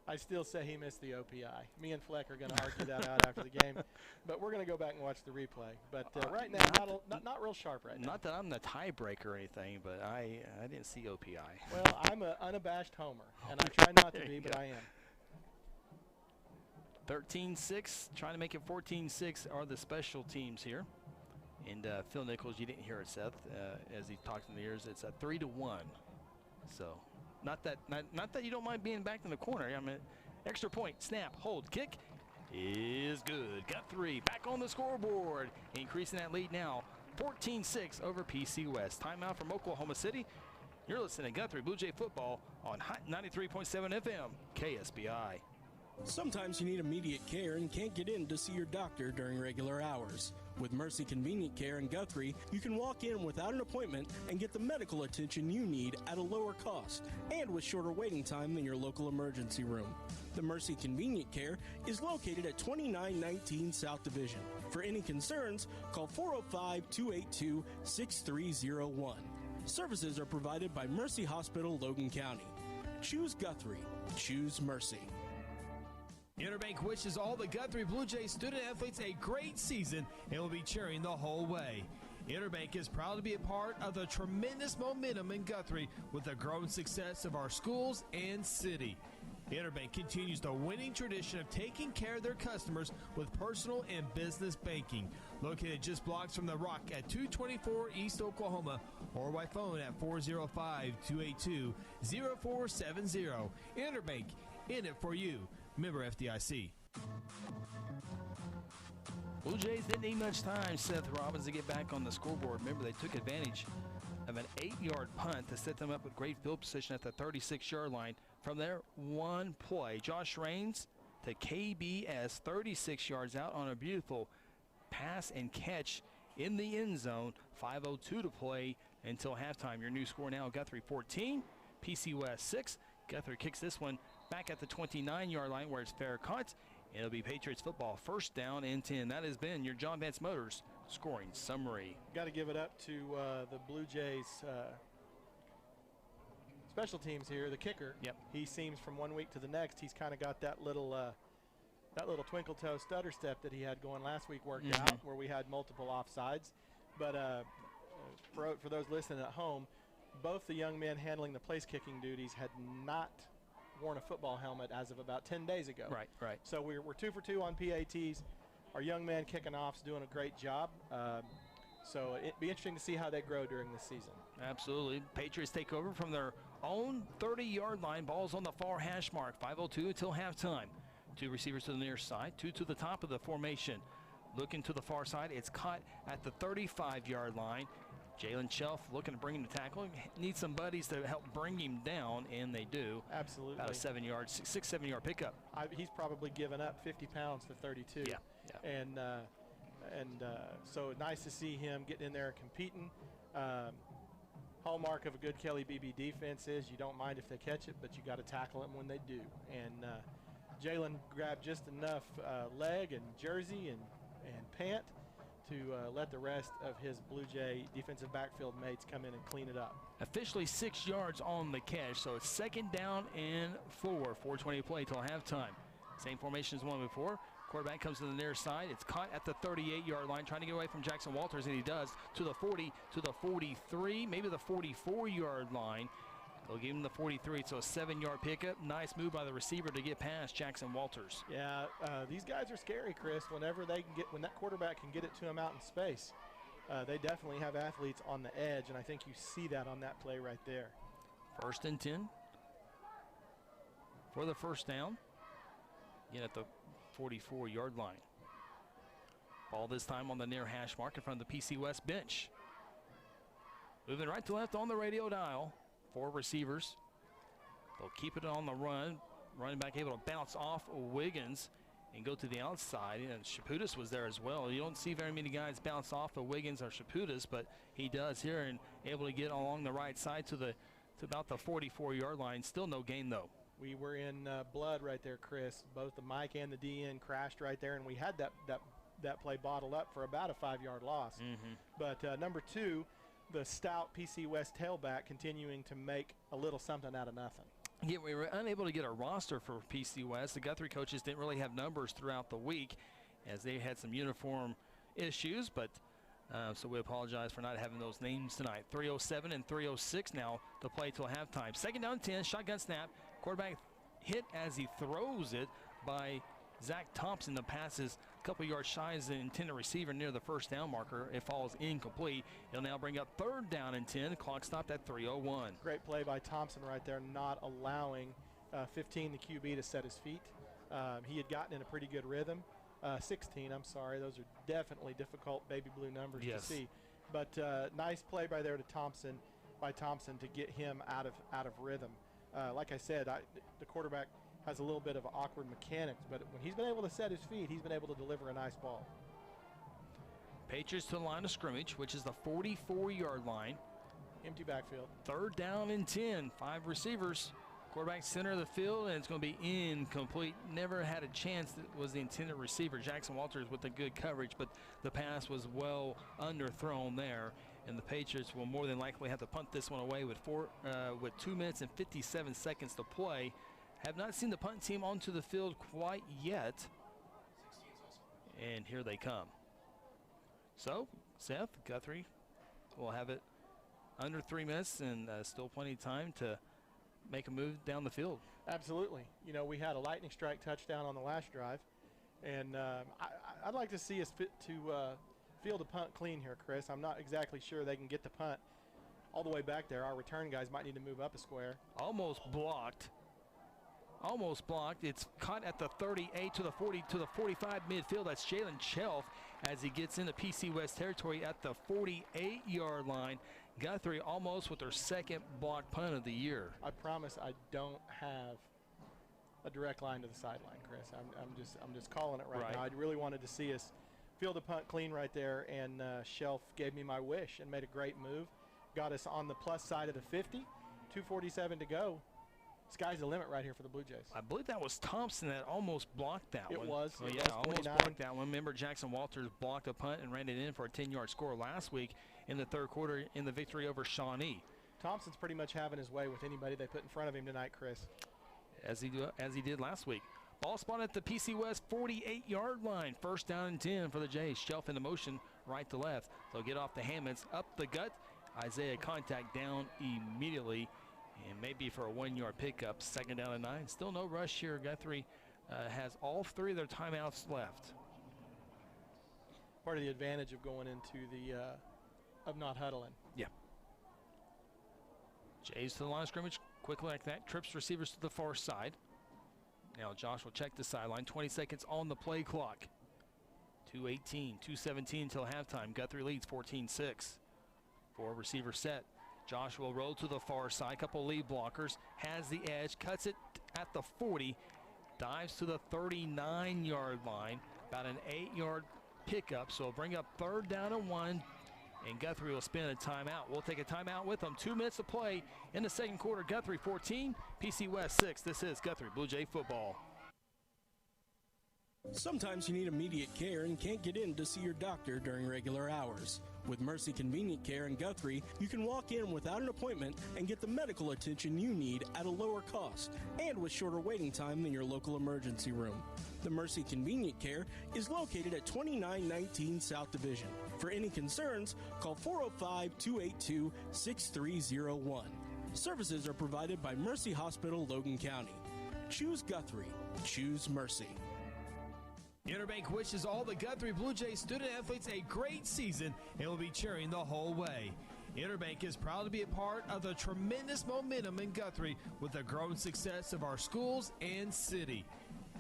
I still say he missed the OPI. Me and Fleck are going to argue that out after the game, but we're going to go back and watch the replay. But right now, not real sharp right now. Not that I'm the tiebreaker or anything, but I didn't see OPI. Well, I'm an unabashed homer, and I try not to be, but I am. 13-6, trying to make it 14-6 are the special teams here. And Phil Nichols, you didn't hear it, Seth, as he talked in the ears. It's a 3-1. So not that you don't mind being back in the corner. I mean, extra point, snap, hold, kick is good. Got 3 back on the scoreboard, increasing that lead now. 14-6 over PC West. Timeout from Oklahoma City. You're listening to Guthrie Blue Jay football on Hot 93.7 FM KSBI. Sometimes you need immediate care and can't get in to see your doctor during regular hours. With Mercy Convenient Care in Guthrie, you can walk in without an appointment and get the medical attention you need at a lower cost and with shorter waiting time than your local emergency room. The Mercy Convenient Care is located at 2919 South Division. For any concerns, call 405-282-6301. Services are provided by Mercy Hospital, Logan County. Choose Guthrie. Choose Mercy. Interbank wishes all the Guthrie Blue Jays student athletes a great season and will be cheering the whole way. Interbank is proud to be a part of the tremendous momentum in Guthrie with the growing success of our schools and city. Interbank continues the winning tradition of taking care of their customers with personal and business banking. Located just blocks from the Rock at 224 East Oklahoma or by phone at 405-282-0470. Interbank, in it for you. Member FDIC. Blue Jays didn't need much time, Seth Robbins, to get back on the scoreboard. Remember, they took advantage of an 8-yard punt to set them up with great field position at the 36-yard line. From there, one play. Josh Raines to KBS, 36 yards out on a beautiful pass and catch in the end zone. 5:02 to play until halftime. Your new score now, Guthrie 14, PC West 6. Guthrie kicks this one back at the 29-yard line where it's fair caught. It'll be Patriots football, first down and 10. That has been your John Vance Motors scoring summary. Got to give it up to the Blue Jays special teams here. The kicker. Yep. He seems from one week to the next, he's kind of got that little twinkle toe stutter step that he had going last week worked out, where we had multiple offsides. But for those listening at home, both the young men handling the place kicking duties had not worn a football helmet as of about 10 days ago. Right. So we're 2 for 2 on PATs. Our young man kicking off's doing a great job. So it'd be interesting to see how they grow during this season. Absolutely. Patriots take over from their own 30-yard line. Ball's on the far hash mark. 5:02 until halftime. 2 receivers to the near side, 2 to the top of the formation. Looking to the far side, it's caught at the 35-yard line. Jalen Shelf looking to bring him to tackle. Needs some buddies to help bring him down, and they do. Absolutely. About a 7 yard pickup. He's probably given up 50 pounds to 32. Yeah. And so nice to see him getting in there and competing. Hallmark of a good Kelly BB defense is you don't mind if they catch it, but you got to tackle them when they do. And Jalen grabbed just enough leg and jersey and pant to let the rest of his Blue Jay defensive backfield mates come in and clean it up. Officially 6 yards on the catch, so it's 2nd down and 4. 4:20 play till halftime. Same formation as one before. Quarterback comes to the near side. It's caught at the 38-yard line, trying to get away from Jackson Walters, and he does, to the 40, to the 43, maybe the 44-yard line. They'll give him the 43, so a 7-yard pickup. Nice move by the receiver to get past Jackson Walters. Yeah, these guys are scary, Chris. When that quarterback can get it to him out in space, they definitely have athletes on the edge, and I think you see that on that play right there. 1st and 10 for the first down. Again at the 44-yard line. Ball this time on the near hash mark in front of the PC West bench. Moving right to left on the radio dial. 4 receivers. They'll keep it on the run. Running back able to bounce off Wiggins and go to the outside. And Chaputis was there as well. You don't see very many guys bounce off of Wiggins or Chaputis, but he does here and able to get along the right side to about the 44-yard line. Still no gain though. We were in blood right there, Chris. Both the Mike and the DN crashed right there, and we had that play bottled up for about a 5-yard loss. But number 2, the stout PC West tailback continuing to make a little something out of nothing. Yeah, we were unable to get a roster for PC West. The Guthrie coaches didn't really have numbers throughout the week as they had some uniform issues, but so we apologize for not having those names tonight. 3:07 and 3:06 now to play till halftime. 2nd down 10, shotgun snap. Quarterback hit as he throws it by Zach Thompson. The pass is a couple yards shy as the intended receiver near the 1st down marker. It falls incomplete. It'll now bring up 3rd down and 10. Clock stopped at 3:01. Great play by Thompson right there, not allowing 15, the QB, to set his feet. He had gotten in a pretty good rhythm. 16, I'm sorry. Those are definitely difficult baby blue numbers to see. But nice play by there to Thompson, to get him out of rhythm. Like I said, the quarterback has a little bit of awkward mechanics, but when he's been able to set his feet, he's been able to deliver a nice ball. Patriots to the line of scrimmage, which is the 44-yard line. Empty backfield. 3rd down and 10. 5 receivers. Quarterback center of the field, and it's going to be incomplete. Never had a chance. That was the intended receiver, Jackson Walters, with the good coverage, but the pass was well underthrown there. And the Patriots will more than likely have to punt this one away with 2 minutes and 57 seconds to play. Have not seen the punt team onto the field quite yet. And here they come. So, Seth, Guthrie will have it under 3 minutes and still plenty of time to make a move down the field. Absolutely. You know, we had a lightning strike touchdown on the last drive. And I'd like to see us field a punt clean here, Chris. I'm not exactly sure they can get the punt all the way back there. Our return guys might need to move up a square. Almost blocked. It's caught at the 38 to the 40 to the 45 midfield. That's Jalen Shelf as he gets into PC West territory at the 48-yard line. Guthrie almost with their 2nd block punt of the year. I promise I don't have a direct line to the sideline, Chris. I'm just calling it right now. I really wanted to see us field a punt clean right there, and Shelf gave me my wish and made a great move. Got us on the plus side of the 50. 2:47 to go. Sky's the limit right here for the Blue Jays. I believe that was Thompson that almost blocked that one. It was. Almost blocked that one. Remember, Jackson Walters blocked a punt and ran it in for a 10-yard score last week in the 3rd quarter in the victory over Shawnee. Thompson's pretty much having his way with anybody they put in front of him tonight, Chris. As he did last week. Ball spot at the PC West 48-yard line. 1st down and 10 for the Jays. Shelf into motion right to left. They'll get off the Hammonds, up the gut. Isaiah contact down immediately. And maybe for a 1-yard pickup. 2nd down and 9. Still no rush here. Guthrie has all 3 of their timeouts left. Part of the advantage of going into the of not huddling. Yeah. Jays to the line of scrimmage. Quickly like that. Trips receivers to the far side. Now Josh will check the sideline. 20 seconds on the play clock. 2:18, 2:17 until halftime. Guthrie leads 14-6. Four receiver set. Josh will roll to the far side. Couple lead blockers. Has the edge. Cuts it at the 40. Dives to the 39-yard line. About an 8-yard pickup. So it'll bring up 3rd down and 1. And Guthrie will spin a timeout. We'll take a timeout with them. 2 minutes to play in the second quarter. Guthrie 14, PC West 6. This is Guthrie Blue Jay football. Sometimes you need immediate care and can't get in to see your doctor during regular hours. With Mercy Convenient Care in Guthrie, you can walk in without an appointment and get the medical attention you need at a lower cost and with shorter waiting time than your local emergency room. The Mercy Convenient Care is located at 2919 South Division. For any concerns, call 405-282-6301. Services are provided by Mercy Hospital, Logan County. Choose Guthrie. Choose Mercy. Interbank wishes all the Guthrie Blue Jays student athletes a great season and will be cheering the whole way. Interbank is proud to be a part of the tremendous momentum in Guthrie with the growing success of our schools and city.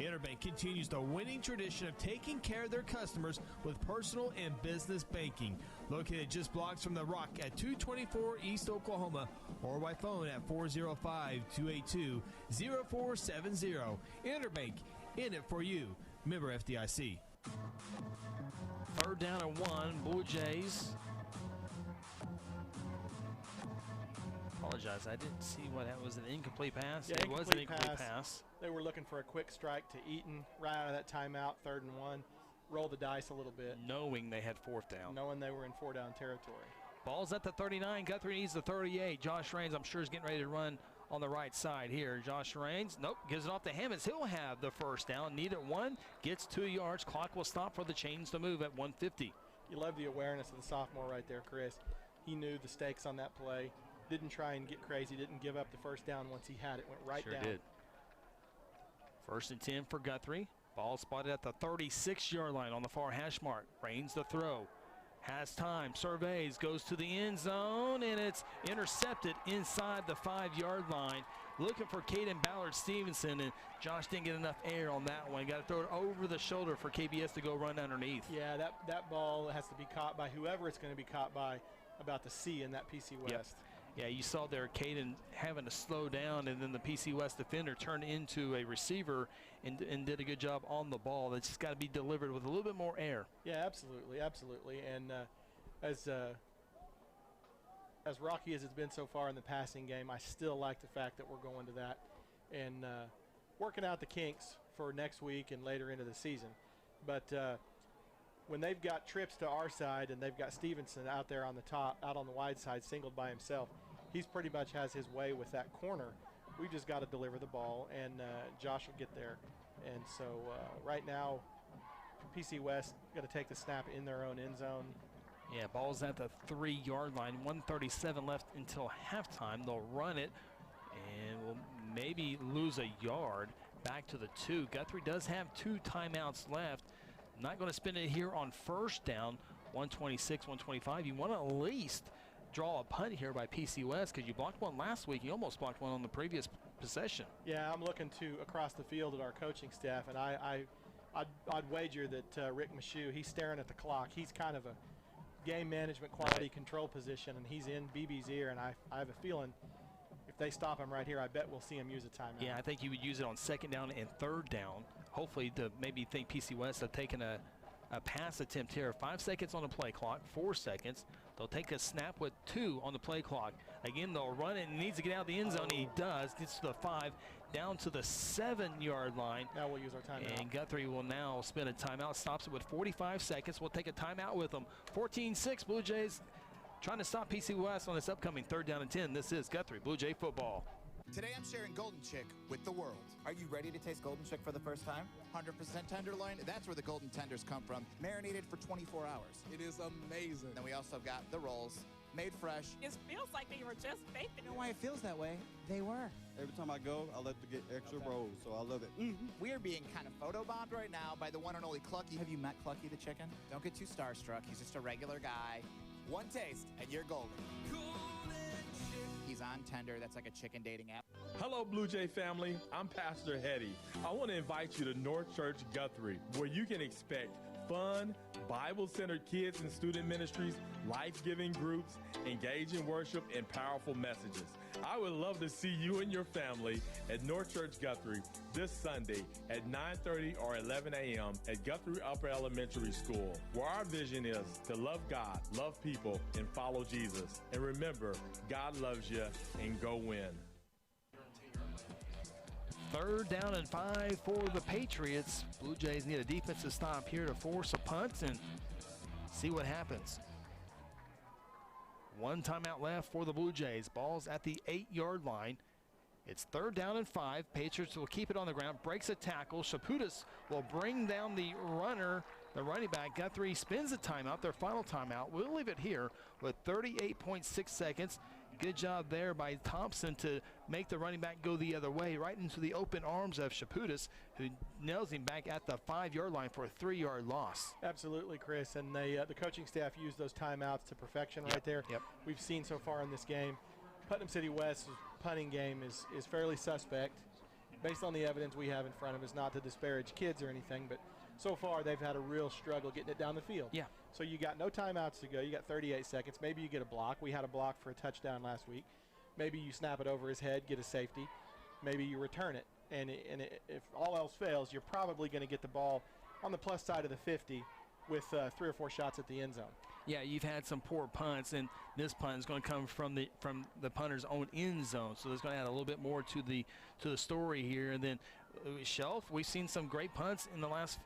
Interbank continues the winning tradition of taking care of their customers with personal and business banking. Located just blocks from the Rock at 224 East Oklahoma or by phone at 405-282-0470. Interbank, in it for you. Member FDIC. 3rd down and 1, Blue Jays. Apologize, I didn't see what that was. An incomplete pass? Yeah, it was an incomplete pass. They were looking for a quick strike to Eaton right out of that timeout, 3rd and 1. Roll the dice a little bit. Knowing they had 4th down. Knowing they were in 4-down territory. Ball's at the 39. Guthrie needs the 38. Josh Raines, I'm sure, is getting ready to run on the right side here. Josh Raines, nope, gives it off to Hammonds. He'll have the 1st down. Need it 1, gets 2 yards. Clock will stop for the chains to move at 150. You love the awareness of the sophomore right there, Chris. He knew the stakes on that play. Didn't try and get crazy. Didn't give up the 1st down once he had it. Went right down. Sure did. 1st and 10 for Guthrie. Ball spotted at the 36-yard line on the far hash mark. Raines the throw. Has time, surveys, goes to the end zone, and it's intercepted inside the 5-yard line. Looking for Caden Ballard-Stevenson, and Josh didn't get enough air on that one. Got to throw it over the shoulder for KBS to go run underneath. Yeah, that ball has to be caught by whoever it's going to be caught by about the C in that PC West. Yep. Yeah, you saw there Caden having to slow down, and then the PC West defender turned into a receiver and did a good job on the ball. That's just got to be delivered with a little bit more air. Yeah, absolutely, absolutely. And as rocky as it's been so far in the passing game, I still like the fact that we're going to that and working out the kinks for next week and later into the season. But when they've got trips to our side and they've got Stevenson out there on the top, out on the wide side, singled by himself, he's pretty much has his way with that corner. We just got to deliver the ball, and Josh will get there. And so right now, PC West got to take the snap in their own end zone. Yeah, ball's at the 3-yard line. 1:37 left until halftime. They'll run it and will maybe lose a yard. Back to the 2. Guthrie does have 2 timeouts left. Not going to spend it here on 1st down. 126, 125. You want to at least draw a punt here by PC West because you blocked one last week. You almost blocked one on the previous possession. Yeah, I'm looking to across the field at our coaching staff, and I'd wager that Rick Michoud, he's staring at the clock. He's kind of a game management quality control position, and he's in BB's ear, and I have a feeling if they stop him right here, I bet we'll see him use a timeout. Yeah, I think you would use it on 2nd down and 3rd down. Hopefully to maybe think PC West have taken a pass attempt here. 5 seconds on the play clock, 4 seconds. They'll take a snap with 2 on the play clock. Again, they'll run it, and he needs to get out of the end zone. He does. Gets to the 5, down to the 7-yard line. Now we'll use our timeout. And Guthrie will now spin a timeout. Stops it with 45 seconds. We'll take a timeout with them. 14-6, Blue Jays trying to stop PC West on this upcoming 3rd down and 10. This is Guthrie Blue Jay football. Today I'm sharing Golden Chick with the world. Are you ready to taste Golden Chick for the first time? 100% tenderloin, that's where the Golden Tenders come from. Marinated for 24 hours. It is amazing. Then we also got the rolls, made fresh. It feels like they were just baked. You know why it feels that way? They were. Every time I go, I like to get extra rolls, so I love it. We are being kind of photobombed right now by the one and only Clucky. Have you met Clucky the chicken? Don't get too starstruck. He's just a regular guy. One taste, and you're golden. He's on Tender. That's like a chicken dating app. Hello, Blue Jay family. I'm Pastor Hetty. I want to invite you to North Church Guthrie, where you can expect fun, Bible-centered kids and student ministries, life-giving groups, engaging worship, and powerful messages. I would love to see you and your family at North Church Guthrie this Sunday at 9:30 or 11 a.m. at Guthrie Upper Elementary School, where our vision is to love God, love people, and follow Jesus. And remember, God loves you, and go win. 3rd down and 5 for the Patriots. Blue Jays need a defensive stop here to force a punt and see what happens. 1 timeout left for the Blue Jays. Ball's at the 8-yard line. It's 3rd down and 5. Patriots will keep it on the ground. Breaks a tackle. Shaputis will bring down the runner, the running back. Guthrie spins the timeout, their final timeout. We'll leave it here with 38.6 seconds. Good job there by Thompson to make the running back go the other way, right into the open arms of Shaputis, who nails him back at the 5-yard line for a 3-yard loss. Absolutely, Chris. And the coaching staff used those timeouts to perfection right there. We've seen so far in this game. Putnam City West's punting game is fairly suspect. Based on the evidence we have in front of us, not to disparage kids or anything, but so far they've had a real struggle getting it down the field. Yeah. So you got no timeouts to go. You got 38 seconds. Maybe you get a block. We had a block for a touchdown last week. Maybe you snap it over his head, get a safety. Maybe you return it. And if all else fails, you're probably going to get the ball on the plus side of the 50 with 3 or 4 shots at the end zone. Yeah, you've had some poor punts, and this punt is going to come from the punter's own end zone. So it's going to add a little bit more to the story here. And then Shelf, we've seen some great punts in the last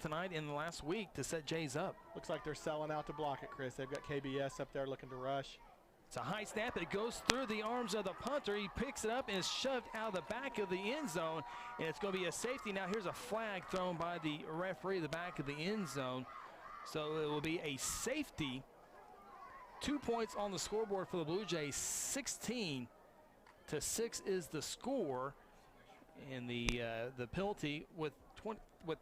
tonight and the last week to set Jays up. Looks like they're selling out to block it, Chris. They've got KBS up there looking to rush. It's a high snap. It goes through the arms of the punter. He picks it up and is shoved out of the back of the end zone, and it's going to be a safety. Now here's a flag thrown by the referee at the back of the end zone. So it will be a safety. 2 points on the scoreboard for the Blue Jays. 16-6 is the score, and the penalty with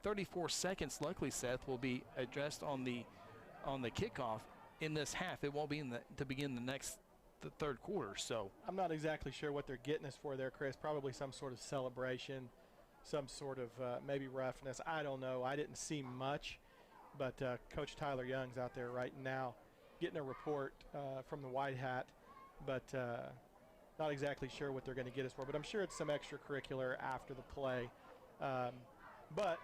34 seconds, luckily, Seth, will be addressed on the kickoff in this half. It won't be to begin the third quarter. So I'm not exactly sure what they're getting us for there, Chris. Probably some sort of celebration, some sort of maybe roughness. I don't know. I didn't see much, but Coach Tyler Young's out there right now getting a report from the White Hat, but not exactly sure what they're going to get us for. But I'm sure it's some extracurricular after the play. But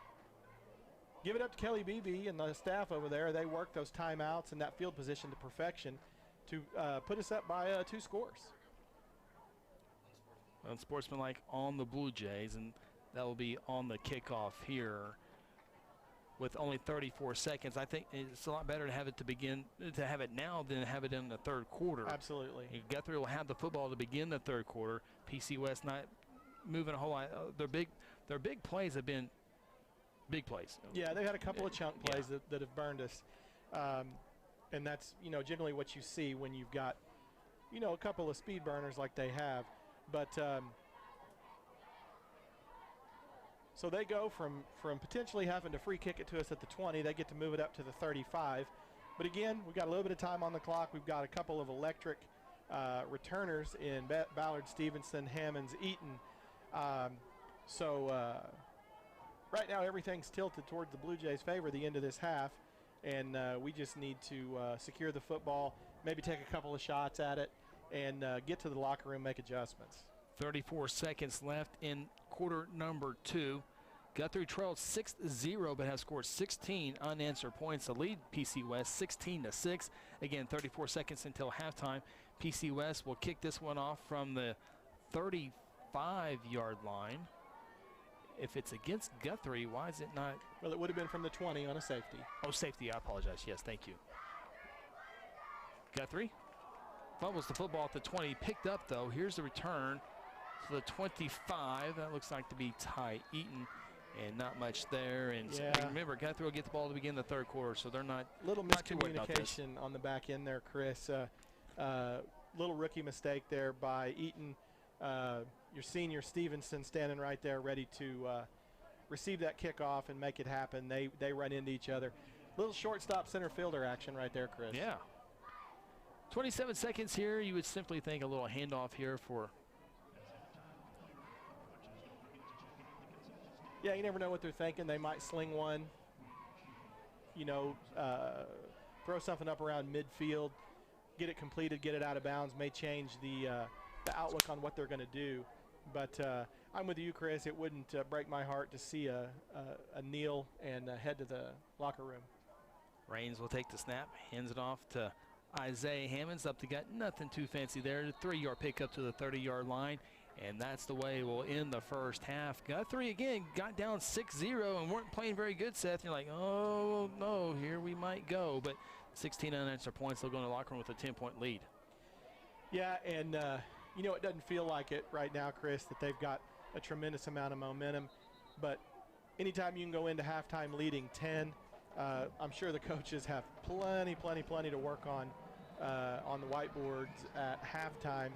give it up to Kelly Beebe and the staff over there. They work those timeouts and that field position to perfection to put us up by 2 scores. Unsportsmanlike on the Blue Jays, and that will be on the kickoff here with only 34 seconds. I think it's a lot better to have it now than have it in the third quarter. Absolutely. And Guthrie will have the football to begin the third quarter. PC West not moving a whole lot. Their big plays have been big plays. Yeah, they've had a couple of chunk plays that have burned us. And that's, generally what you see when you've got, a couple of speed burners like they have. But so they go from potentially having to free kick it to us at the 20. They get to move it up to the 35. But again, we've got a little bit of time on the clock. We've got a couple of electric returners in Ballard, Stevenson, Hammonds, Eaton. Right now everything's tilted towards the Blue Jays' favor the end of this half, and we just need to secure the football, maybe take a couple of shots at it, and get to the locker room, make adjustments. 34 seconds left in quarter number 2. Guthrie trailed 6-0 but has scored 16 unanswered points to lead PC West 16-6. Again, 34 seconds until halftime. PC West will kick this one off from the 35-yard line. If it's against Guthrie, why is it not? Well, it would have been from the 20 on a safety. Oh, safety. I apologize. Yes, thank you. Guthrie fumbles the football at the 20. Picked up, though. Here's the return to the 25. That looks like to be Ty Eaton, and not much there. And remember, Guthrie will get the ball to begin the third quarter, so they're not little not too worried about this. Miscommunication on the back end there, Chris. Little rookie mistake there by Eaton. Your senior Stevenson standing right there ready to receive that kickoff and make it happen. They run into each other. Little shortstop center fielder action right there, Chris. Yeah. 27 seconds here. You would simply think a little handoff here for. Yeah, you never know what they're thinking. They might sling one. throw something up around midfield, get it completed, get it out of bounds, may change the outlook on what they're going to do. But I'm with you, Chris. It wouldn't break my heart to see a kneel and head to the locker room. Raines will take the snap, hands it off to Isaiah Hammonds up the gut. Nothing too fancy there. 3-yard pickup to the 30-yard line. And that's the way we'll end the first half. Guthrie, again, got down 6-0 and weren't playing very good, Seth. You're like, oh, no, here we might go. But 16 unanswered points, they'll go in the locker room with a 10-point lead. Yeah, and, it doesn't feel like it right now, Chris, that they've got a tremendous amount of momentum. But anytime you can go into halftime leading 10, I'm sure the coaches have plenty to work on the whiteboards at halftime.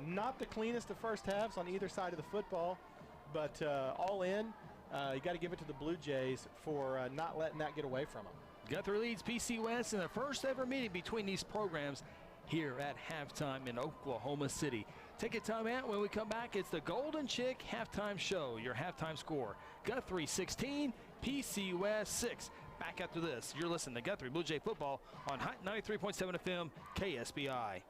Not the cleanest of first halves on either side of the football, but all in, you got to give it to the Blue Jays for not letting that get away from them. Guthrie leads PC West in the first ever meeting between these programs here at halftime in Oklahoma City. Take a time out. When we come back, it's the Golden Chick Halftime Show. Your halftime score, Guthrie 16, PC West 6. Back after this, you're listening to Guthrie Blue Jay football on Hot 93.7 FM KSBI.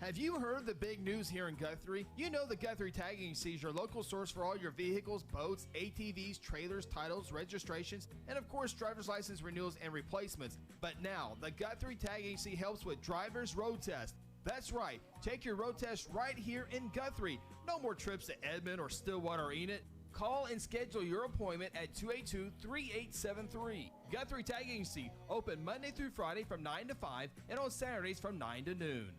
Have you heard the big news here in Guthrie? You know the Guthrie Tagging Agency is your local source for all your vehicles, boats, ATVs, trailers, titles, registrations, and of course driver's license renewals and replacements. But now, the Guthrie Tagging Agency helps with driver's road test. That's right, take your road test right here in Guthrie. No more trips to Edmond or Stillwater or Enid. Call and schedule your appointment at 282-3873. Guthrie Tagging Agency, open Monday through Friday from 9 to 5 and on Saturdays from 9 to noon.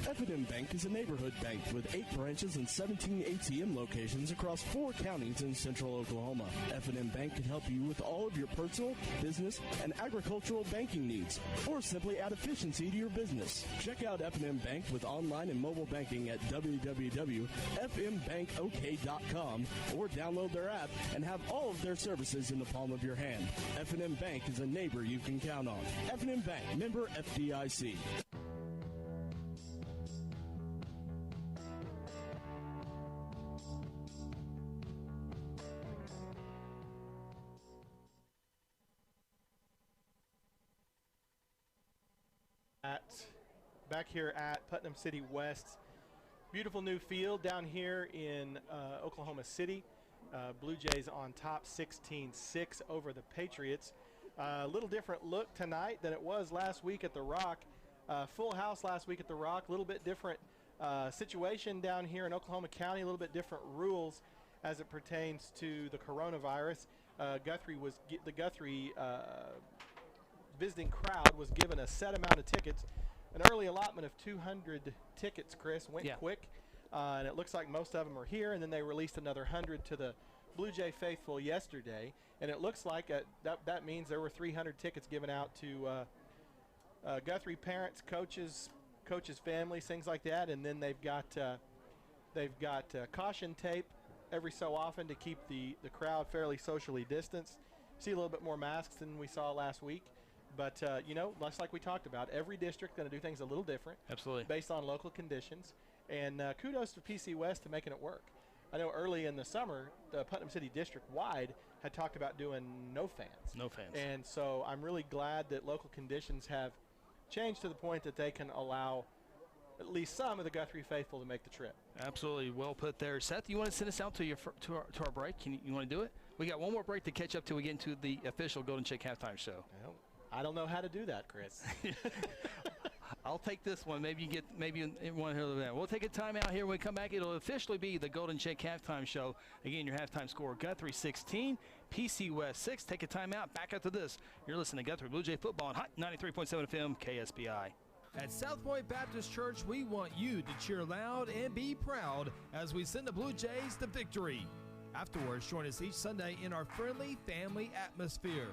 F&M Bank is a neighborhood bank with 8 branches and 17 ATM locations across 4 counties in central Oklahoma. F&M Bank can help you with all of your personal, business, and agricultural banking needs, or simply add efficiency to your business. Check out F&M Bank with online and mobile banking at www.fmbankok.com or download their app and have all of their services in the palm of your hand. F&M Bank is a neighbor you can count on. F&M Bank, member FDIC. Back here at Putnam City West. Beautiful new field down here in Oklahoma City. Blue Jays on top 16-6 over the Patriots. A little different look tonight than it was last week at the Rock. Full house last week at the Rock. A little bit different situation down here in Oklahoma County. A little bit different rules as it pertains to the coronavirus. The Guthrie visiting crowd was given a set amount of tickets. An early allotment of 200 tickets, Chris, went quick, and it looks like most of them are here, and then they released another 100 to the Blue Jay faithful yesterday, and it looks like that means there were 300 tickets given out to Guthrie parents, coaches, families, things like that, and then they've got caution tape every so often to keep the crowd fairly socially distanced. See a little bit more masks than we saw last week. But, just like we talked about, every district going to do things a little different. Absolutely. Based on local conditions. And kudos to PC West to making it work. I know early in the summer, the Putnam City district-wide had talked about doing no fans. No fans. And so I'm really glad that local conditions have changed to the point that they can allow at least some of the Guthrie faithful to make the trip. Absolutely. Well put there. Seth, you want to send us out to our break? You want to do it? We got one more break to catch up till we get into the official Golden Chick halftime show. Well, I don't know how to do that, Chris. I'll take this one. Maybe you want to hear that. We'll take a time out here. When we come back, it'll officially be the Golden Chick halftime show. Again, your halftime score, Guthrie 16, PC West 6. Take a time out. Back after this, you're listening to Guthrie Blue Jay football on Hot 93.7 FM KSBI. At South Point Baptist Church, we want you to cheer loud and be proud as we send the Blue Jays to victory. Afterwards, join us each Sunday in our friendly family atmosphere.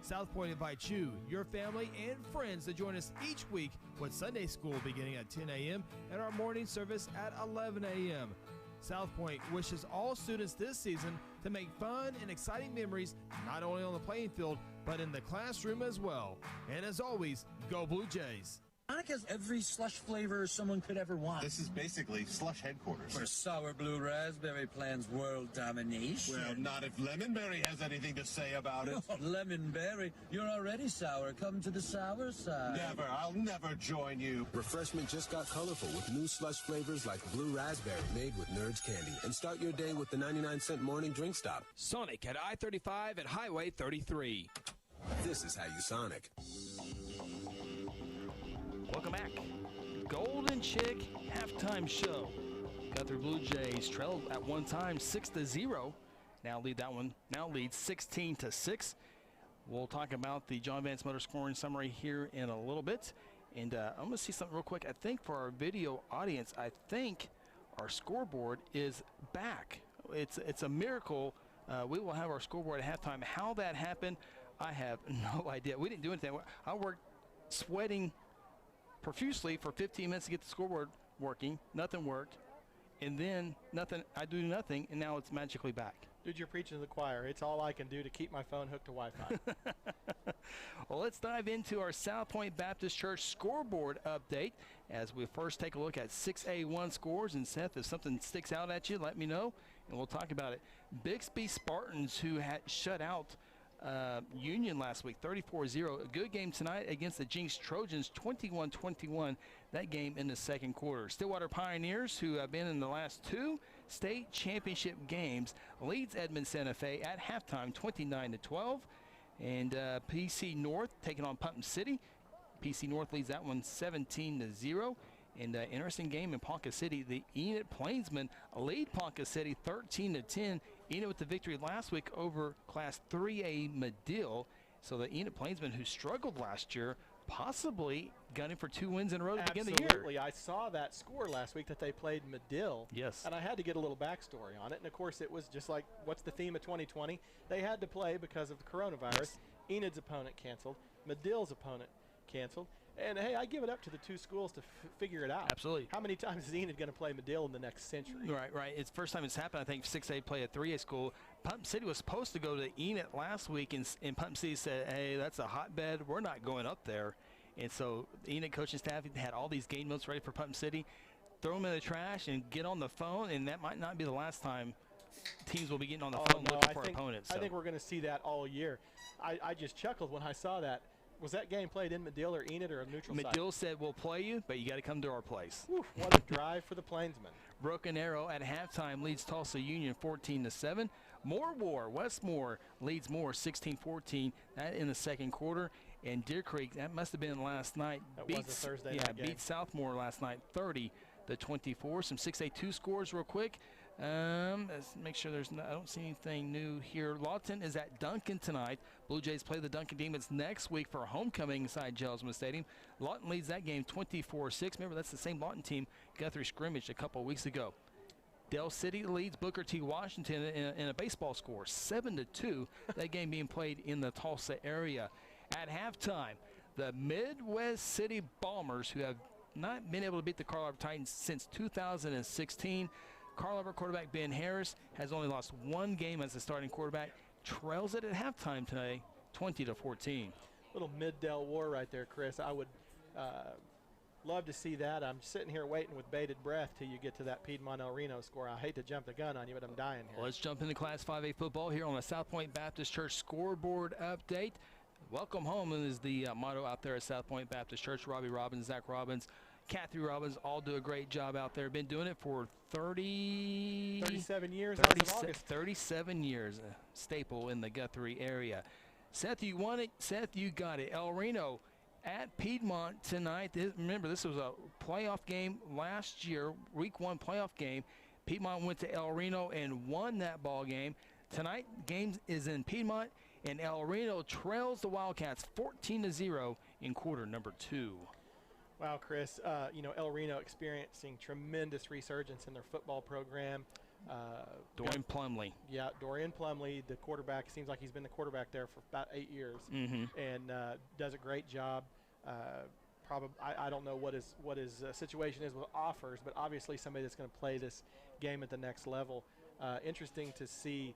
South Point invites you, your family, and friends to join us each week with Sunday school beginning at 10 a.m. and our morning service at 11 a.m. South Point wishes all students this season to make fun and exciting memories not only on the playing field, but in the classroom as well. And as always, go Blue Jays! Sonic has every slush flavor someone could ever want. This is basically slush headquarters. Where sour blue raspberry plans world domination. Well, not if Lemonberry has anything to say about it. Lemonberry, you're already sour. Come to the sour side. Never. I'll never join you. Refreshment just got colorful with new slush flavors like blue raspberry made with Nerds candy. And start your day with the 99-cent morning drink stop. Sonic at I-35 and Highway 33. This is how you Sonic. Welcome back. Golden Chick halftime show. Guthrie Bluejays trailed at one time 6-0. Now lead that one. Now leads 16-6. We'll talk about the John Vance Motor scoring summary here in a little bit. And I'm going to see something real quick. I think for our video audience, I think our scoreboard is back. It's a miracle. We will have our scoreboard at halftime. How that happened, I have no idea. We didn't do anything. I worked sweating profusely for 15 minutes to get the scoreboard working. Nothing worked. And then I do nothing, and now it's magically back. Dude, you're preaching to the choir. It's all I can do to keep my phone hooked to Wi-Fi. Well, let's dive into our South Point Baptist Church scoreboard update as we first take a look at 6A1 scores. And Seth, if something sticks out at you, let me know, and we'll talk about it. Bixby Spartans, who had shut out Union last week, 34-0. A good game tonight against the Jinx Trojans, 21-21. That game in the second quarter. Stillwater Pioneers, who have been in the last two state championship games, leads Edmond Santa Fe at halftime, 29-12. And PC North taking on Putnam City. PC North leads that one 17-0. And interesting game in Ponca City. The Enid Plainsmen lead Ponca City 13-10. Enid with the victory last week over Class 3A Medill. So the Enid Plainsmen, who struggled last year, possibly gunning for 2 wins in a row to begin the year. Absolutely. I saw that score last week that they played Medill. Yes. And I had to get a little backstory on it. And, of course, it was just like, what's the theme of 2020? They had to play because of the coronavirus. Yes. Enid's opponent canceled. Medill's opponent canceled. And, hey, I give it up to the two schools to figure it out. Absolutely. How many times is Enid going to play Medill in the next century? Right. It's the first time it's happened. I think 6A play a 3A school. Putnam City was supposed to go to Enid last week, and Putnam City said, hey, that's a hotbed. We're not going up there. And so the Enid coaching staff had all these game notes ready for Putnam City. Throw them in the trash and get on the phone, and that might not be the last time teams will be getting on the phone looking for opponents. I think we're going to see that all year. I just chuckled when I saw that. Was that game played in Medill or Enid or a neutral site? Medill said, we'll play you, but you got to come to our place. Oof, what a drive for the Plainsmen. Broken Arrow at halftime leads Tulsa Union 14-7. Westmore leads Moore 16-14. That in the second quarter. And Deer Creek, that must have been last night. That was a Thursday night game. Beat Southmore last night 30-24. Some 6A2 scores real quick. Let's make sure I don't see anything new here. Lawton is at Duncan tonight. Blue Jays play the Duncan Demons next week for homecoming inside Gelsman Stadium. Lawton leads that game 24-6. Remember, that's the same Lawton team Guthrie scrimmaged a couple weeks ago. Dell City leads Booker T. Washington in a baseball score, 7-2. That game being played in the Tulsa area. At halftime, the Midwest City Bombers, who have not been able to beat the Carl Albert Titans since 2016. Carl Albert quarterback Ben Harris has only lost one game as a starting quarterback. Trails it at halftime today, 20-14. Little mid-Dell war right there, Chris. I would love to see that. I'm sitting here waiting with bated breath till you get to that Piedmont El Reno score. I hate to jump the gun on you, but I'm dying here. Well, let's jump into Class 5A football here on the South Point Baptist Church scoreboard update. Welcome home is the motto out there at South Point Baptist Church. Robbie Robbins, Zach Robbins, Kathy Robbins all do a great job out there. Been doing it for 37 years. 37 years, a staple in the Guthrie area. Seth, you won it. Seth, you got it. El Reno at Piedmont tonight. Remember, this was a playoff game last year, week 1 playoff game. Piedmont went to El Reno and won that ball game. Tonight, game is in Piedmont, and El Reno trails the Wildcats 14-0 in quarter number 2. Wow, Chris, El Reno experiencing tremendous resurgence in their football program. Dorian Plumley. Yeah, Dorian Plumley, the quarterback, seems like he's been the quarterback there for about 8 years, and does a great job. I don't know what his situation is with offers, but obviously somebody that's going to play this game at the next level. Interesting to see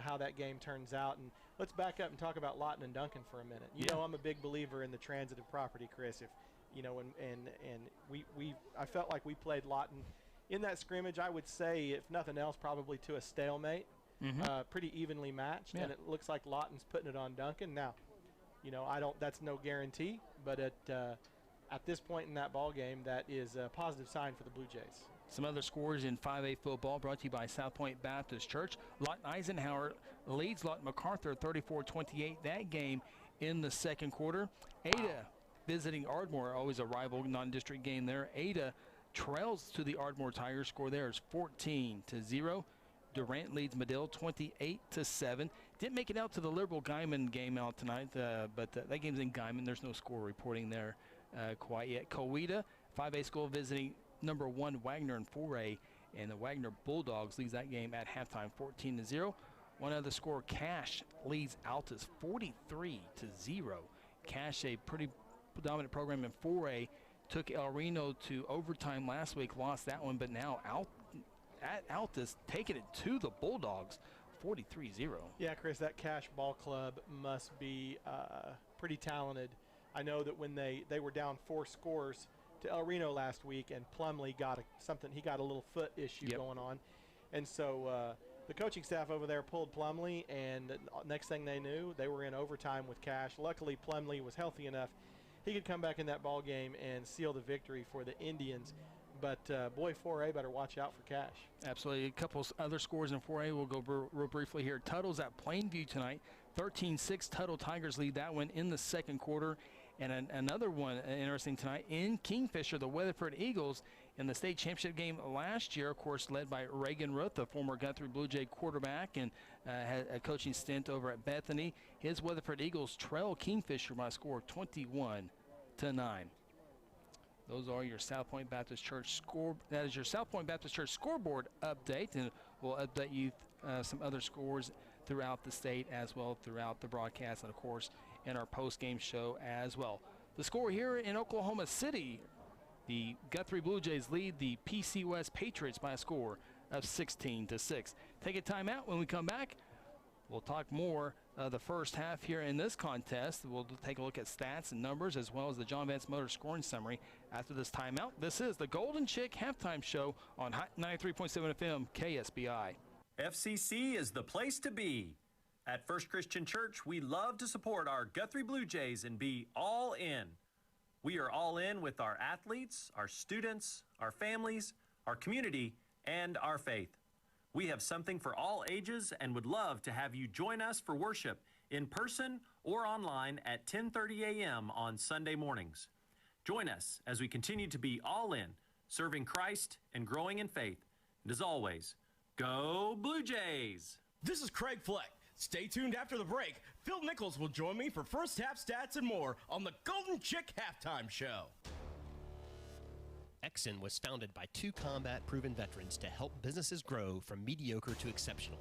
how that game turns out. And let's back up and talk about Lawton and Duncan for a minute. You know I'm a big believer in the transitive property, Chris. you know, and I felt like we played Lawton in that scrimmage. I would say, if nothing else, probably to a stalemate, pretty evenly matched. Yeah. And it looks like Lawton's putting it on Duncan now. You know, that's no guarantee, but at this point in that ball game, that is a positive sign for the Blue Jays. Some other scores in 5A football brought to you by South Point Baptist Church. Lawton Eisenhower leads Lawton MacArthur 34-28 that game in the second quarter. Ada visiting Ardmore, always a rival non-district game there. Ada trails to the Ardmore Tigers. Score there is 14-0. Durant leads Medill 28-7. Didn't make it out to the Liberal Guyman game out tonight, but that game's in Guyman. There's no score reporting there quite yet. Coweta, 5A school, visiting number 1 Wagner in 4A, and the Wagner Bulldogs leads that game at halftime 14-0. One other score, Cash leads Altus 43-0. Cash, a pretty dominant program in 4A, took El Reno to overtime last week, lost that one, but now at Altus taking it to the Bulldogs 43-0. Yeah, Chris, that Cash Ball Club must be pretty talented. I know that when they were down 4 scores to El Reno last week, and Plumley got a little foot issue going on, and so the coaching staff over there pulled Plumley, and next thing they knew, they were in overtime with Cash. Luckily, Plumley was healthy enough he could come back in that ball game and seal the victory for the Indians. But boy, 4A better watch out for Cash. Absolutely. A couple other scores in 4A. We'll go real briefly here. Tuttle's at Plainview tonight. 13-6. Tuttle Tigers lead that one in the second quarter. And another one interesting tonight in Kingfisher, the Weatherford Eagles in the state championship game last year, of course, led by Reagan Ruth, the former Guthrie Bluejay quarterback, and had a coaching stint over at Bethany. His Weatherford Eagles trail Kingfisher by a score of 21-9. Those are your South Point Baptist Church score. That is your South Point Baptist Church scoreboard update, and we'll update you some other scores throughout the state as well throughout the broadcast, and of course in our post-game show as well. The score here in Oklahoma City, the Guthrie Bluejays lead the PC West Patriots by a score of 16-6. Take a timeout. When we come back, we'll talk more the first half here in this contest. We'll take a look at stats and numbers as well as the John Vance Motor scoring summary after this timeout. This is the Golden Chick Halftime Show on Hot 93.7 FM KSBI. FCC is the place to be. At First Christian Church, we love to support our Guthrie Bluejays and be all in. We are all in with our athletes, our students, our families, our community, and our faith. We have something for all ages and would love to have you join us for worship in person or online at 10:30 a.m. on Sunday mornings. Join us as we continue to be all in, serving Christ and growing in faith. And as always, go Blue Jays! This is Craig Fleck. Stay tuned after the break. Phil Nichols will join me for first half stats and more on the Golden Chick Halftime Show. Exxon was founded by 2 combat-proven veterans to help businesses grow from mediocre to exceptional.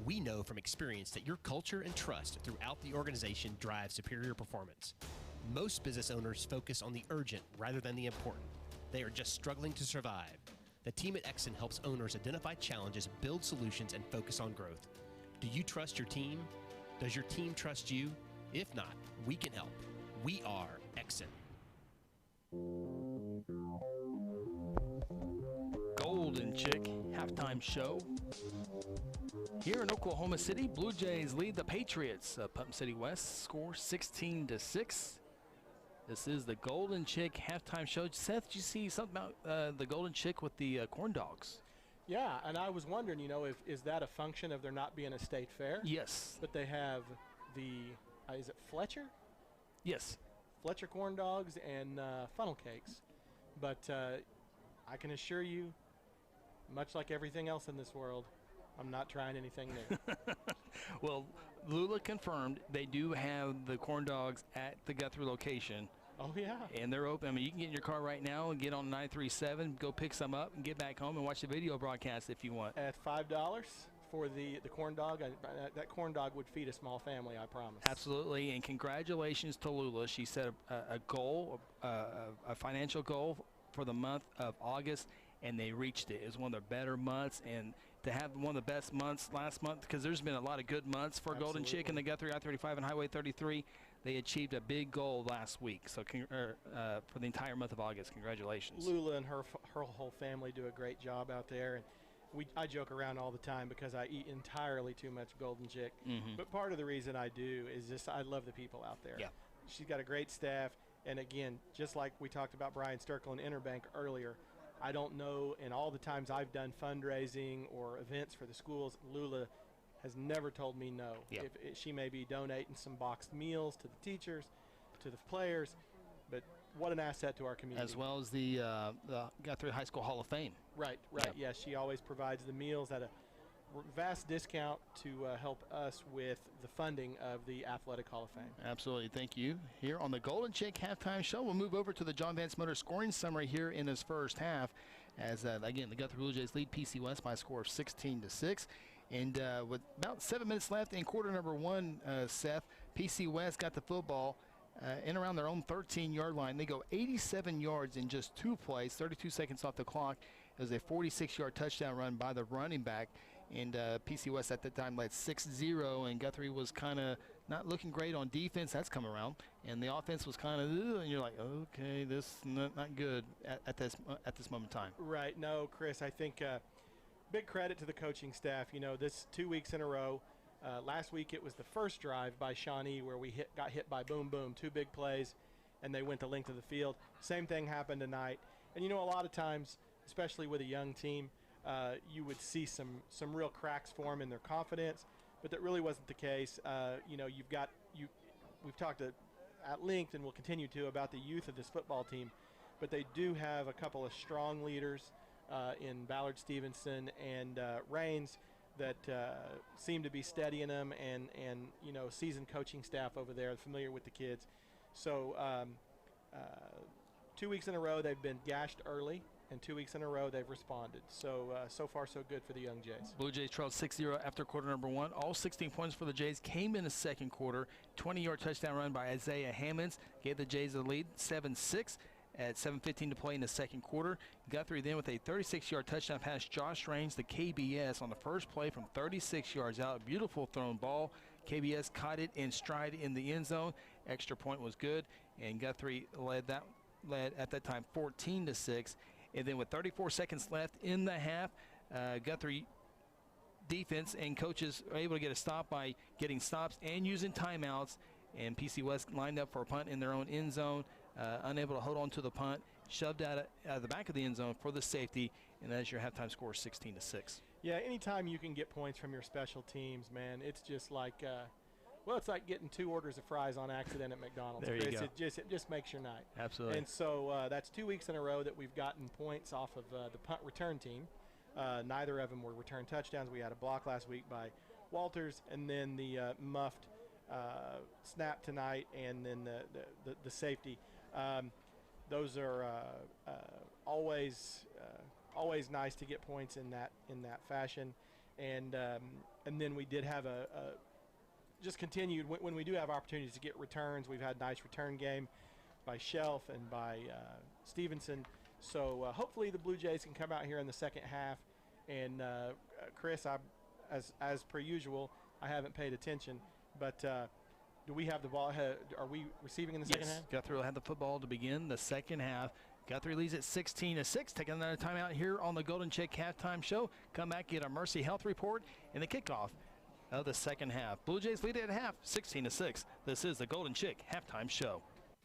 We know from experience that your culture and trust throughout the organization drive superior performance. Most business owners focus on the urgent rather than the important. They are just struggling to survive. The team at Exxon helps owners identify challenges, build solutions, and focus on growth. Do you trust your team? Does your team trust you? If not, we can help. We are Exxon. Golden Chick Halftime Show. Here in Oklahoma City, Blue Jays lead the Patriots. Putnam City West score 16-6. This is the Golden Chick Halftime Show. Seth, did you see something about the Golden Chick with the corn dogs? Yeah, and I was wondering, is that a function of there not being a state fair? Yes. But they have the, is it Fletcher? Yes. Fletcher corn dogs and funnel cakes. But I can assure you, much like everything else in this world, I'm not trying anything new. Well, Lula confirmed they do have the corn dogs at the Guthrie location. Oh, yeah. And they're open. I mean, you can get in your car right now and get on 937, go pick some up, and get back home and watch the video broadcast if you want. At $5 for the corn dog, that corn dog would feed a small family, I promise. Absolutely, and congratulations to Lula. She set a goal, a financial goal for the month of August, and they reached it. It was one of their better months, and to have one of the best months last month, because there's been a lot of good months for Golden Chick and the Guthrie I-35 and Highway 33. they achieved a big goal last week. So for the entire month of August, congratulations. Lula and her whole family do a great job out there, and I joke around all the time because I eat entirely too much Golden Chick. But part of the reason I do is just I love the people out there. Yeah. She's got a great staff, and again, just like we talked about Brian Sturkle and Interbank earlier, I don't know, in all the times I've done fundraising or events for the schools, Lula has never told me no. Yeah. If she may be donating some boxed meals to the teachers, to the players, but what an asset to our community. As well as the Guthrie High School Hall of Fame. Right. Yeah, she always provides the meals at a vast discount to help us with the funding of the Athletic Hall of Fame. Absolutely. Thank you. Here on the Golden Chick Halftime Show, we'll move over to the John Vance Motor scoring summary here in this first half. As, again, the Guthrie Bluejays lead PC West by a score of 16-6. And with about 7 minutes left in quarter number one, Seth, PC West got the football in around their own 13-yard line. They go 87 yards in just 2 plays, 32 seconds off the clock. It was a 46-yard touchdown run by the running back. And PC West at that time led 6-0, and Guthrie was kind of not looking great on defense. That's come around. And the offense was kind of, and you're like, okay, this is not good at this moment in time. Right. No, Chris, I think big credit to the coaching staff. You know, this 2 weeks in a row. Last week it was the first drive by Shawnee where we got hit by boom, 2 big plays, and they went the length of the field. Same thing happened tonight. And, you know, a lot of times, especially with a young team, you would see some real cracks form in their confidence, but that really wasn't the case. You know, we've talked at length and will continue to about the youth of this football team, but they do have a couple of strong leaders in Ballard Stevenson and Raines that seem to be steadying them, and you know, seasoned coaching staff over there familiar with the kids. So 2 weeks in a row they've been gashed early, and 2 weeks in a row they've responded. So so far so good for the young Jays. Blue Jays trailed 6-0 after quarter number one. All 16 points for the Jays came in the second quarter. 20-yard touchdown run by Isaiah Hammonds gave the Jays the lead, 7-6. At 7:15 to play in the second quarter. Guthrie then with a 36-yard touchdown pass, Josh Raines, the KBS, on the first play from 36 yards out. Beautiful thrown ball. KBS caught it in stride in the end zone. Extra point was good, and Guthrie led at that time 14-6. And then with 34 seconds left in the half, Guthrie defense and coaches are able to get a stop by getting stops and using timeouts. And PC West lined up for a punt in their own end zone. Unable to hold on to the punt, shoved out of the back of the end zone for the safety, and that's your halftime score, 16-6. Yeah, anytime you can get points from your special teams, man, it's just like, well, it's like getting 2 orders of fries on accident at McDonald's. There you go. It just makes your night. Absolutely. And so that's 2 weeks in a row that we've gotten points off of the punt return team. Neither of them were return touchdowns. We had a block last week by Walters, and then the muffed snap tonight, and then the safety. Those are always nice to get points in that fashion, and then we did have just continued when we do have opportunities to get returns. We've had nice return game by Shelf and by Stevenson. So hopefully the Blue Jays can come out here in the second half. And Chris, as per usual, I haven't paid attention, but. Do we have the ball? Are we receiving in the second half? Guthrie will have the football to begin the second half. Guthrie leads at 16-6. Taking another timeout here on the Golden Chick Halftime Show. Come back, get a Mercy Health report, and the kickoff of the second half. Blue Jays lead at half, 16-6. This is the Golden Chick Halftime Show.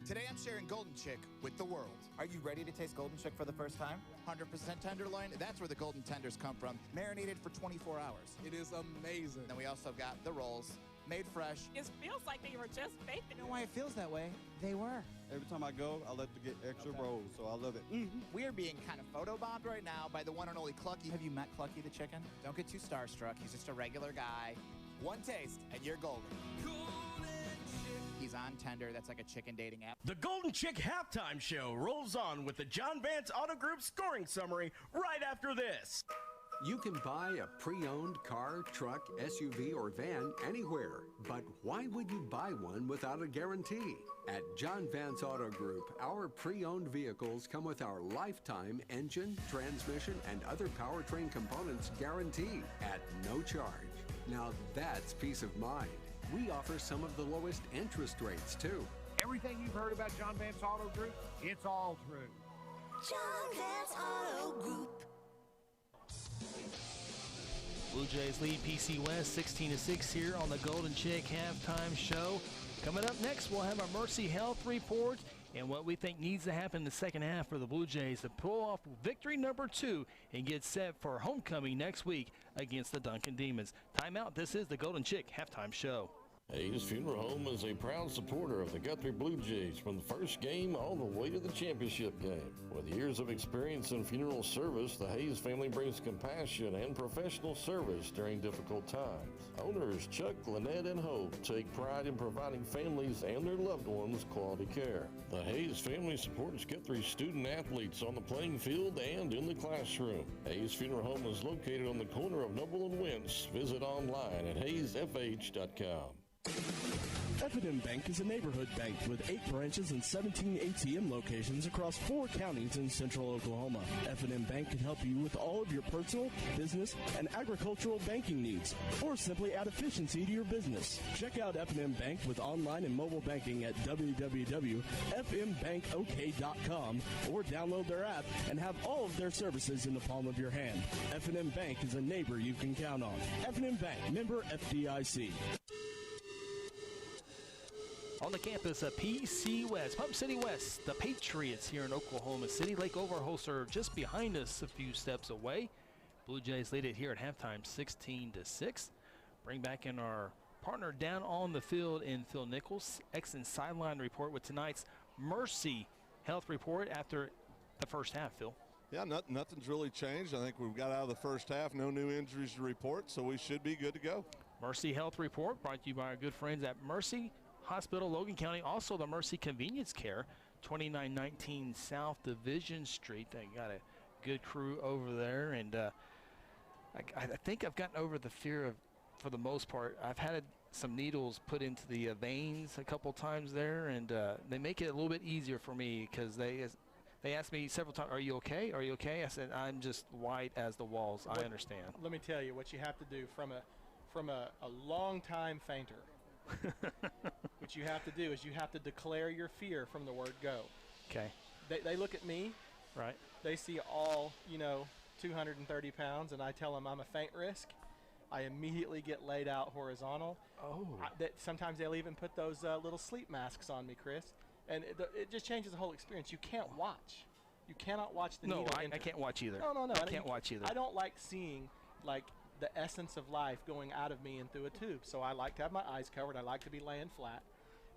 Today I'm sharing Golden Chick with the world. Are you ready to taste Golden Chick for the first time? 100% tenderloin, that's where the golden tenders come from. Marinated for 24 hours. It is amazing. Then we also got the rolls. Made fresh. It feels like they were just baked. You know why it feels that way? They were. Every time I go, I like to get extra rolls, so I love it. We are being kind of photobombed right now by the one and only Clucky. Have you met Clucky the chicken? Don't get too starstruck. He's just a regular guy. One taste, and you're golden. He's on Tender. That's like a chicken dating app. The Golden Chick Halftime Show rolls on with the John Vance Auto Group scoring summary right after this. You can buy a pre-owned car, truck, SUV, or van anywhere. But why would you buy one without a guarantee? At John Vance Auto Group, our pre-owned vehicles come with our lifetime engine, transmission, and other powertrain components guarantee at no charge. Now that's peace of mind. We offer some of the lowest interest rates, too. Everything you've heard about John Vance Auto Group, it's all true. John Vance Auto Group. Blue Jays lead PC West 16-6 here on the Golden Chick Halftime Show. Coming up next, we'll have our Mercy Health report and what we think needs to happen in the second half for the Blue Jays to pull off victory number 2 and get set for homecoming next week against the Duncan Demons. Timeout. This is the Golden Chick Halftime Show. Hayes Funeral Home is a proud supporter of the Guthrie Bluejays from the first game all the way to the championship game. With years of experience in funeral service, the Hayes family brings compassion and professional service during difficult times. Owners Chuck, Lynette, and Hope take pride in providing families and their loved ones quality care. The Hayes family supports Guthrie student athletes on the playing field and in the classroom. Hayes Funeral Home is located on the corner of Noble and Wentz. Visit online at hayesfh.com. F&M Bank is a neighborhood bank with 8 branches and 17 ATM locations across 4 counties in central Oklahoma. F&M Bank can help you with all of your personal, business, and agricultural banking needs, or simply add efficiency to your business. Check out F&M Bank with online and mobile banking at www.fmbankok.com or download their app and have all of their services in the palm of your hand. F&M Bank is a neighbor you can count on. F&M Bank, member FDIC. On the campus of PC West, Pump City West, the Patriots here in Oklahoma City. Lake Overholser just behind us a few steps away. Blue Jays lead it here at halftime 16-6. Bring back in our partner down on the field in Phil Nichols. X and sideline report with tonight's Mercy Health report after the first half, Phil. Yeah, nothing's really changed. I think we've got out of the first half, no new injuries to report, so we should be good to go. Mercy Health report brought to you by our good friends at Mercy Hospital, Logan County, also the Mercy Convenience Care, 2919 South Division Street. They got a good crew over there, and I think I've gotten over the fear of, for the most part, I've had some needles put into the veins a couple times there, and they make it a little bit easier for me because they asked me several times, "Are you okay? Are you okay?" I said, "I'm just white as the walls." I understand. Let me tell you what you have to do from a long-time fainter. What you have to do is you have to declare your fear from the word go. Okay. They look at me. Right. They see all, 230 pounds, and I tell them I'm a faint risk. I immediately get laid out horizontal. Oh. Sometimes they'll even put those little sleep masks on me, Chris. And it just changes the whole experience. You can't watch. You cannot watch the needle. No, I can't watch either. No. I can't watch either. I don't like seeing, the essence of life going out of me and through a tube. So I like to have my eyes covered. I like to be laying flat.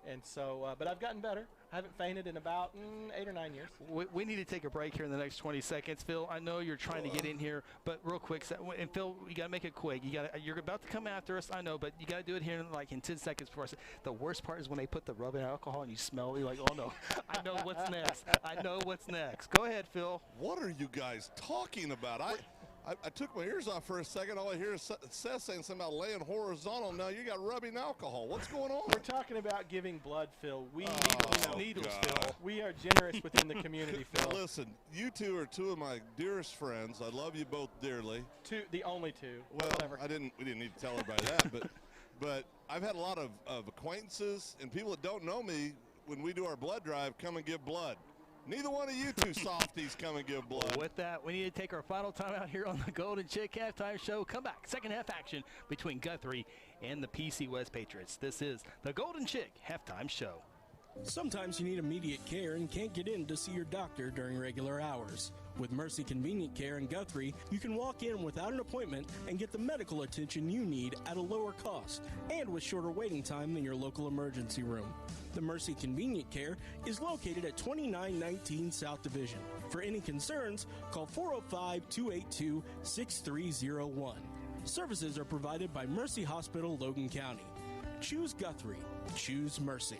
And so, but I've gotten better. I haven't fainted in about 8 or 9 years. We need to take a break here in the next 20 seconds. Phil, I know you're trying to get in here, but real quick, and Phil, you got to make it quick. You're about to come after us, I know, but you got to do it here in 10 seconds for us. The worst part is when they put the rubbing alcohol and you smell it, you're like, oh no, I know what's next. I know what's next. Go ahead, Phil. What are you guys talking about? I took my ears off for a second. All I hear is Seth saying something about laying horizontal. Now you got rubbing alcohol. What's going on? We're talking about giving blood, Phil. We needles, God. Phil. We are generous within the community, Phil. Listen, you two are two of my dearest friends. I love you both dearly. The only two. Well, Whatever. we didn't need to tell everybody that, but I've had a lot of acquaintances and people that don't know me when we do our blood drive come and give blood. Neither one of you two softies come and give blood. With that, we need to take our final time out here on the Golden Chick Halftime Show. Come back, second half action between Guthrie and the PC West Patriots. This is the Golden Chick Halftime Show. Sometimes you need immediate care and can't get in to see your doctor during regular hours. With Mercy Convenient Care in Guthrie, you can walk in without an appointment and get the medical attention you need at a lower cost and with shorter waiting time than your local emergency room. The Mercy Convenient Care is located at 2919 South Division. For any concerns, call 405-282-6301. Services are provided by Mercy Hospital, Logan County. Choose Guthrie. Choose Mercy.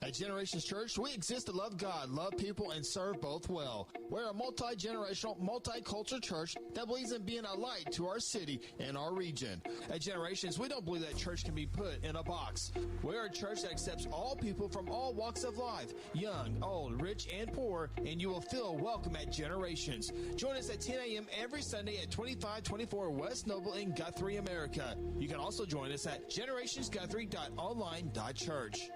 At Generations Church, we exist to love God, love people, and serve both well. We're a multi-generational, multicultural church that believes in being a light to our city and our region. At Generations, we don't believe that church can be put in a box. We're a church that accepts all people from all walks of life, young, old, rich, and poor, and you will feel welcome at Generations. Join us at 10 a.m. every Sunday at 2524 West Noble in Guthrie, America. You can also join us at generationsguthrie.online.church.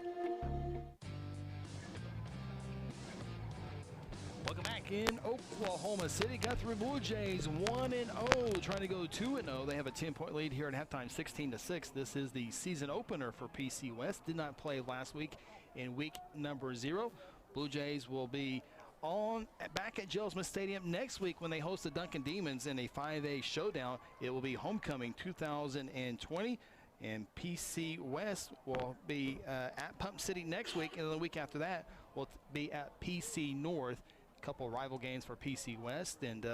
Welcome back in Oklahoma City. Guthrie Bluejays 1-0, trying to go 2-0. They have a 10-point lead here at halftime, 16-6. This is the season opener for PC West. Did not play last week in week number 0. Blue Jays will be back at Gerald Smith Stadium next week when they host the Duncan Demons in a 5A showdown. It will be homecoming 2020. And PC West will be at Pump City next week, and then the week after that will be at PC North. Couple rival games for PC West, and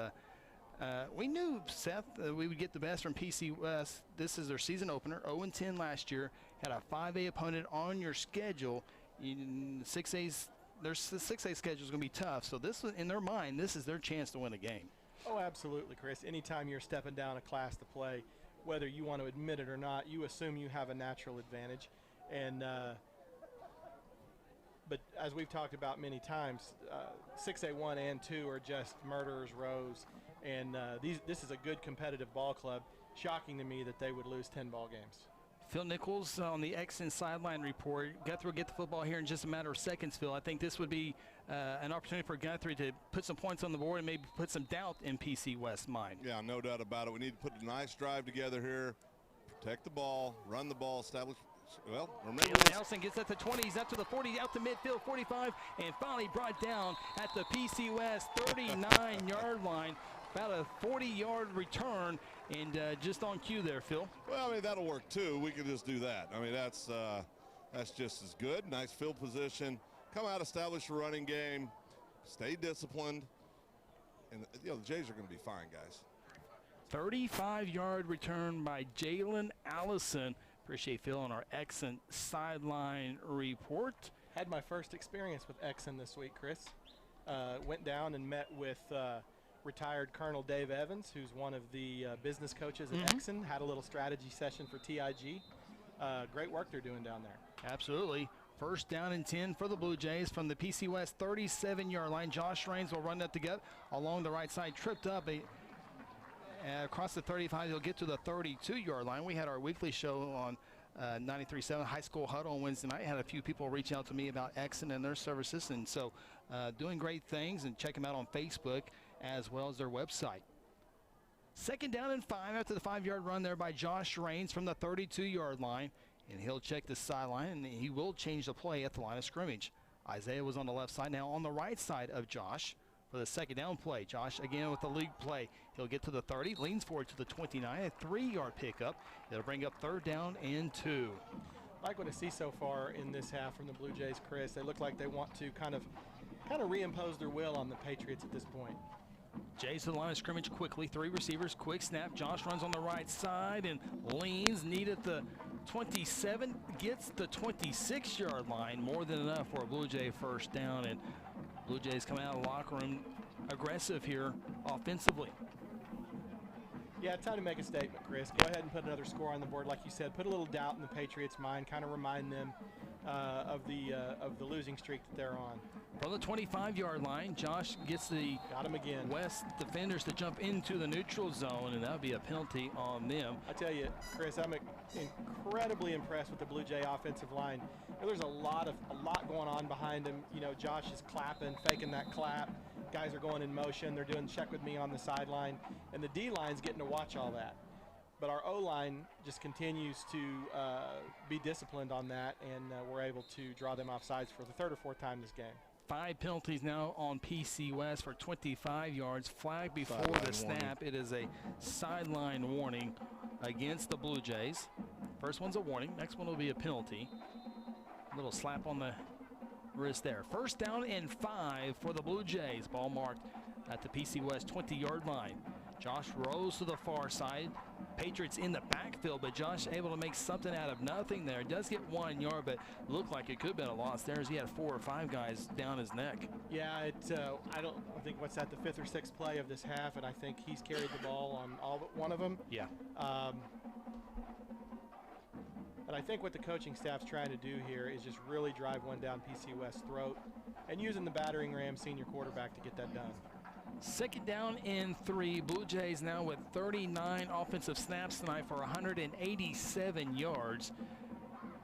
we knew, Seth, we would get the best from PC West. This is their season opener, 0-10 last year. Had a 5A opponent on your schedule. Their 6A schedule is going to be tough, so this, in their mind, this is their chance to win a game. Oh, absolutely, Chris. Anytime you're stepping down a class to play, whether you want to admit it or not, you assume you have a natural advantage, and but as we've talked about many times, 6A 1 and 2 are just murderers rows, and this is a good competitive ball club. Shocking to me that they would lose 10 ball games. Phil Nichols on the Exon sideline report. Guthrie will get the football here in just a matter of seconds, Phil. I think this would be an opportunity for Guthrie to put some points on the board and maybe put some doubt in PC West's mind. Yeah, no doubt about it. We need to put a nice drive together here, protect the ball, run the ball, establish. Well, remember Nelson gets at the 20, he's up to the 40, out to midfield, 45, and finally brought down at the PC West 39-yard line. About a 40-yard return, and just on cue there, Phil. Well, I mean, that'll work too. We can just do that. I mean, that's just as good. Nice field position. Come out, establish a running game, stay disciplined, and the Jays are going to be fine, guys. 35-yard return by Jalen Allison. Appreciate Phil on our Exon sideline report. Had my first experience with Exon this week, Chris. Went down and met with retired Colonel Dave Evans, who's one of the business coaches at Exon. Had a little strategy session for TIG. Great work they're doing down there. Absolutely. First down and 10 for the Blue Jays from the PC West 37-yard line. Josh Raines will run that to gut along the right side, tripped up. Across the 35, he'll get to the 32-yard line. We had our weekly show on 93.7 High School Huddle on Wednesday night. Had a few people reach out to me about Exon and their services, and so doing great things, and check them out on Facebook as well as their website. Second down and 5 after the 5-yard run there by Josh Raines from the 32-yard line, and he'll check the sideline, and he will change the play at the line of scrimmage. Isaiah was on the left side, now on the right side of Josh for the second down play. Josh again with the league play. He'll get to the 30, leans forward to the 29, a 3-yard pickup. It'll bring up third down and 2. Like what I see so far in this half from the Blue Jays, Chris, they look like they want to kind of reimpose their will on the Patriots at this point. Jays to the line of scrimmage quickly. 3 receivers, quick snap. Josh runs on the right side and leans. Need at the 27, gets the 26-yard line. More than enough for a Blue Jay first down. And Blue Jays coming out of the locker room aggressive here offensively. Yeah, time to make a statement, Chris. Go ahead and put another score on the board, like you said. Put a little doubt in the Patriots' mind. Kind of remind them of the losing streak that they're on. From the 25-yard line, Josh gets the West defenders to jump into the neutral zone, and that would be a penalty on them. I tell you, Chris, I'm incredibly impressed with the Blue Jay offensive line. There's a lot going on behind him. You know, Josh is clapping, faking that clap. Guys are going in motion. They're doing check with me on the sideline, and the D-line's getting to watch all that. But our O-line just continues to be disciplined on that, and we're able to draw them off sides for the third or fourth time this game. 5 penalties now on PC West for 25 yards. Flag before the snap. It is a sideline warning against the Blue Jays. First one's a warning. Next one will be a penalty. A little slap on the wrist there. First down and 5 for the Blue Jays. Ball marked at the PC West 20-yard line. Josh rolls to the far side. Patriots in the backfield, but Josh able to make something out of nothing there. Does get 1 yard, but looked like it could have been a loss there as he had 4 or 5 guys down his neck. Yeah, I don't think what's that, the 5th or 6th play of this half, and I think he's carried the ball on all but one of them. Yeah. But I think what the coaching staff's trying to do here is just really drive one down PC West's throat and using the battering ram senior quarterback to get that done. 2nd down and 3. Blue Jays now with 39 offensive snaps tonight for 187 yards.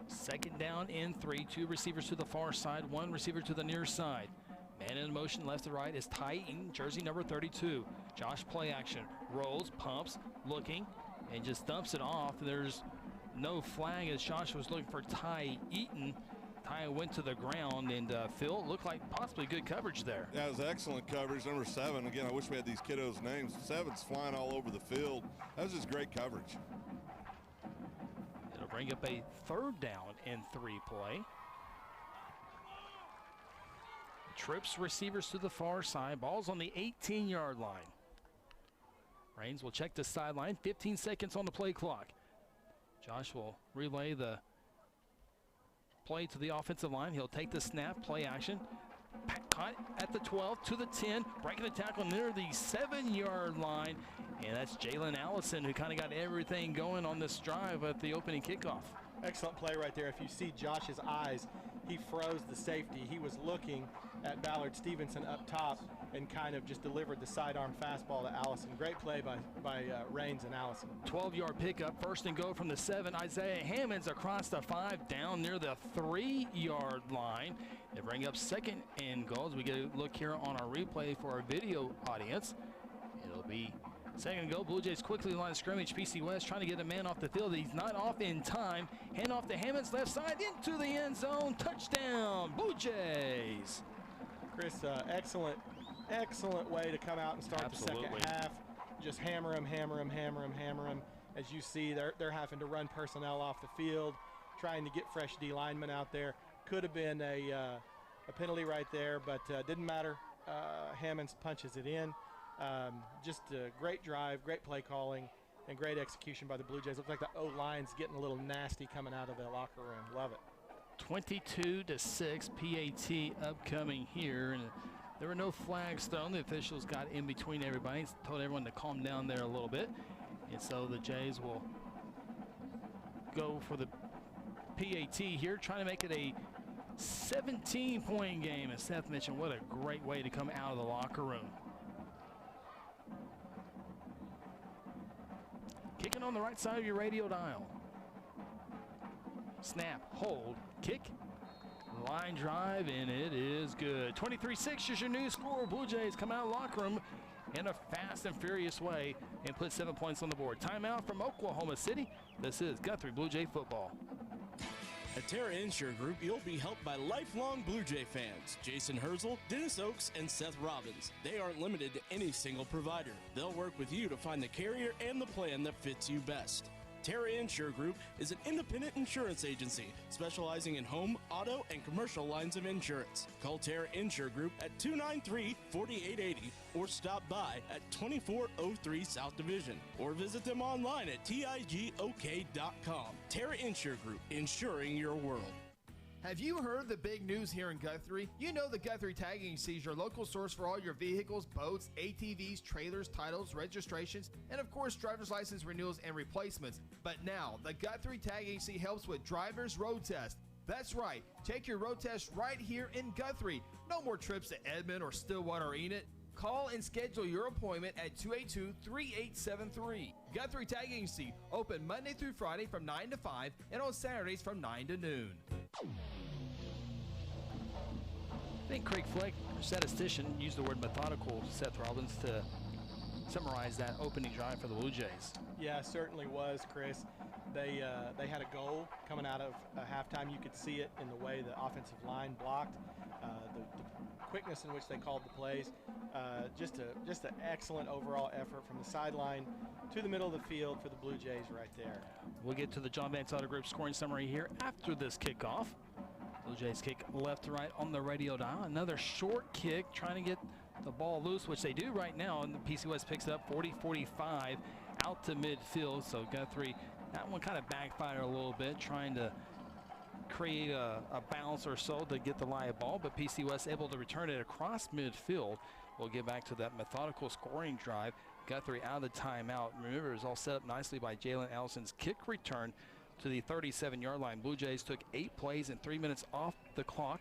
2nd down and 3. 2 receivers to the far side, 1 receiver to the near side. Man in motion left to right is Ty Eaton, jersey number 32. Josh play action, rolls, pumps, looking, and just dumps it off. There's no flag as Josh was looking for Ty Eaton. Ty went to the ground, and Phil, looked like possibly good coverage there. Yeah, it was excellent coverage. Number 7, again, I wish we had these kiddos' names. 7's flying all over the field. That was just great coverage. It'll bring up a 3rd down and 3 play. Trips receivers to the far side. Ball's on the 18-yard line. Raines will check the sideline. 15 seconds on the play clock. Josh will relay the play to the offensive line. He'll take the snap, play action. Caught at the 12 to the 10, breaking the tackle near the 7-yard line. And that's Jalen Allison, who kind of got everything going on this drive at the opening kickoff. Excellent play right there. If you see Josh's eyes, he froze the safety. He was looking at Ballard Stevenson up top and kind of just delivered the sidearm fastball to Allison. Great play by Raines and Allison. 12-yard pickup, 1st and go from the 7. Isaiah Hammonds across the 5, down near the 3-yard line. They bring up 2nd and goal as we get a look here on our replay for our video audience. It'll be 2nd and goal. Blue Jays quickly line of scrimmage. PC West trying to get a man off the field. He's not off in time. Hand off to Hammonds, left side into the end zone. Touchdown, Blue Jays. Chris, excellent way to come out and start the second half. Just hammer him. As you see, they're having to run personnel off the field, trying to get fresh D linemen out there. Could have been a penalty right there, but didn't matter. Hammonds punches it in. Just a great drive, great play calling, and great execution by the Blue Jays. Looks like the O-line's getting a little nasty coming out of the locker room. Love it. 22-6 PAT upcoming here, and there were no flags thrown. The officials got in between everybody, told everyone to calm down there a little bit, and so the Jays will go for the PAT here, trying to make it a 17-point game. As Seth mentioned, what a great way to come out of the locker room. Kicking on the right side of your radio dial. Snap, hold, kick, line drive, and it is good. 23-6 is your new score. Blue Jays come out of the locker room in a fast and furious way and put 7 points on the board. Timeout from Oklahoma City. This is Guthrie Blue Jay football. At Terra Insure Group, you'll be helped by lifelong Blue Jay fans, Jason Herzl, Dennis Oaks, and Seth Robbins. They aren't limited to any single provider. They'll work with you to find the carrier and the plan that fits you best. Terra Insure Group is an independent insurance agency specializing in home, auto, and commercial lines of insurance. Call Terra Insure Group at 293-4880 or stop by at 2403 South Division or visit them online at tigok.com. Terra Insure Group, insuring your world. Have you heard the big news here in Guthrie? You know the Guthrie Tag Agency is your local source for all your vehicles, boats, ATVs, trailers, titles, registrations, and of course driver's license renewals and replacements. But now, the Guthrie Tag Agency helps with driver's road test. That's right, take your road test right here in Guthrie. No more trips to Edmond or Stillwater or Enid. Call and schedule your appointment at 282-3873. Guthrie Tag Agency, open Monday through Friday from 9 to 5 and on Saturdays from 9 to noon. I think Craig Fleck, statistician, used the word methodical, Seth Robbins, to summarize that opening drive for the Blue Jays. Yeah, certainly was, Chris. They had a goal coming out of halftime. You could see it in the way the offensive line blocked, the quickness in which they called the plays. Just an excellent overall effort from the sideline to the middle of the field for the Blue Jays right there. We'll get to the John Vance Auto Group scoring summary here after this kickoff. Blue Jays kick left to right on the radio dial. Another short kick, trying to get the ball loose, which they do right now, and the PC West picks it up 40-45 out to midfield. So Guthrie, that one kind of backfired a little bit, trying to create a bounce or so to get the live ball, but PC West able to return it across midfield. We'll get back to that methodical scoring drive. Guthrie out of the timeout. Remember, it was all set up nicely by Jalen Allison's kick return to the 37-yard line. Blue Jays took 8 plays and 3 minutes off the clock.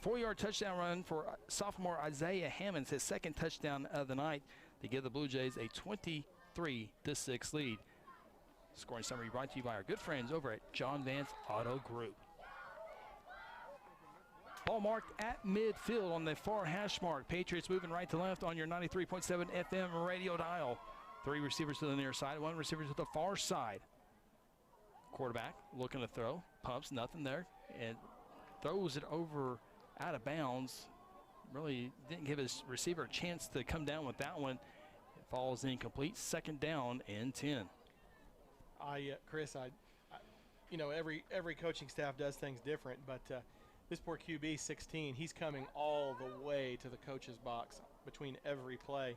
4-yard touchdown run for sophomore Isaiah Hammonds, his second touchdown of the night, to give the Blue Jays a 23-6 lead. Scoring summary brought to you by our good friends over at John Vance Auto Group. Ball marked at midfield on the far hash mark. Patriots moving right to left on your 93.7 FM radio dial. 3 receivers to the near side, 1 receiver to the far side. Quarterback looking to throw, pumps, nothing there, and throws it over out of bounds. Really didn't give his receiver a chance to come down with that one. It falls incomplete. Second down and 10. Chris, you know, every coaching staff does things different, but this poor QB, 16, he's coming all the way to the coach's box between every play.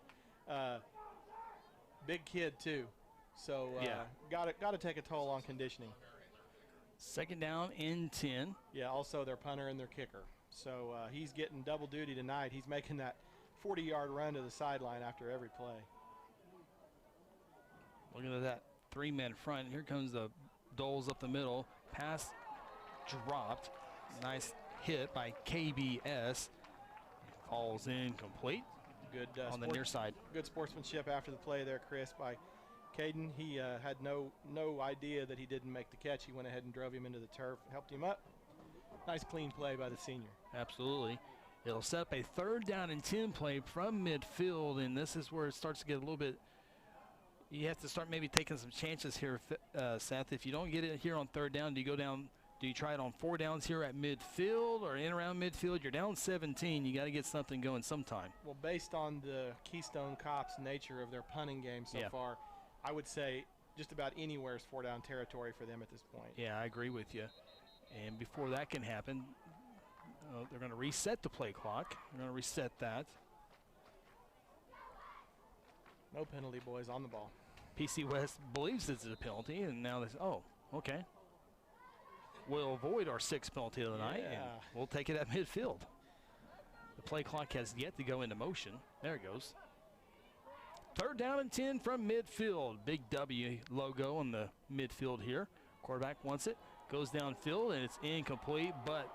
Big kid too, so got to take a toll on conditioning. Second down and 10. Yeah, also their punter and their kicker. So he's getting double duty tonight. He's making that 40-yard run to the sideline after every play. Looking at that 3-man front. Here comes the Doles up the middle. Pass dropped. Nice hit by KBS. Falls incomplete. Good on the near side. Good sportsmanship after the play there, Chris, by Caden. He had no idea that he didn't make the catch. He went ahead and drove him into the turf, helped him up. Nice clean play by the senior. Absolutely. It'll set up a 3rd down and 10 play from midfield, and this is where it starts to get a little bit, you have to start maybe taking some chances here, Seth. If you don't get it here on 3rd down, do you go down, do you try it on 4 downs here at midfield or in around midfield? You're down 17. You got to get something going sometime. Well, based on the Keystone Cops nature of their punting game so far, I would say just about anywhere is 4-down territory for them at this point. Yeah, I agree with you. And before that can happen, they're going to reset the play clock. They're going to reset that. No penalty, boys, on the ball. PC West believes it's a penalty, and now they say, oh, okay. We'll avoid our 6th penalty of the night, and we'll take it at midfield. The play clock has yet to go into motion. There it goes. 3rd down and 10 from midfield. Big W logo on the midfield here. Quarterback wants it. Goes downfield, and it's incomplete, but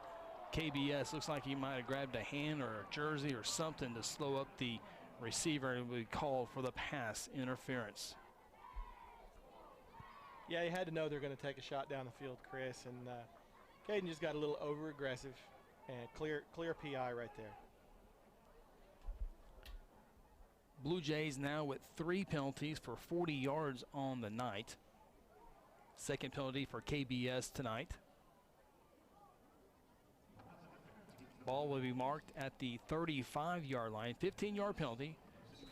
KBS looks like he might have grabbed a hand or a jersey or something to slow up the receiver, and we called for the pass interference. Yeah, you had to know they're going to take a shot down the field, Chris, and Caden just got a little over-aggressive, and clear PI right there. Blue Jays now with 3 penalties for 40 yards on the night. 2nd penalty for KBS tonight. Ball will be marked at the 35-yard line. 15-yard penalty.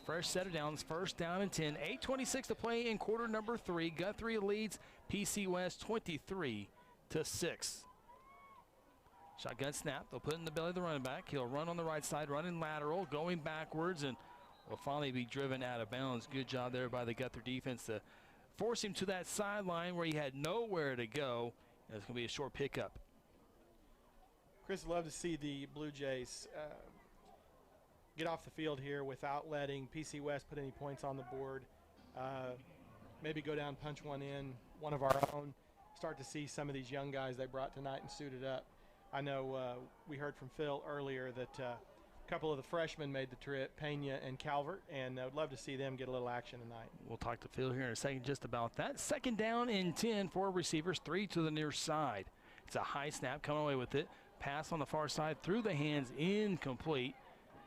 Fresh set of downs. 1st down and 10. 8:26 to play in quarter number 3. Guthrie leads PC West 23-6. Shotgun snap. They'll put it in the belly of the running back. He'll run on the right side, running lateral, going backwards, and will finally be driven out of bounds. Good job there by the Guthrie defense to force him to that sideline where he had nowhere to go. And it's going to be a short pickup. Chris, I'd love to see the Blue Jays get off the field here without letting PC West put any points on the board. Maybe go down, punch one in, one of our own. Start to see some of these young guys they brought tonight and suited up. I know we heard from Phil earlier that a couple of the freshmen made the trip, Pena and Calvert, and I would love to see them get a little action tonight. We'll talk to Phil here in a second just about that. 2nd down and 10 for receivers, 3 to the near side. It's a high snap, coming away with it. Pass on the far side, through the hands, incomplete.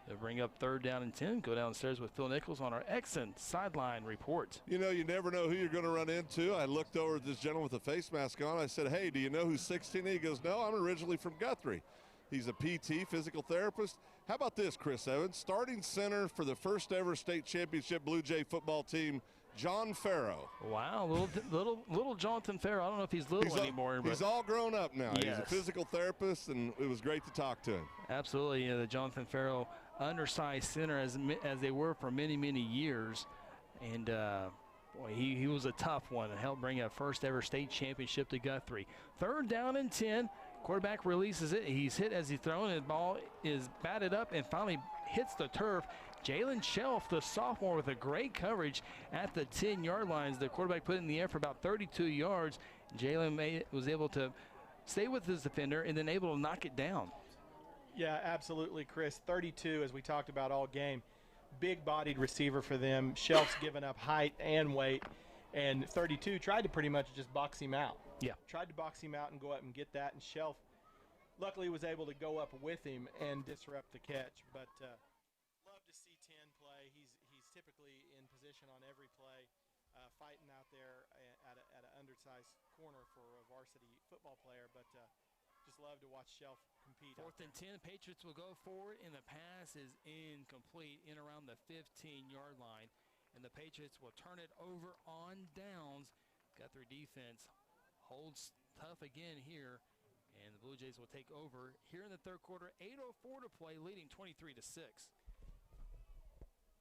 They'll bring up 3rd down and 10. Go downstairs with Phil Nichols on our excellent sideline report. You know, you never know who you're going to run into. I looked over at this gentleman with a face mask on. I said, hey, do you know who's 16? He goes, no, I'm originally from Guthrie. He's a PT, physical therapist. How about this, Chris Evans? Starting center for the first ever state championship Blue Jay football team, John Farrow. Wow, little Jonathan Farrow. I don't know if he's little anymore. He's all grown up now. Yes. He's a physical therapist, and it was great to talk to him. Absolutely. The Jonathan Farrow undersized center as they were for many, many years. And boy, he was a tough one and helped bring a first ever state championship to Guthrie. 3rd down and 10. Quarterback releases it. He's hit as he's thrown. His ball is batted up and finally hits the turf. Jalen Shelf, the sophomore, with a great coverage at the 10-yard lines. The quarterback put it in the air for about 32 yards. Jalen was able to stay with his defender and then able to knock it down. Yeah, absolutely, Chris. 32, as we talked about all game. Big-bodied receiver for them. Shelf's given up height and weight. And 32 tried to pretty much just box him out. Yeah. Tried to box him out and go up and get that. And Shelf, luckily, was able to go up with him and disrupt the catch. But love to see 10 play. He's typically in position on every play, fighting out there at an undersized corner for a varsity football player. But just love to watch Shelf compete. 4th and 10. Patriots will go forward, and the pass is incomplete in around the 15-yard line. And the Patriots will turn it over on downs. Guthrie defense holds tough again here, and the Blue Jays will take over here in the 3rd quarter. 8:04 to play, leading 23-6.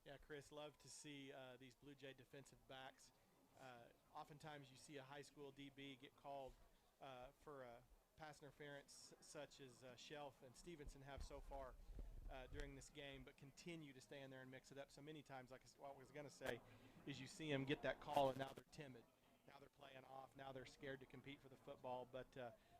Yeah, Chris, love to see these Blue Jay defensive backs. Oftentimes you see a high school DB get called for a pass interference such as Shelf and Stevenson have so far during this game, but continue to stay in there and mix it up. So many times, like what I was going to say, is you see them get that call and now they're timid. Now they're playing off. Now they're scared to compete for the football. But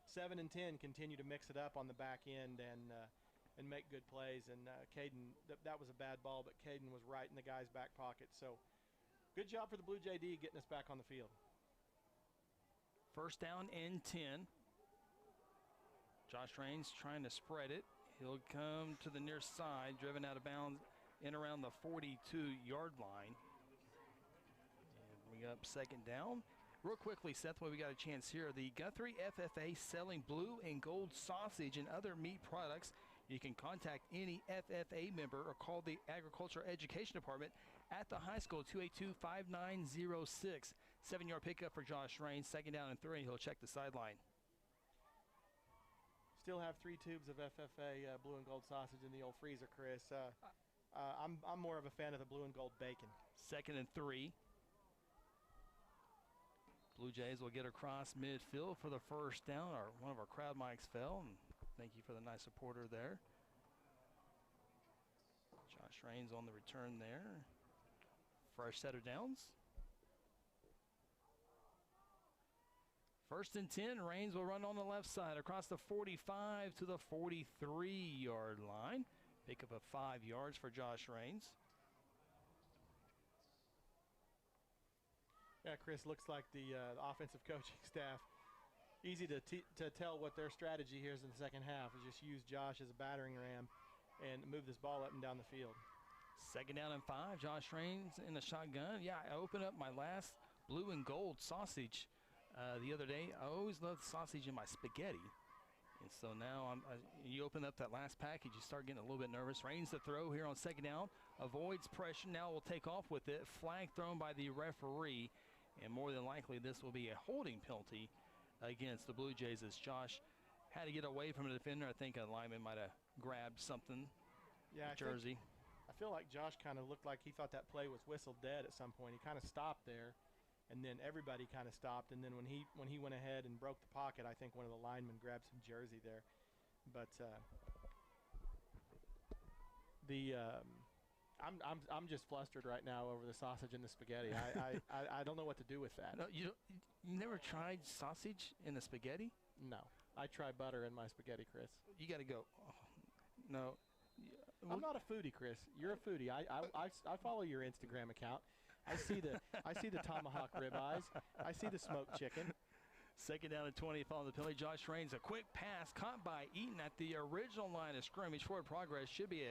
7 and 10 continue to mix it up on the back end and make good plays. And Caden, that was a bad ball, but Caden was right in the guy's back pocket. So good job for the Blue Jay D getting us back on the field. 1st down and 10. Josh Raines trying to spread it. He'll come to the near side, driven out of bounds in around the 42-yard line. And we got 2nd down. Real quickly, Seth, while we got a chance here, the Guthrie FFA selling blue and gold sausage and other meat products. You can contact any FFA member or call the Agricultural Education Department at the high school, 282-5906. 7-yard pickup for Josh Raines. 2nd down and 3. He'll check the sideline. Still have 3 tubes of FFA blue and gold sausage in the old freezer, Chris. I'm more of a fan of the blue and gold bacon. 2nd and 3. Blue Jays will get across midfield for the 1st down. One of our crowd mics fell, and thank you for the nice supporter there. Josh Raines on the return there. Fresh set of downs. 1st and 10, Raines will run on the left side across the 45 to the 43-yard line. Pickup of 5 yards for Josh Raines. Yeah, Chris, looks like the offensive coaching staff, easy to tell what their strategy here is in the 2nd half, is just use Josh as a battering ram and move this ball up and down the field. 2nd down and 5, Josh Raines in the shotgun. Yeah, I opened up my last blue and gold sausage the other day. I always loved sausage in my spaghetti. And so now you open up that last package, you start getting a little bit nervous. Raines to throw here on 2nd down. Avoids pressure. Now will take off with it. Flag thrown by the referee. And more than likely, this will be a holding penalty against the Blue Jays as Josh had to get away from the defender. I think a lineman might have grabbed something. Yeah, jersey. I feel like Josh kind of looked like he thought that play was whistled dead at some point. He kind of stopped there, and then everybody kind of stopped. And then when he went ahead and broke the pocket, I think one of the linemen grabbed some jersey there. But I'm just flustered right now over the sausage and the spaghetti. I don't know what to do with that. No, you never tried sausage in the spaghetti? No, I try butter in my spaghetti, Chris. You got to go. Oh, no, I'm not a foodie, Chris. You're a foodie. I follow your Instagram account. I see the tomahawk ribeyes. I see the smoked chicken. 2nd down and 20 following the penalty. Josh Raines, a quick pass caught by Eaton at the original line of scrimmage. Forward progress should be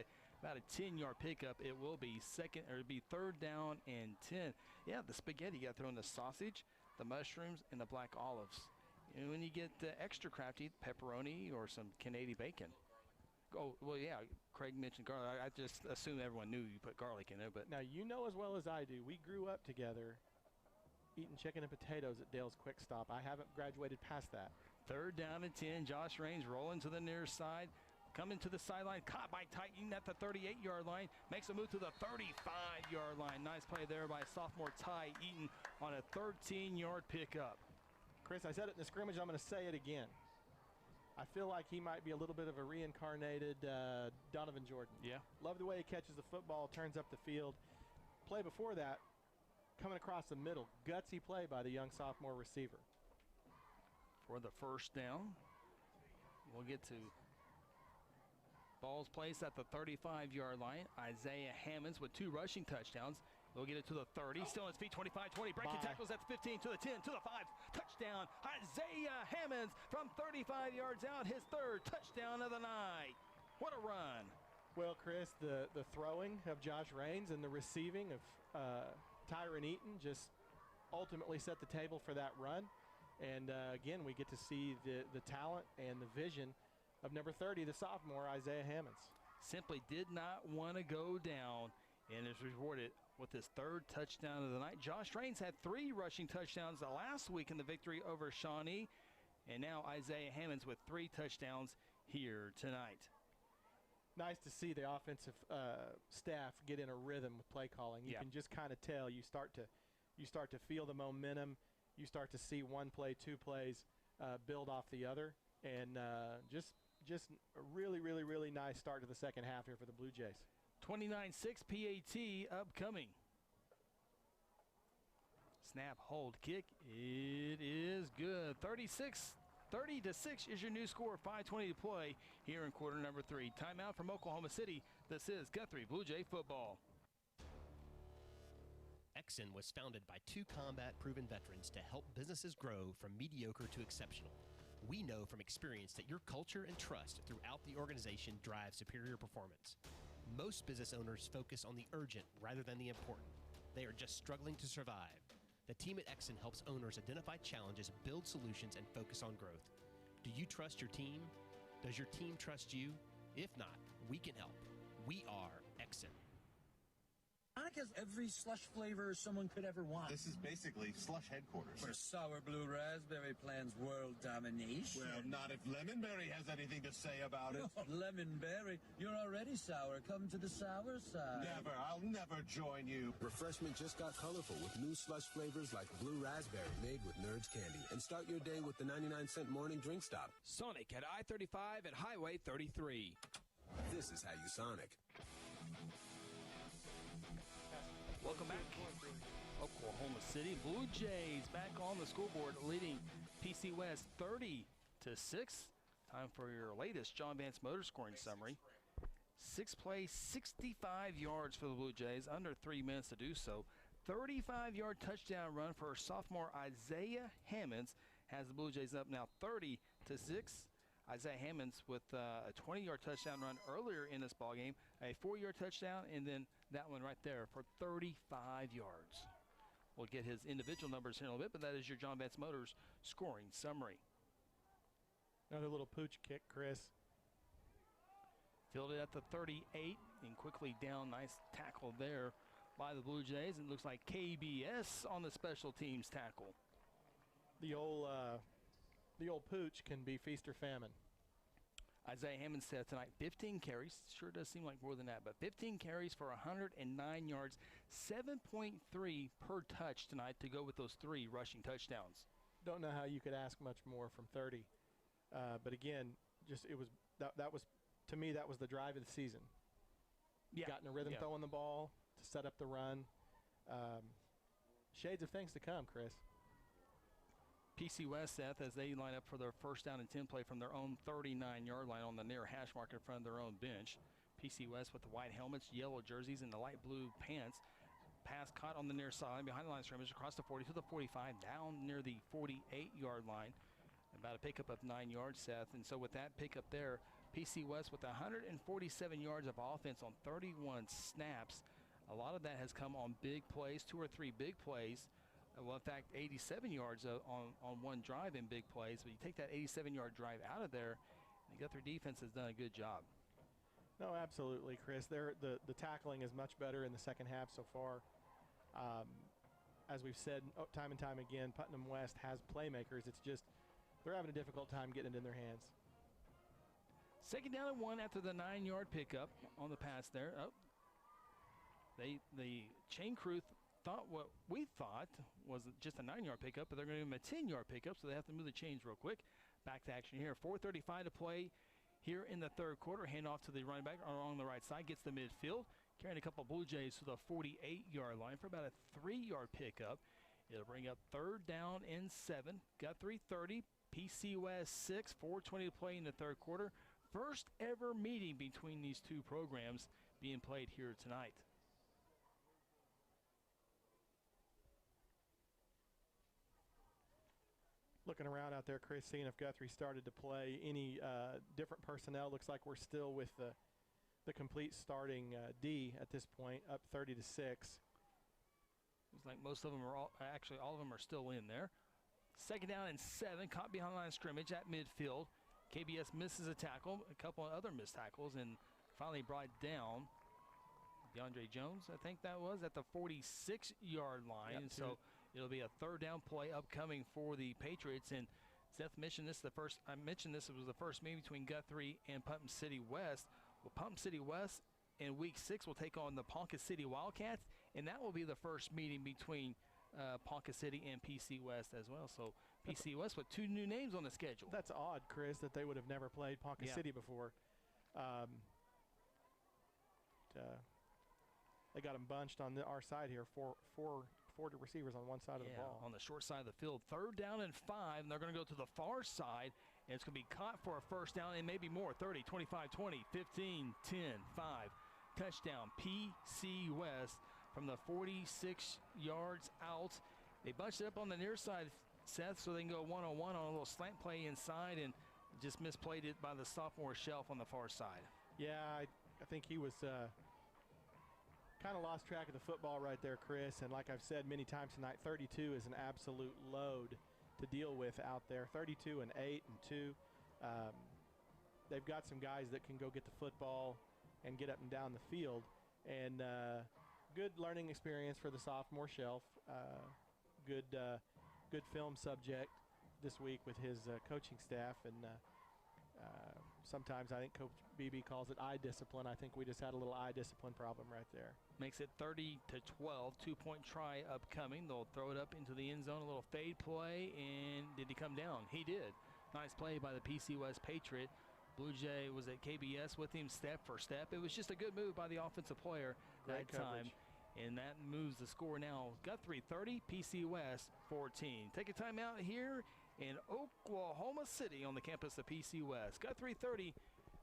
about a 10-yard pickup. It will be 3rd down and 10. Yeah, the spaghetti got thrown, the sausage, the mushrooms, and the black olives. And when you get extra crafty, pepperoni or some Canadian bacon. Oh, well, yeah, Craig mentioned garlic. I just assumed everyone knew you put garlic in it. But now you know as well as I do, we grew up together eating chicken and potatoes at Dale's Quick Stop. I haven't graduated past that. 3rd down and 10. Josh Raines rolling to the near side. coming to the sideline, caught by Titan at the 38-yard line, makes a move to the 35-yard line. Nice play there by sophomore Ty Eaton on a 13-yard pickup. Chris, I said it in the scrimmage, I'm going to say it again. I feel like he might be a little bit of a reincarnated Donovan Jordan. Yeah. Love the way he catches the football, turns up the field. Play before that, coming across the middle, gutsy play by the young sophomore receiver. For the first down, we'll get to balls placed at the 35-yard line. Isaiah Hammonds with 2 rushing touchdowns. We'll get it to the 30, still on his feet, 25-20, breaking tackles at the 15, to the 10, to the 5, touchdown. Isaiah Hammonds from 35 yards out, his 3rd touchdown of the night. What a run. Well, Chris, the throwing of Josh Raines and the receiving of Tyron Eaton just ultimately set the table for that run. And again, we get to see the talent and the vision of number 30, the sophomore, Isaiah Hammonds. Simply did not want to go down and is rewarded with his 3rd touchdown of the night. Josh Raines had 3 rushing touchdowns last week in the victory over Shawnee. And now Isaiah Hammonds with 3 touchdowns here tonight. Nice to see the offensive staff get in a rhythm with play calling. You can just kind of tell. You start to feel the momentum. You start to see one play, 2 plays build off the other, and just a really, really, really nice start to the second half here for the Blue Jays. 29-6 PAT upcoming. Snap, hold, kick. It is good. 30-6 is your new score. 5:20 to play here in quarter number 3. Timeout from Oklahoma City. This is Guthrie Bluejay football. Exxon was founded by 2 combat-proven veterans to help businesses grow from mediocre to exceptional. We know from experience that your culture and trust throughout the organization drive superior performance. Most business owners focus on the urgent rather than the important. They are just struggling to survive. The team at Exxon helps owners identify challenges, build solutions, and focus on growth. Do you trust your team? Does your team trust you? If not, we can help. We are Exxon. Sonic has every slush flavor someone could ever want. This is basically slush headquarters. Where sour blue raspberry plans world domination. Well, not if Lemonberry has anything to say about it. Lemonberry, you're already sour. Come to the sour side. Never. I'll never join you. Refreshment just got colorful with new slush flavors like blue raspberry made with Nerds candy. And start your day with the 99-cent morning drink stop. Sonic at I-35 at Highway 33. This is how you Sonic. Welcome back. Oklahoma City Blue Jays back on the scoreboard, leading PC West 30-6. Time for your latest John Vance Motor scoring summary. 6 plays, 65 yards for the Blue Jays, under 3 minutes to do so. 35-yard touchdown run for sophomore Isaiah Hammonds has the Blue Jays up now 30-6. Isaiah Hammonds with a 20-yard touchdown run earlier in this ballgame, a 4-yard touchdown, and then that one right there for 35 yards. We'll get his individual numbers here in a little bit, but that is your John Vance Motors scoring summary. Another little pooch kick, Chris. Fielded at the 38 and quickly down. Nice tackle there by the Blue Jays. And it looks like KBS on the special teams tackle. The old pooch can be feast or famine. Isaiah Hammonds said tonight 15 carries. Sure does seem like more than that, but 15 carries for 109 yards, 7.3 per touch tonight to go with those 3 rushing touchdowns. Don't know how you could ask much more from 30. But again, just that was to me, that was the drive of the season. Yeah. Got in a rhythm throwing the ball to set up the run. Shades of things to come, Chris. PC West, Seth, as they line up for their first down and 10 play from their own 39-yard line on the near hash mark in front of their own bench. PC West with the white helmets, yellow jerseys, and the light blue pants. Pass caught on the near side behind the line of scrimmage across the 40 to the 45, down near the 48-yard line. About a pickup of 9 yards, Seth. And so with that pickup there, PC West with 147 yards of offense on 31 snaps. A lot of that has come on big plays, 2 or 3 big plays. Well, in fact, 87 yards on one drive in big plays. But you take that 87-yard drive out of there, the Guthrie defense has done a good job. No, absolutely, Chris. The tackling is much better in the second half so far. As we've said time and time again, Putnam West has playmakers. It's just they're having a difficult time getting it in their hands. Second down and 1 after the 9-yard pickup on the pass there. Oh, the chain crew thought what we thought was just a 9-yard pickup, but they're going to give them a 10-yard pickup, so they have to move the chains real quick. Back to action here. 4:35 to play here in the third quarter. Handoff to the running back along the right side. Gets the midfield. Carrying a couple Blue Jays to the 48-yard line for about a 3-yard pickup. It'll bring up third down and 7. Guthrie 30, PC West 6. 4:20 to play in the third quarter. First ever meeting between these two programs being played here tonight. Looking around out there, Chris, seeing if Guthrie started to play any different personnel. Looks like we're still with the complete starting D at this point, up 30-6. Looks like most of them are actually all of them are still in there. Second down and 7, caught behind the line of scrimmage at midfield. KBS misses a tackle, a couple of other missed tackles, and finally brought down DeAndre Jones, I think that was, at the 46-yard line. Yep, and so it'll be a third down play upcoming for the Patriots. And Seth mentioned this I mentioned this, it was the first meeting between Guthrie and Putnam City West. Well, Putnam City West in week 6 will take on the Ponca City Wildcats, and that will be the first meeting between Ponca City and PC West as well. So PC West with 2 new names on the schedule. That's odd, Chris, that they would have never played Ponca City before. They got them bunched on our side here, four receivers on one side of the ball. On the short side of the field. Third down and 5, and they're going to go to the far side, and it's going to be caught for a first down and maybe more. 30, 25, 20, 15, 10, 5. Touchdown, PC West from the 46 yards out. They bunched it up on the near side, Seth, so they can go one-on-one on a little slant play inside, and just misplayed it by the sophomore Shelf on the far side. Yeah, I think he was kind of lost track of the football right there, Chris. And like I've said many times tonight, 32 is an absolute load to deal with out there. 32 and 8 and 2. They've got some guys that can go get the football and get up and down the field. And good learning experience for the sophomore Shelf. Good film subject this week with his coaching staff. And sometimes I think Coach BB calls it eye discipline. I think we just had a little eye discipline problem right there. Makes it 30-12, 2-point try upcoming. They'll throw it up into the end zone, a little fade play, and did he come down? He did. Nice play by the PC West Patriot. Blue Jay was at KBS with him step for step. It was just a good move by the offensive player that time. And that moves the score now. Guthrie 30, PC West 14. Take a timeout here in Oklahoma City on the campus of PC West. Guthrie 30,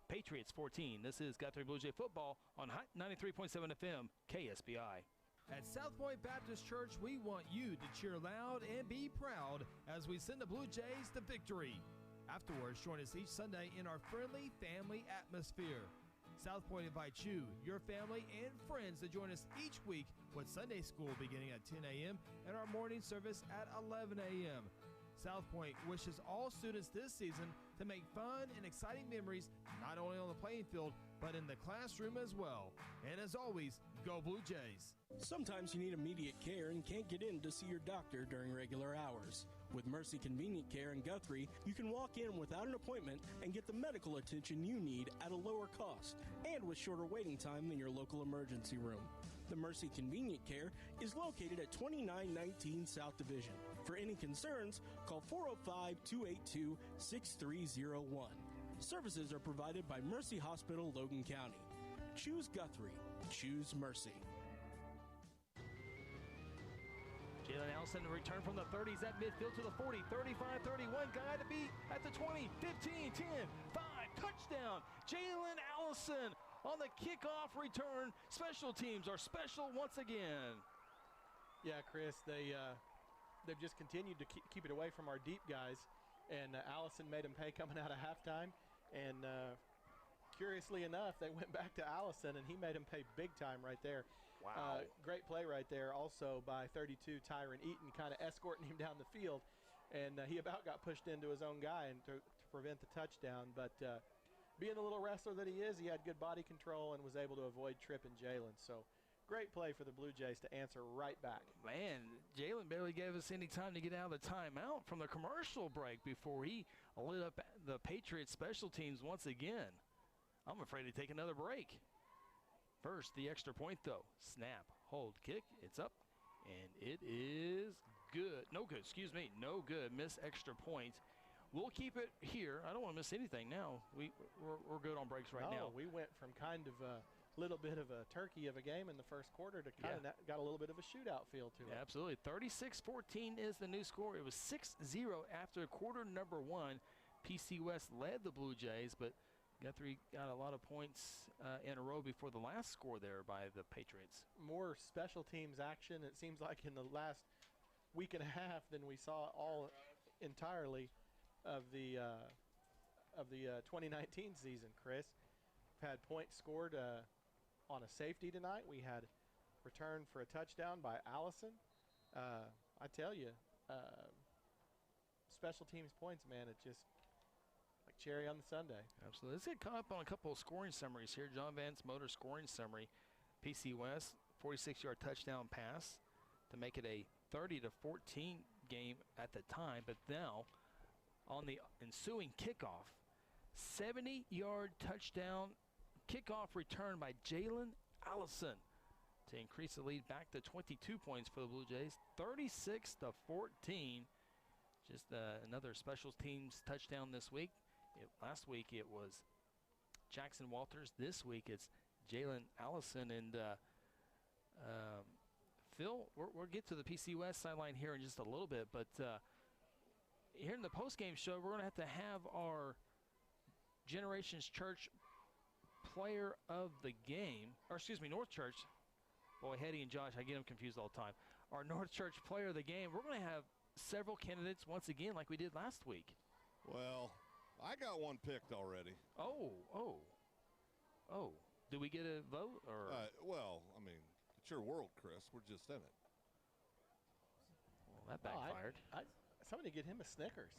Patriots 14. This is Guthrie Blue Jay football on 93.7 FM KSBI. At South Point Baptist Church, we want you to cheer loud and be proud as we send the Blue Jays to victory. Afterwards, join us each Sunday in our friendly family atmosphere. South Point invites you, your family, and friends to join us each week with Sunday school beginning at 10 a.m. and our morning service at 11 a.m. South Point wishes all students this season to make fun and exciting memories not only on the playing field, but in the classroom as well. And as always, go Blue Jays. Sometimes you need immediate care and can't get in to see your doctor during regular hours. With Mercy Convenient Care in Guthrie, you can walk in without an appointment and get the medical attention you need at a lower cost and with shorter waiting time than your local emergency room. The Mercy Convenient Care is located at 2919 South Division. For any concerns, call 405-282-6301. Services are provided by Mercy Hospital, Logan County. Choose Guthrie. Choose Mercy. Jalen Allison to return from the 30s at midfield to the 40, 35, 31. Guy to beat at the 20, 15, 10, 5. Touchdown. Jalen Allison on the kickoff return. Special teams are special once again. Yeah, Chris, they've just continued to keep it away from our deep guys. And Allison made them pay coming out of halftime. And curiously enough, they went back to Allison, and he made them pay big time right there. Wow. Great play right there also by 32 Tyron Eaton, kind of escorting him down the field. And he about got pushed into his own guy and to prevent the touchdown. But being the little wrestler that he is, he had good body control and was able to avoid tripping Jalen. So great play for the Blue Jays to answer right back. Man, Jalen barely gave us any time to get out of the timeout from the commercial break before he lit up the Patriots special teams once again. I'm afraid to take another break. First, the extra point, though. Snap, hold, kick. It's up, and it is good. No good, excuse me. No good. Miss extra point. We'll keep it here. I don't want to miss anything now. We're good on breaks right now. No, we went from kind of a little bit of a turkey of a game in the first quarter to kind of got a little bit of a shootout feel to it. Absolutely. 36-14 is the new score. It was 6-0 after quarter number 1. PC West led the Blue Jays, but Guthrie got a lot of points in a row before the last score there by the Patriots. More special teams action, it seems like, in the last week and a half than we saw all entirely of the 2019 season, Chris. We've had points scored on a safety tonight. We had return for a touchdown by Allison. I tell you, special teams points, man, it just like cherry on the sundae. Absolutely. Let's get caught up on a couple of scoring summaries here. John Vance Motor scoring summary. PC West, 46-yard touchdown pass to make it a 30-14 game at the time, but now on the ensuing kickoff, 70-yard touchdown kickoff return by Jalen Allison to increase the lead back to 22 points for the Blue Jays, 36-14. Just another special teams touchdown this week. Last week it was Jackson Walters. This week it's Jalen Allison. And Phil, we'll get to the PC West sideline here in just a little bit, but here in the postgame show, we're going to have our Generations Church player of the game, or excuse me, North Church. Boy, Hetty and Josh, I get them confused all the time. Our North Church player of the game, we're going to have several candidates once again like we did last week. Well, I got one picked already. Oh. Do we get a vote? Or? Well, I mean, it's your world, Chris. We're just in it. Well, that backfired. Somebody get him a Snickers.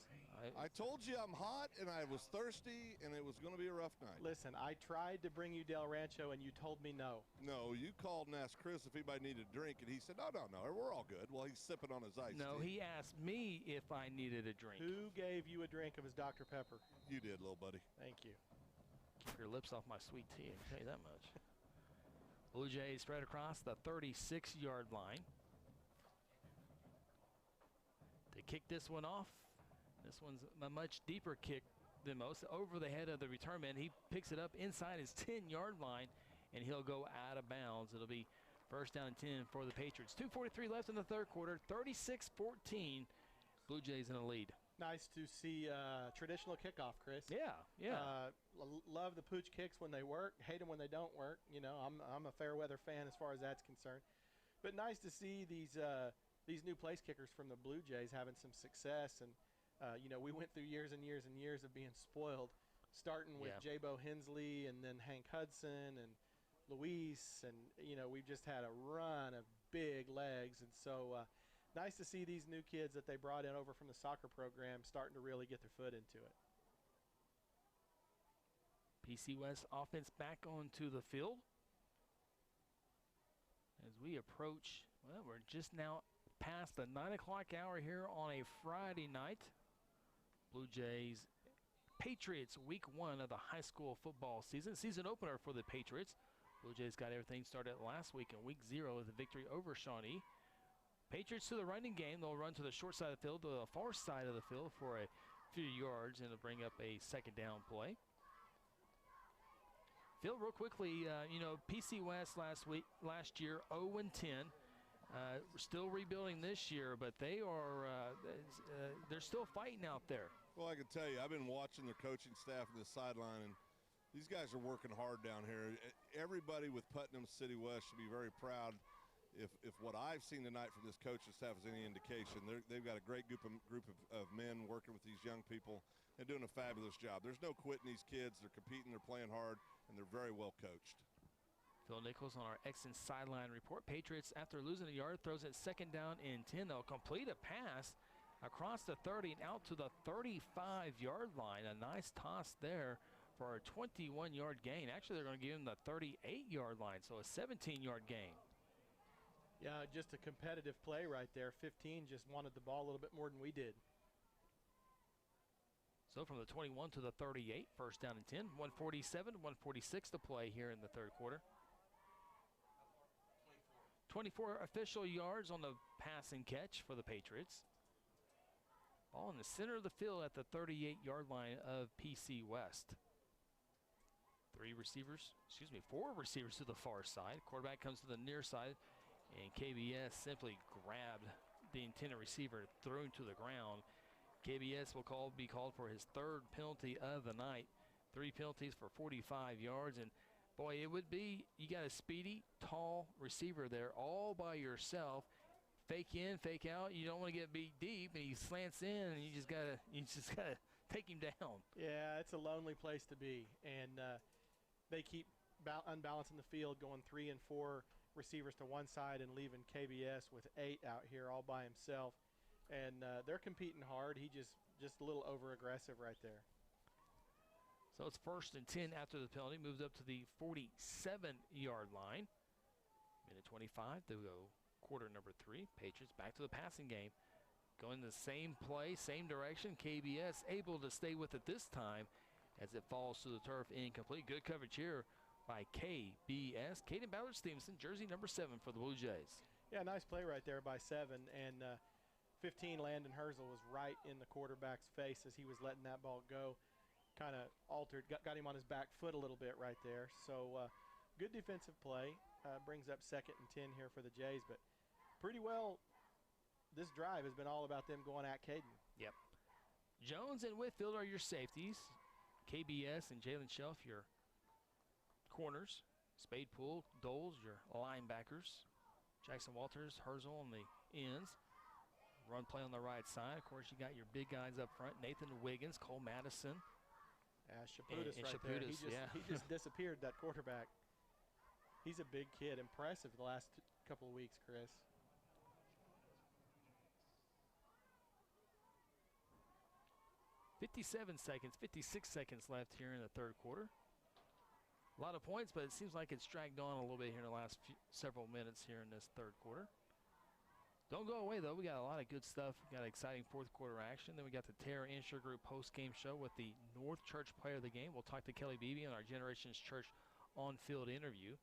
I told you I'm hot, and I was thirsty, and it was going to be a rough night. Listen, I tried to bring you Del Rancho, and you told me no. No, you called and asked Chris if anybody needed a drink, and he said, no, we're all good. Well, he's sipping on his ice. No, he asked me if I needed a drink. Who gave you a drink of his Dr. Pepper? You did, little buddy. Thank you. Keep your lips off my sweet tea, I can tell you that much. Blue Jays spread across the 36-yard line. To kick this one off, this one's a much deeper kick than most, over the head of the return man. He picks it up inside his 10-yard line, and he'll go out of bounds. It'll be first down and 10 for the Patriots. 2:43 left in the third quarter, 36-14, Blue Jays in the lead. Nice to see traditional kickoff, Chris. Yeah. Love the pooch kicks when they work, hate them when they don't work. You know, I'm a fair weather fan as far as that's concerned. But nice to see these new place kickers from the Blue Jays having some success. And, you know, we went through years and years and years of being spoiled, starting with J-Bo Hensley and then Hank Hudson and Luis. And, you know, we've just had a run of big legs. And so nice to see these new kids that they brought in over from the soccer program starting to really get their foot into it. PC West offense back onto the field. As we approach, well, we're just now past the 9 o'clock hour here on a Friday night. Blue Jays, Patriots, week 1 of the high school football season. Season opener for the Patriots. Blue Jays got everything started last week in week 0 with a victory over Shawnee. Patriots to the running game. They'll run to the short side of the field, to the far side of the field for a few yards, and it'll bring up a second down play. Phil, real quickly, you know, PC West last year, 0-10. We're still rebuilding this year, but they are they're still fighting out there. Well, I can tell you, I've been watching their coaching staff on the sideline, and these guys are working hard down here. Everybody with Putnam City West should be very proud. If what I've seen tonight from this coaching staff is any indication, they've got a great group of men working with these young people and doing a fabulous job. There's no quitting these kids. They're competing, they're playing hard, and they're very well coached. Phil Nichols on our Exton sideline report. Patriots, after losing a yard, throws it second down and 10. They'll complete a pass across the 30 and out to the 35-yard line. A nice toss there for a 21-yard gain. Actually, they're going to give him the 38-yard line, so a 17-yard gain. Yeah, just a competitive play right there. 15 just wanted the ball a little bit more than we did. So from the 21 to the 38, first down and 10, 147, 146 to play here in the third quarter. 24 official yards on the pass and catch for the Patriots. Ball in the center of the field at the 38-yard line of PC West. Four receivers to the far side. Quarterback comes to the near side, and KBS simply grabbed the intended receiver, threw him to the ground. KBS will be called for his third penalty of the night. 3 penalties for 45 yards, and boy, it would be, you got a speedy, tall receiver there all by yourself. Fake in, fake out. You don't want to get beat deep, and he slants in, and you just gotta take him down. Yeah, it's a lonely place to be, and they keep unbalancing the field, going 3 and 4 receivers to one side and leaving KBS with 8 out here all by himself. And they're competing hard. He just a little over-aggressive right there. So it's first and 10 after the penalty. Moves up to the 47-yard line. Minute 25 to go. Quarter number 3. Patriots back to the passing game. Going the same play, same direction. KBS able to stay with it this time as it falls to the turf incomplete. Good coverage here by KBS. Caden Ballard-Stevenson, jersey number 7 for the Blue Jays. Yeah, nice play right there by 7. And 15, Landon Herzl was right in the quarterback's face as he was letting that ball go. Kind of altered, got him on his back foot a little bit right there. So good defensive play. Brings up second and 10 here for the Jays. But pretty well, this drive has been all about them going at Caden. Yep. Jones and Whitfield are your safeties. KBS and Jalen Shelf, your corners. Spadepool, Doles, your linebackers. Jackson Walters, Herzl on the ends. Run play on the right side. Of course, you got your big guys up front. Nathan Wiggins, Cole Madison. Chaputis right there. He just disappeared, that quarterback. He's a big kid. Impressive the last couple of weeks, Chris. $57 seconds, 56 seconds left here in the third quarter. A lot of points, but it seems like it's dragged on a little bit here in the last several minutes here in this third quarter. Don't go away, though. We got a lot of good stuff. We got exciting fourth quarter action. Then we got the Terra Insure Group post-game show with the North Church player of the game. We'll talk to Kelly Beebe on our Generations Church on-field interview.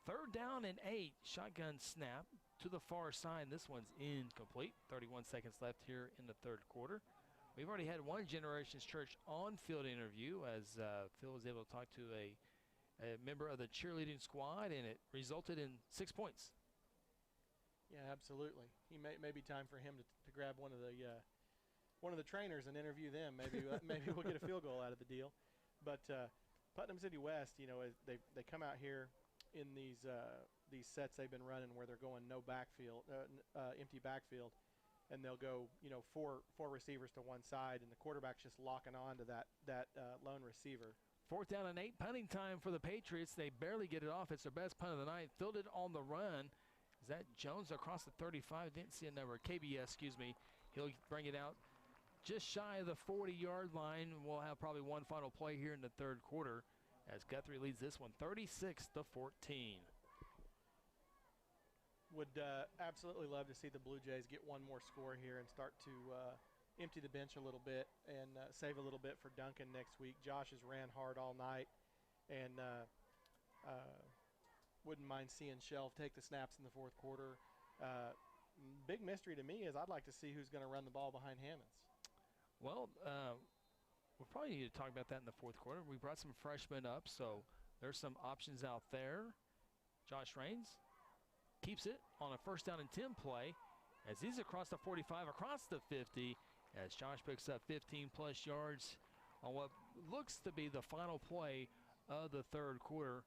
Third down and 8. Shotgun snap to the far side. This one's incomplete. 31 seconds left here in the third quarter. We've already had one Generations Church on-field interview as Phil was able to talk to a member of the cheerleading squad, and it resulted in 6 points. Yeah, absolutely. He may be time for him to grab one of the trainers and interview them. Maybe we'll get a field goal out of the deal. But Putnam City West, you know, they come out here in these sets they've been running where they're going no backfield, empty backfield, and they'll go, you know, four receivers to one side, and the quarterback's just locking on to that lone receiver. Fourth down and 8, punting time for the Patriots. They barely get it off. It's their best punt of the night. Fielded on the run. Is that Jones across the 35? Didn't see a number. KBS, excuse me. He'll bring it out just shy of the 40-yard line. We'll have probably one final play here in the third quarter as Guthrie leads this one 36-14. Would absolutely love to see the Blue Jays get one more score here and start to empty the bench a little bit and save a little bit for Duncan next week. Josh has ran hard all night, and wouldn't mind seeing Shelf take the snaps in the fourth quarter. Big mystery to me is I'd like to see who's going to run the ball behind Hammonds. Well, we'll probably need to talk about that in the fourth quarter. We brought some freshmen up, so there's some options out there. Josh Raines keeps it on a first down and 10 play as he's across the 45, across the 50, as Josh picks up 15-plus yards on what looks to be the final play of the third quarter.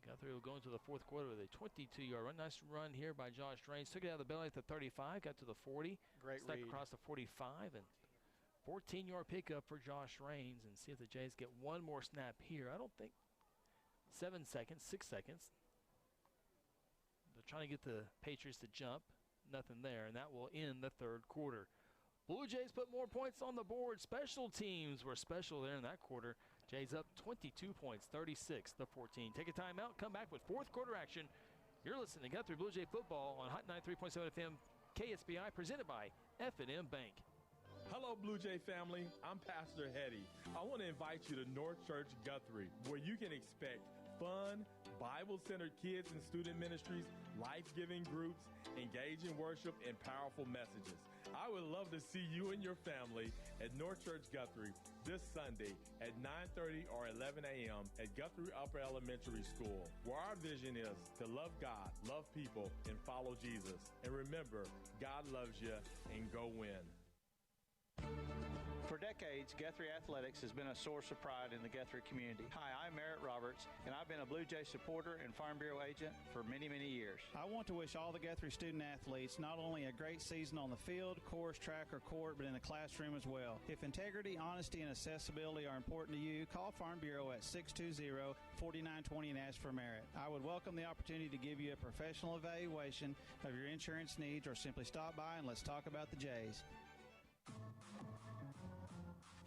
Guthrie will go into the fourth quarter with a 22-yard run. Nice run here by Josh Raines. Took it out of the belly at the 35, got to the 40. Great stuck read. Across the 45, and 14-yard pickup for Josh Raines. And see if the Jays get one more snap here. I don't think 7 seconds, 6 seconds. They're trying to get the Patriots to jump. Nothing there, and that will end the third quarter. Blue Jays put more points on the board. Special teams were special there in that quarter. Jays up 22 points, 36-14. Take a timeout, come back with fourth quarter action. You're listening to Guthrie Blue Jay football on Hot 93.7 FM KSBI, presented by F&M Bank. Hello, Blue Jay family. I'm Pastor Hetty. I want to invite you to North Church Guthrie, where you can expect fun, Bible-centered kids and student ministries, life-giving groups, engaging worship, and powerful messages. I would love to see you and your family at North Church Guthrie this Sunday at 9:30 or 11 a.m. at Guthrie Upper Elementary School, where our vision is to love God, love people, and follow Jesus. And remember, God loves you, and go win. For decades, Guthrie Athletics has been a source of pride in the Guthrie community. Hi, I'm Merritt Roberts, and I've been a Blue Jay supporter and Farm Bureau agent for many, many years. I want to wish all the Guthrie student athletes not only a great season on the field, course, track, or court, but in the classroom as well. If integrity, honesty, and accessibility are important to you, call Farm Bureau at 620-4920 and ask for Merritt. I would welcome the opportunity to give you a professional evaluation of your insurance needs, or simply stop by and let's talk about the Jays.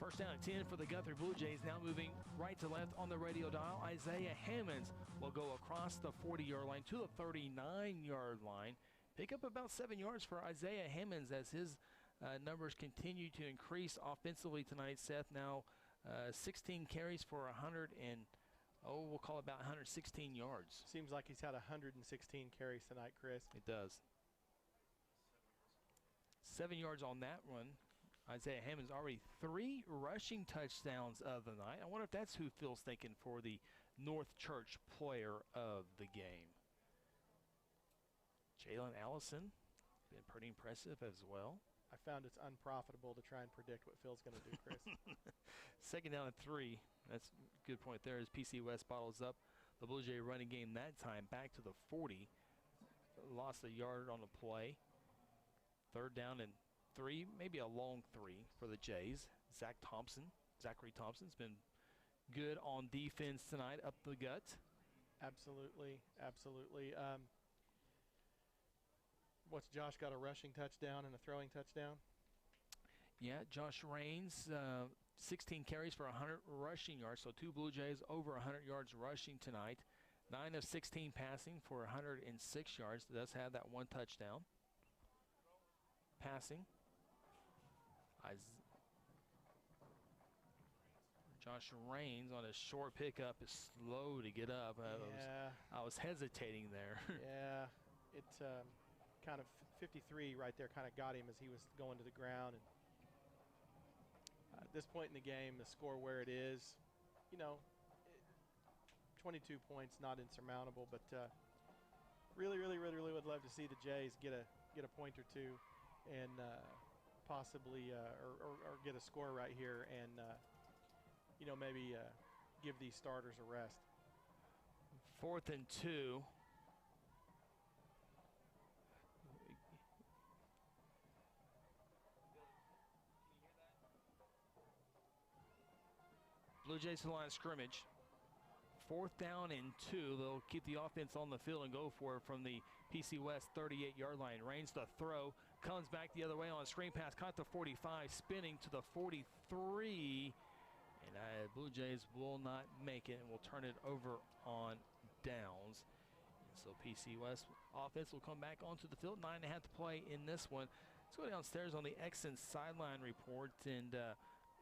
First down and 10 for the Guthrie Bluejays, now moving right to left on the radio dial. Isaiah Hammonds will go across the 40-yard line to the 39-yard line. Pick up about 7 yards for Isaiah Hammonds as his numbers continue to increase offensively tonight. Seth, now 16 carries for we'll call it about 116 yards. Seems like he's had 116 carries tonight, Chris. It does. 7 yards on that run. Isaiah Hammonds already 3 rushing touchdowns of the night. I wonder if that's who Phil's thinking for the North Church player of the game. Jalen Allison, been pretty impressive as well. I found it's unprofitable to try and predict what Phil's going to do, Chris. Second down and 3. That's a good point there as PC West bottles up the Blue Jay running game that time back to the 40. Lost a yard on the play. Third down and 3, maybe a long 3 for the Jays. Zachary Thompson's been good on defense tonight, up the gut. Absolutely, absolutely. What's Josh got, a rushing touchdown and a throwing touchdown? Yeah, Josh Raines, 16 carries for 100 rushing yards, so 2 Blue Jays over 100 yards rushing tonight. 9 of 16 passing for 106 yards. Does have that 1 touchdown. Passing. Josh Raines on a short pickup is slow to get up. I was hesitating there. Yeah, it kind of 53 right there kind of got him as he was going to the ground. And at this point in the game, the score where it is, 22 points, not insurmountable, but really would love to see the Jays get a point or two and possibly or get a score right here and maybe give these starters a rest. 4th and 2. Blue Jays to the line of scrimmage. 4th down and 2. They'll keep the offense on the field and go for it from the PC West 38-yard line. Raines the throw. Comes back the other way on a screen pass. Caught the 45. Spinning to the 43. And Blue Jays will not make it and will turn it over on downs. And so PC West offense will come back onto the field. 9.5 to play in this one. Let's go downstairs on the Exon sideline report. And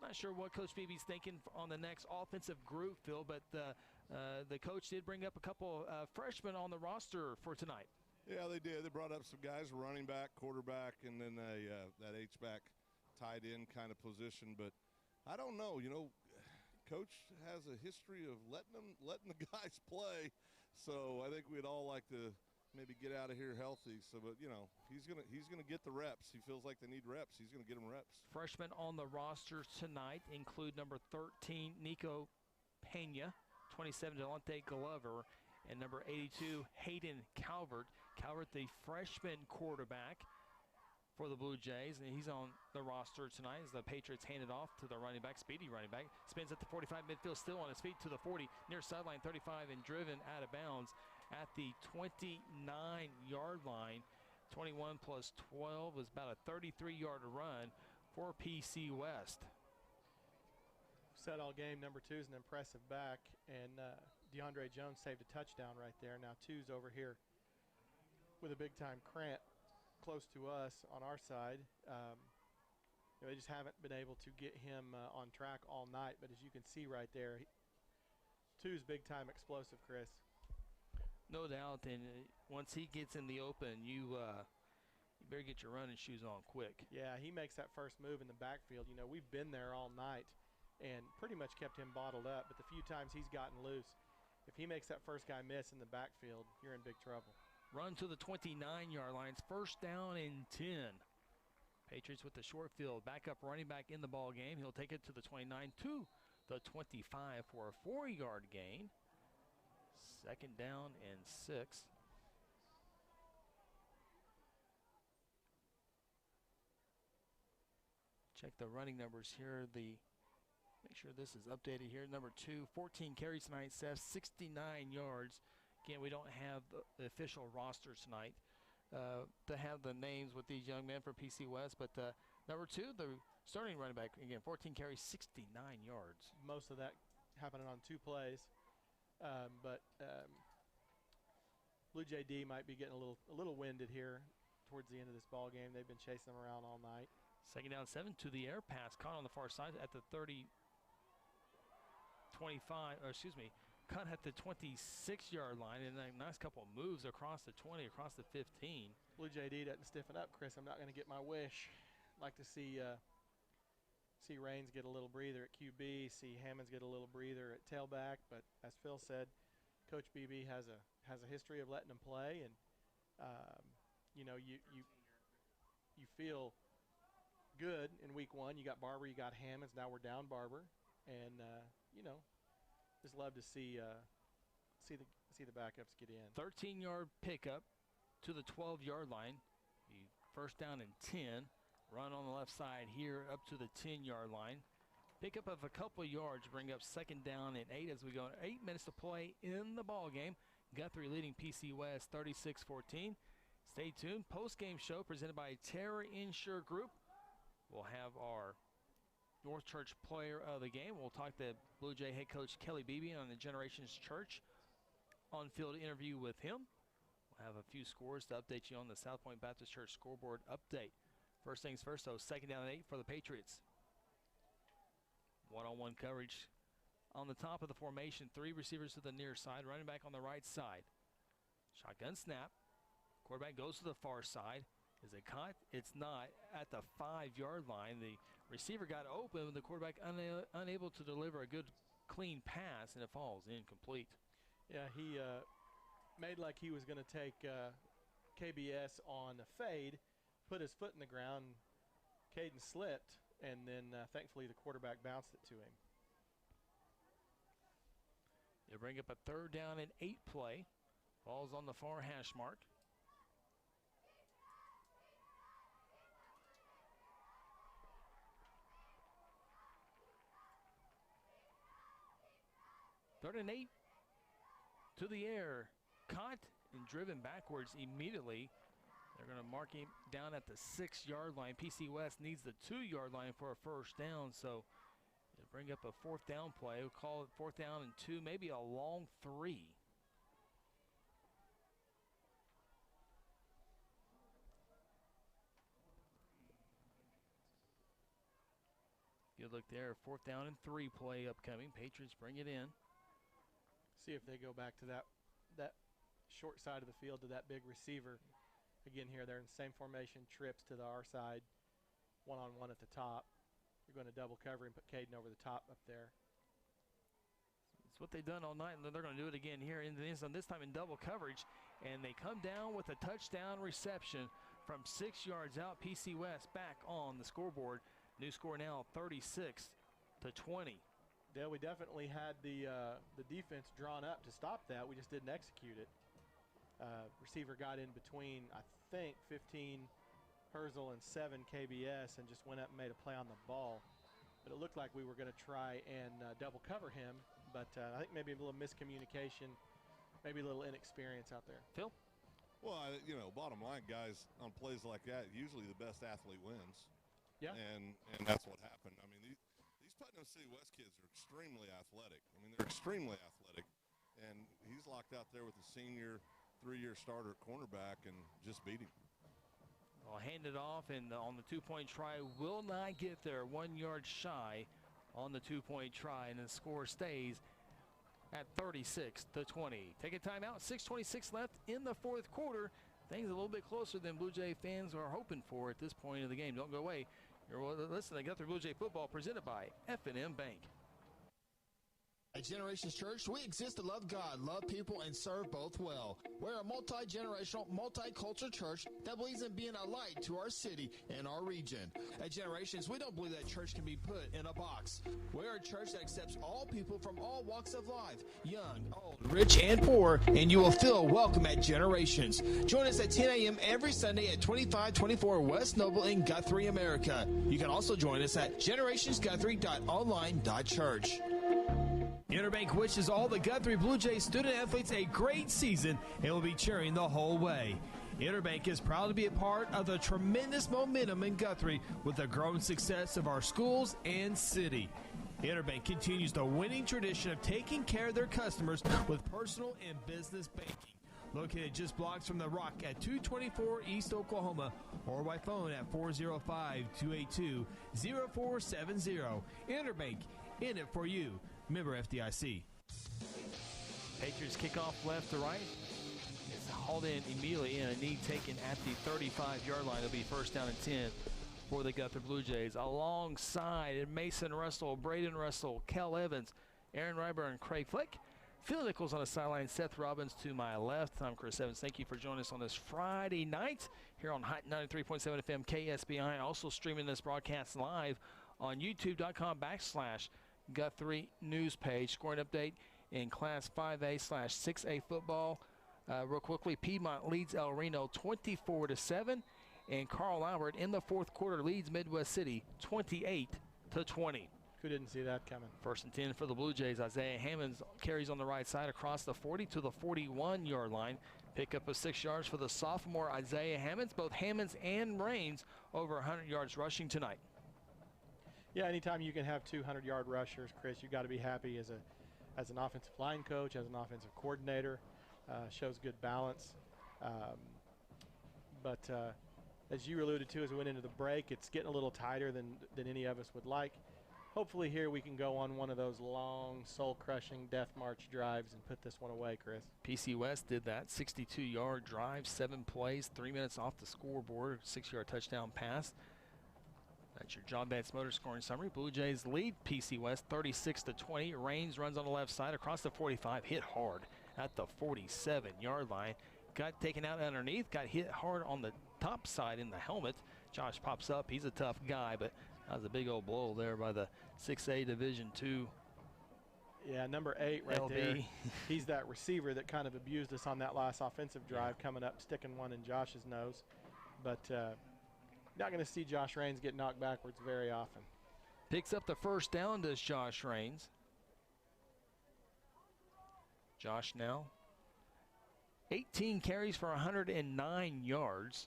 not sure what Coach Beebe's thinking on the next offensive group, Phil, but the coach did bring up a couple freshmen on the roster for tonight. Yeah, they did. They brought up some guys, running back, quarterback, and then that H-back tight end kind of position. But I don't know. Coach has a history of letting the guys play. So I think we'd all like to maybe get out of here healthy. So, but he's gonna get the reps. He feels like they need reps. He's gonna get them reps. Freshmen on the roster tonight include number 13 Nico Pena, 27 Delonte Glover, and number 82 Hayden Calvert. Calvert, the freshman quarterback for the Blue Jays, and he's on the roster tonight as the Patriots hand it off to the running back, speedy running back. Spins at the 45 midfield, still on his feet to the 40, near sideline 35, and driven out of bounds at the 29-yard line. 21 plus 12 was about a 33-yard run for PC West. Said all game, number 2 is an impressive back, and DeAndre Jones saved a touchdown right there. Now 2's over here with a big-time cramp close to us on our side. they just haven't been able to get him on track all night. But as you can see right there, two's big-time explosive, Chris. No doubt, and once he gets in the open, you better get your running shoes on quick. Yeah, he makes that first move in the backfield. You know, we've been there all night and pretty much kept him bottled up, but the few times he's gotten loose, if he makes that first guy miss in the backfield, you're in big trouble. Run to the 29-yard lines, first down and 10. Patriots with the short field, backup running back in the ball game. He'll take it to the 29 to the 25 for a 4-yard gain. Second down and 6. Check the running numbers here. Make sure this is updated here. Number 2, 14 carries tonight, Seth, 69 yards. Again, we don't have the official roster tonight to have the names with these young men from PC West. But number 2, the starting running back, again, 14 carries, 69 yards. Most of that happening on 2 plays. But Blue Jay D might be getting a little winded here towards the end of this ball game. They've been chasing them around all night. Second down, 7 to the air pass. Caught on the far side at the 26-yard line, and a nice couple of moves across the 20, across the 15. Blue Jay D doesn't stiffen up, Chris. I'm not going to get my wish. Like to see Raines get a little breather at QB, see Hammonds get a little breather at tailback. But as Phil said, Coach BB has a history of letting them play, and you know, you feel good in week 1. You got Barber, you got Hammonds. Now we're down Barber, and you know, just love to see the backups get in. 13-yard pickup to the 12-yard line. First down and 10. Run on the left side here up to the 10-yard line. Pickup of a couple of yards, bring up second down and 8 as we go. 8 minutes to play in the ball game. Guthrie leading PC West 36-14. Stay tuned. Post-game show presented by Terra Insure Group. We'll have our North Church player of the game. We'll talk to Blue Jay head coach Kelly Beebe on the Generations Church on-field interview with him. We'll have a few scores to update you on the South Point Baptist Church scoreboard update. First things first, though, second down and 8 for the Patriots. One-on-one coverage on the top of the formation. 3 receivers to the near side, running back on the right side. Shotgun snap. Quarterback goes to the far side. Is it caught? It's not. At the 5-yard line, the receiver got open, the quarterback unable to deliver a good, clean pass, and it falls incomplete. Yeah, he made like he was going to take KBS on a fade, put his foot in the ground. Caden slipped, and then thankfully the quarterback bounced it to him. They bring up a third down and 8 play. Ball's on the far hash mark. Third and 8 to the air. Caught and driven backwards immediately. They're going to mark him down at the 6-yard line. PC West needs the 2-yard line for a first down, so they'll bring up a 4th down play. We'll call it 4th down and 2, maybe a long 3. Good look there. 4th down and 3 play upcoming. Patriots bring it in. See if they go back to that short side of the field to that big receiver. Again, here they're in the same formation, trips to the our side, one-on-one at the top. They're going to double cover and put Caden over the top up there. It's what they've done all night, and they're going to do it again here in the end zone, this time in double coverage. And they come down with a touchdown reception from 6 yards out. PC West back on the scoreboard. New score now 36-20. Dale, we definitely had the defense drawn up to stop that. We just didn't execute it. Receiver got in between, I think, 15 Herzl and 7 KBS and just went up and made a play on the ball. But it looked like we were going to try and double cover him. But I think maybe a little miscommunication, maybe a little inexperience out there. Phil? Well, you know, bottom line, guys, on plays like that, usually the best athlete wins. Yeah. And that's what happened. I mean, these Putnam City West kids are extremely athletic. I mean, they're extremely athletic. And he's locked out there with a senior 3-year starter at cornerback and just beat him. I'll hand it off, and on the two-point try will not get there. 1 yard shy on the two-point try, and the score stays at 36-20. Take a timeout. 6:26 left in the fourth quarter. Things a little bit closer than Blue Jay fans are hoping for at this point of the game. Don't go away. You're listening to Guthrie Blue Jay football presented by F&M Bank. At Generations Church, we exist to love God, love people, and serve both well. We're a multi-generational, multicultural church that believes in being a light to our city and our region. At Generations, we don't believe that church can be put in a box. We're a church that accepts all people from all walks of life, young, old, rich, and poor, and you will feel welcome at Generations. Join us at 10 a.m. every Sunday at 2524 West Noble in Guthrie, America. You can also join us at generationsguthrie.online.church. Interbank wishes all the Guthrie Blue Jays student athletes a great season and will be cheering the whole way. Interbank is proud to be a part of the tremendous momentum in Guthrie with the growing success of our schools and city. Interbank continues the winning tradition of taking care of their customers with personal and business banking. Located just blocks from the Rock at 224 East Oklahoma or by phone at 405-282-0470. Interbank, in it for you. Member FDIC. Patriots kickoff left to right. It's hauled in immediately and a knee taken at the 35-yard line. It'll be first down and 10 for the Guthrie Blue Jays. Alongside Mason Russell, Braden Russell, Kel Evans, Aaron Ryburn, Craig Flick. Phil Nichols on the sideline, Seth Robbins to my left. I'm Chris Evans. Thank you for joining us on this Friday night here on Hot 93.7 FM KSBI. Also streaming this broadcast live on youtube.com/Guthrie News page. Scoring update in Class 5A/6A football. Real quickly, Piedmont leads El Reno 24-7, and Carl Albert in the fourth quarter leads Midwest City 28-20. Who didn't see that coming? First and 10 for the Blue Jays. Isaiah Hammonds carries on the right side across the 40 to the 41-yard line. Pickup of 6 yards for the sophomore Isaiah Hammonds. Both Hammonds and Raines over 100 yards rushing tonight. Yeah, anytime you can have 200-yard rushers, Chris, you've got to be happy as an offensive line coach, as an offensive coordinator. Shows good balance. But as you alluded to as we went into the break, it's getting a little tighter than any of us would like. Hopefully here we can go on one of those long, soul-crushing death march drives and put this one away, Chris. PC West did that. 62-yard drive, 7 plays, 3 minutes off the scoreboard, 6-yard touchdown pass. That's your John Vance Motor scoring summary. Blue Jays lead PC West 36-20. Raines runs on the left side across the 45, hit hard at the 47-yard line. Got taken out underneath, got hit hard on the top side in the helmet. Josh pops up. He's a tough guy, but that was a big old blow there by the 6A Division II. Yeah, number 8 right LB. there. He's that receiver that kind of abused us on that last offensive drive, coming up, sticking one in Josh's nose. But not going to see Josh Raines get knocked backwards very often. Picks up the first down, does Josh Raines. Josh now 18 carries for 109 yards.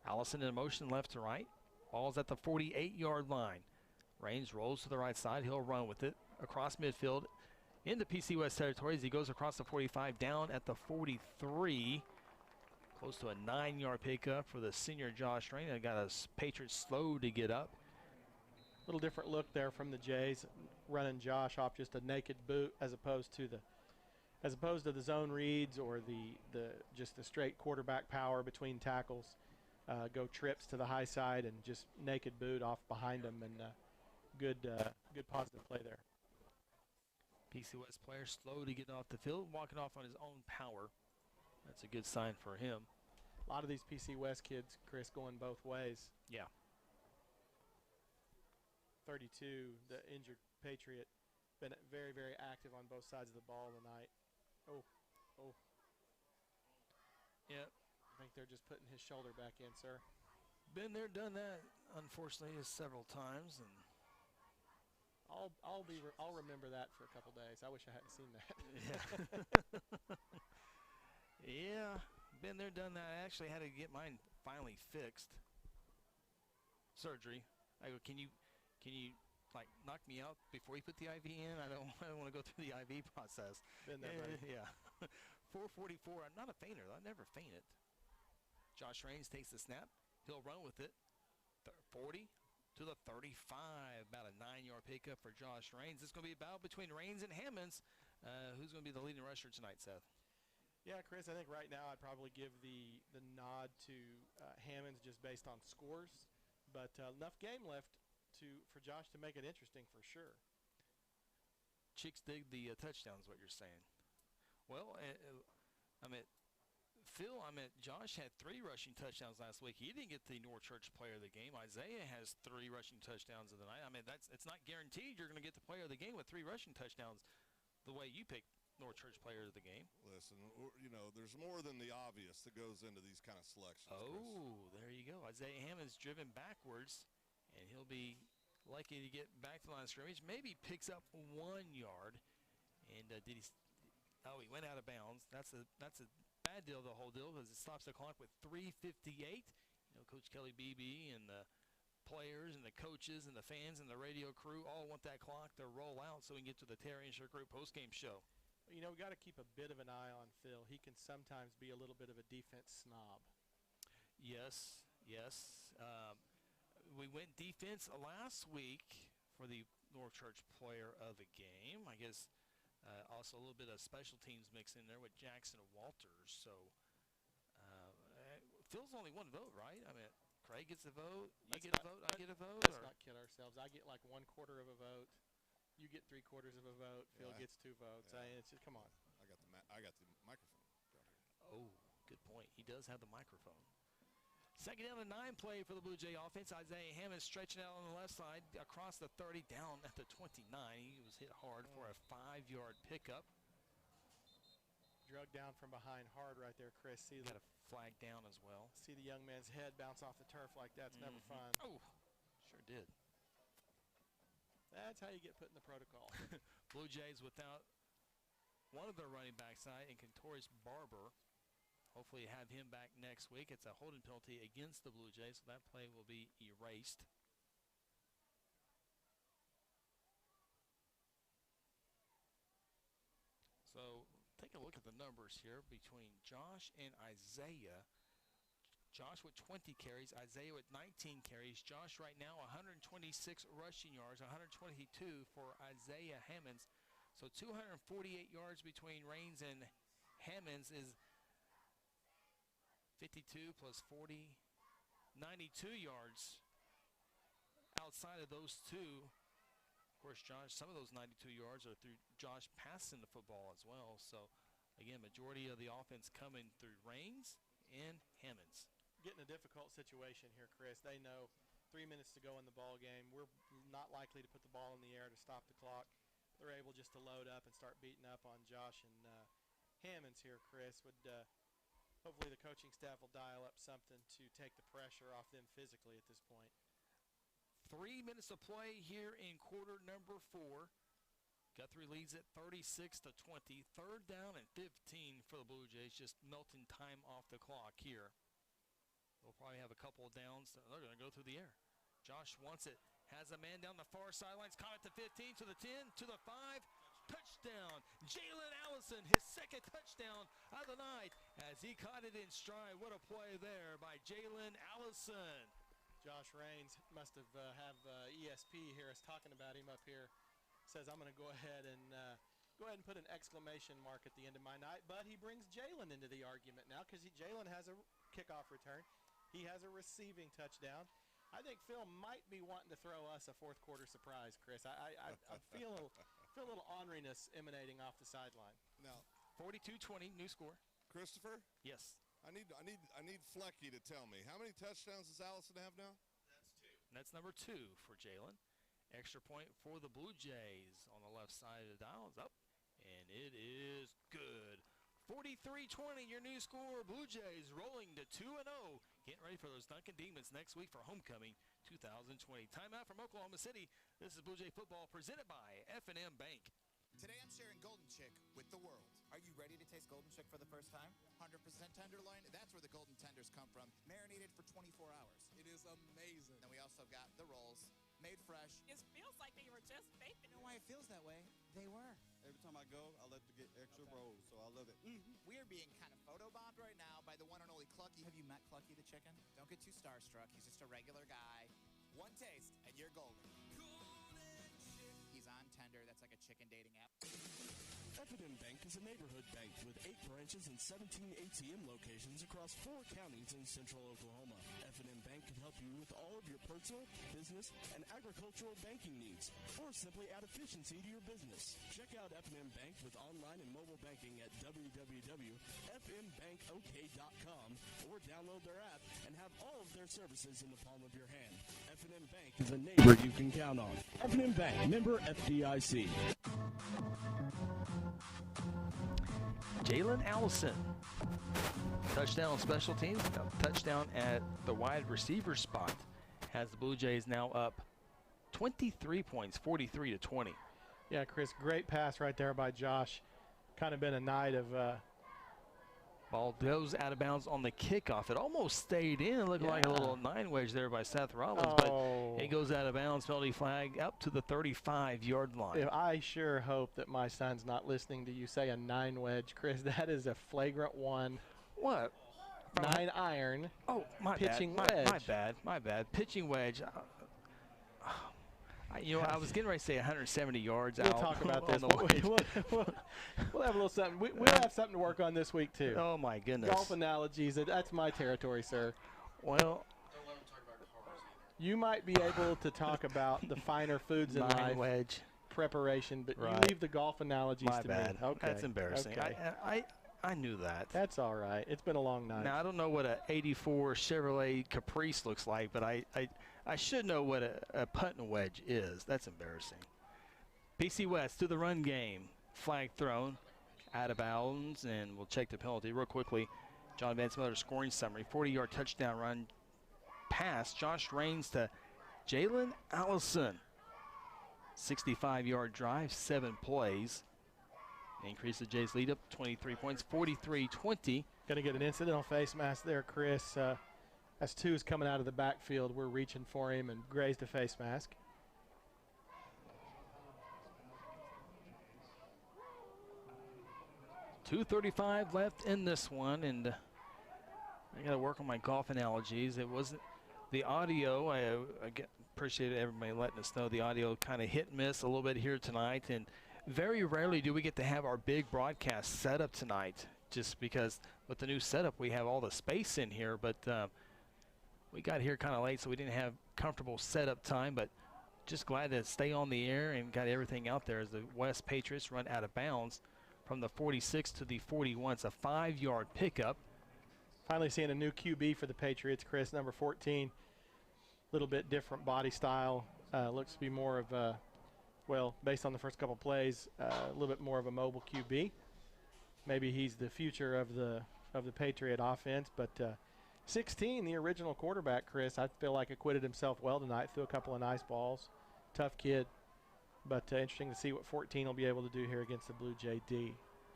Allison in motion left to right. Ball's at the 48-yard line. Raines rolls to the right side. He'll run with it across midfield into PC West territory as he goes across the 45 down at the 43. Close to a 9-yard pickup for the senior Josh Raines. Got a Patriots slow to get up. Little different look there from the Jays, running Josh off just a naked boot as opposed to the zone reads or just the straight quarterback power between tackles. Go trips to the high side and just naked boot off behind him, and good positive play there. PC West player slow to get off the field, walking off on his own power. That's a good sign for him. A lot of these PC West kids, Chris, going both ways. Yeah. 32, the injured Patriot, been very, very active on both sides of the ball tonight. Oh. Yep. I think they're just putting his shoulder back in, sir. Been there, done that, unfortunately, several times, and I'll remember that for a couple days. I wish I hadn't seen that. Yeah, been there, done that. I actually had to get mine finally fixed. Surgery. I go, can you like knock me out before you put the IV in? I don't want to go through the IV process. Been there, buddy. Yeah. 444. I'm not a fainter. I never fainted. Josh Raines takes the snap. He'll run with it. 40 to the 35. About a 9-yard pickup for Josh Raines. It's going to be a battle between Raines and Hammonds. Who's going to be the leading rusher tonight, Seth? Yeah, Chris, I think right now I'd probably give the nod to Hammonds just based on scores. But enough game left for Josh to make it interesting for sure. Chicks dig the touchdowns, what you're saying. Well, Josh had 3 rushing touchdowns last week. He didn't get the North Church Player of the Game. Isaiah has 3 rushing touchdowns of the night. It's not guaranteed you're going to get the Player of the Game with 3 rushing touchdowns the way you picked North Church Player of the Game. Listen, there's more than the obvious that goes into these kind of selections. Oh, There you go. Isaiah Hammond's driven backwards, and he'll be likely to get back to the line of scrimmage. Maybe picks up 1 yard. And he went out of bounds. That's a bad deal, the whole deal, because it stops the clock with 3:58. Coach Kelly Beebe and the players and the coaches and the fans and the radio crew all want that clock to roll out so we can get to the Terry Insure Group postgame show. We got to keep a bit of an eye on Phil. He can sometimes be a little bit of a defense snob. Yes. We went defense last week for the North Church Player of the Game. I guess also a little bit of special teams mixed in there with Jackson Walters. So Phil's only 1 vote, right? Craig gets a vote. You get a vote. I get a vote. Let's not kid ourselves. I get like 1/4 of a vote. You get 3/4 of a vote. Phil gets 2 votes. Yeah. It's just, come on. I got the microphone down here. Oh, good point. He does have the microphone. 2nd down and 9 play for the Blue Jay offense. Isaiah Hammond stretching out on the left side across the 30, down at the 29. He was hit hard for a 5-yard pickup. Drug down from behind hard right there, Chris. Got a flag down as well. See the young man's head bounce off the turf like that's never fun. Oh, sure did. That's how you get put in the protocol. Blue Jays without one of their running backs tonight, and Contorius Barber. Hopefully have him back next week. It's a holding penalty against the Blue Jays, so that play will be erased. So take a look at the numbers here between Josh and Isaiah. Josh with 20 carries, Isaiah with 19 carries. Josh right now 126 rushing yards, 122 for Isaiah Hammonds. So 248 yards between Raines and Hammonds is 52 plus 40, 92 yards outside of those two. Of course, Josh, some of those 92 yards are through Josh passing the football as well. So, again, majority of the offense coming through Raines and Hammonds. Getting a difficult situation here, Chris. They know 3 minutes to go in the ball game. We're not likely to put the ball in the air to stop the clock. They're able just to load up and start beating up on Josh and Hammonds here, Chris. Hopefully the coaching staff will dial up something to take the pressure off them physically at this point. 3 minutes to play here in quarter number 4. Guthrie leads at 36-20. 3rd down and 15 for the Blue Jays, just melting time off the clock here. They'll probably have a couple of downs. They're going to go through the air. Josh wants it. Has a man down the far sidelines. Caught at the 15, to the 10, to the 5. Touchdown. Jalen Allison, his 2nd touchdown of the night as he caught it in stride. What a play there by Jalen Allison. Josh Raines must have ESP here is talking about him up here. Says, I'm going to go ahead and put an exclamation mark at the end of my night. But he brings Jalen into the argument now because Jalen has a kickoff return. He has a receiving touchdown. I think Phil might be wanting to throw us a 4th quarter surprise, Chris. I feel a little orneriness emanating off the sideline. Now, 42-20, new score. Christopher? Yes. I need Flecky to tell me, how many touchdowns does Allison have now? That's number 2 for Jalen. Extra point for the Blue Jays on the left side of the dial is up, and it is good. 43-20, your new score. Blue Jays rolling to 2-0. Getting ready for those Duncan Demons next week for homecoming 2020. Timeout from Oklahoma City. This is Blue Jay football presented by F&M Bank. Today I'm sharing Golden Chick with the world. Are you ready to taste Golden Chick for the first time? 100% tenderloin, that's where the golden tenders come from. Marinated for 24 hours. It is amazing. Then we also got the rolls, made fresh. It feels like they were just baked. You know why it feels that way? They were. Every time I go, I let to get extra rolls, so I love it. We are being kind of photobombed right now by the one and only Clucky. Have you met Clucky the chicken? Don't get too starstruck. He's just a regular guy. One taste, and you're golden. He's on Tender. That's like a chicken dating app. F&M Bank is a neighborhood bank with 8 branches and 17 ATM locations across 4 counties in central Oklahoma. F&M Bank can help you with all of your personal, business, and agricultural banking needs, or simply add efficiency to your business. Check out F&M Bank with online and mobile banking at www.fmbankok.com or download their app and have all of their services in the palm of your hand. F&M Bank is a neighbor you can count on. F&M Bank, member FDIC. Jalen Allison. Touchdown on special teams. Touchdown at the wide receiver spot. Has the Blue Jays now up 23 points, 43-20. Yeah, Chris, great pass right there by Josh. Kind of been a night of Ball goes out of bounds on the kickoff. It almost stayed in. Looked like a little 9 wedge there by Seth Rollins, but it goes out of bounds. Penalty flag up to the 35-yard line. I sure hope that my son's not listening to you say a 9 wedge, Chris. That is a flagrant one. What? 9 iron. Oh, my pitching bad. wedge. My bad. Pitching wedge. I was getting ready to say 170 yards We'll out. talk about this. We'll have a little something. We'll have something to work on this week, too. Oh, my goodness. Golf analogies. That's my territory, sir. Well, you might be able to talk about the finer foods in 9 life. wedge. Preparation, but you leave the golf analogies My to bad. me. Okay. That's embarrassing. Okay. I knew that. That's all right. It's been a long night. Now, I don't know what a 84 Chevrolet Caprice looks like, but I should know what a Putnam wedge is. That's embarrassing. PC West to the run game. Flag thrown out of bounds, and we'll check the penalty real quickly. John Van Smother scoring summary. 40-yard touchdown run pass. Josh Raines to Jalen Allison. 65-yard drive, 7 plays. Increase the Jays lead up 23 points, 43-20. Going to get an incidental face mask there, Chris. As 2 is coming out of the backfield, we're reaching for him and grazed a face mask. .235 left in this one, and I got to work on my golf analogies. It wasn't the audio. I appreciate everybody letting us know the audio kind of hit and miss a little bit here tonight, and very rarely do we get to have our big broadcast set up tonight, just because with the new setup we have all the space in here, but we got here kind of late, so we didn't have comfortable setup time, but just glad to stay on the air and got everything out there as the West Patriots run out of bounds from the 46 to the 41. It's a 5-yard pickup. Finally seeing a new QB for the Patriots, Chris, number 14. A little bit different body style. Looks to be more of a, well, based on the first couple plays, a little bit more of a mobile QB. Maybe he's the future of the Patriot offense, but 16, the original quarterback, Chris, I feel like acquitted himself well tonight. Threw a couple of nice balls. Tough kid. But interesting to see what 14 will be able to do here against the Blue Jay D.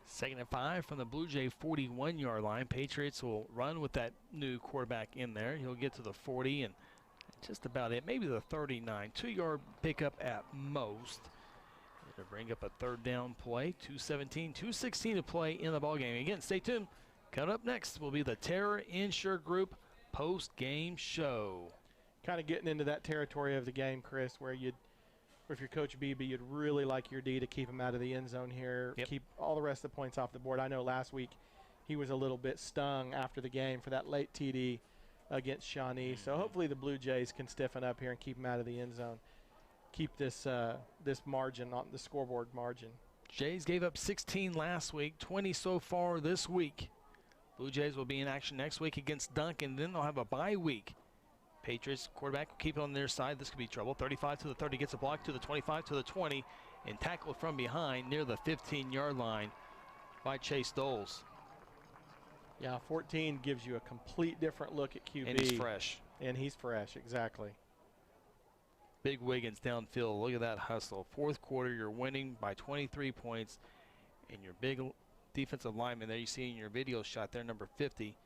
2nd and 5 from the Blue Jay 41-yard line. Patriots will run with that new quarterback in there. He'll get to the 40 and just about it. Maybe the 39. 2-yard pickup at most. It'll bring up a 3rd down play. 2:17, 2:16 to play in the ballgame. Again, stay tuned. Coming up next will be the Terra Insure Group post-game show. Kind of getting into that territory of the game, Chris, where if you're Coach Beebe, you'd really like your D to keep him out of the end zone here, keep all the rest of the points off the board. I know last week he was a little bit stung after the game for that late TD against Shawnee. So hopefully the Blue Jays can stiffen up here and keep him out of the end zone. Keep this this margin on the scoreboard margin. Jays gave up 16 last week, 20 so far this week. Blue Jays will be in action next week against Duncan. Then they'll have a bye week. Patriots quarterback will keep it on their side. This could be trouble. 35 to the 30, gets a block to the 25 to the 20, and tackled from behind near the 15-yard line by Chase Doles. Yeah, 14 gives you a complete different look at QB. And he's fresh. And he's fresh, exactly. Big Wiggins downfield. Look at that hustle. 4th quarter, you're winning by 23 points, and your big defensive lineman there you see in your video shot there, number 50,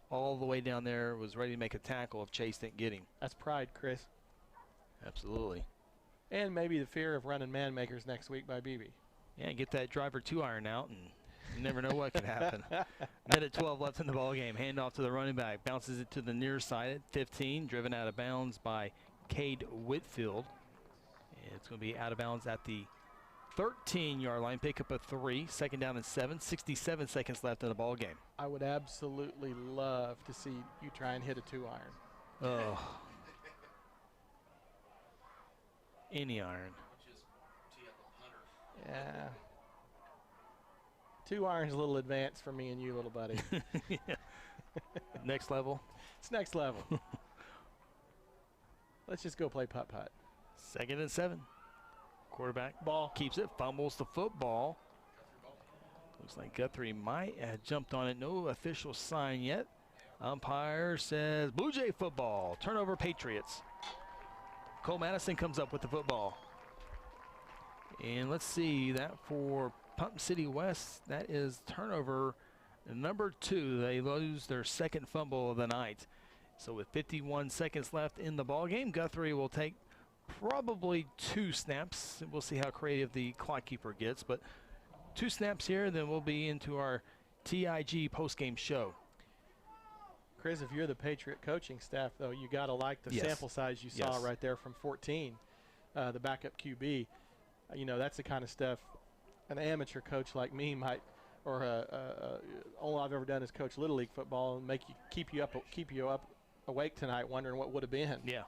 all the way down there, was ready to make a tackle if Chase didn't get him. That's pride, Chris. Absolutely. And maybe the fear of running man makers next week by BB. Yeah, get that driver 2-iron out, and you never know what could happen. Minute 12 left in the ball game. Handoff to the running back. Bounces it to the near side at 15. Driven out of bounds by Cade Whitfield. And it's going to be out of bounds at the 13-yard line. Pick up a 3. Second down and 7. 67 seconds left in the ball game. I would absolutely love to see you try and hit a 2-iron. Oh. Any iron. Yeah. 2-iron's a little advanced for me and you, little buddy. Yeah. Next level? It's next level. Let's just go play putt-putt. Second and 7. Quarterback ball keeps it, fumbles the football. Looks like Guthrie might have jumped on it. No official sign yet. Umpire says Blue Jay football. Turnover Patriots. Cole Madison comes up with the football. And let's see, that for Putnam City West, that is turnover number 2. They lose their second fumble of the night. So with 51 seconds left in the ball game, Guthrie will take probably 2 snaps. We'll see how creative the clock keeper gets, but 2 snaps here, then we'll be into our TIG postgame show. Chris, if you're the Patriot coaching staff, though, you got to like the sample size you saw right there from 14, the backup QB. You know, that's the kind of stuff an amateur coach like me might, or all I've ever done is coach Little League football and keep you up awake tonight wondering what would have been. Yeah.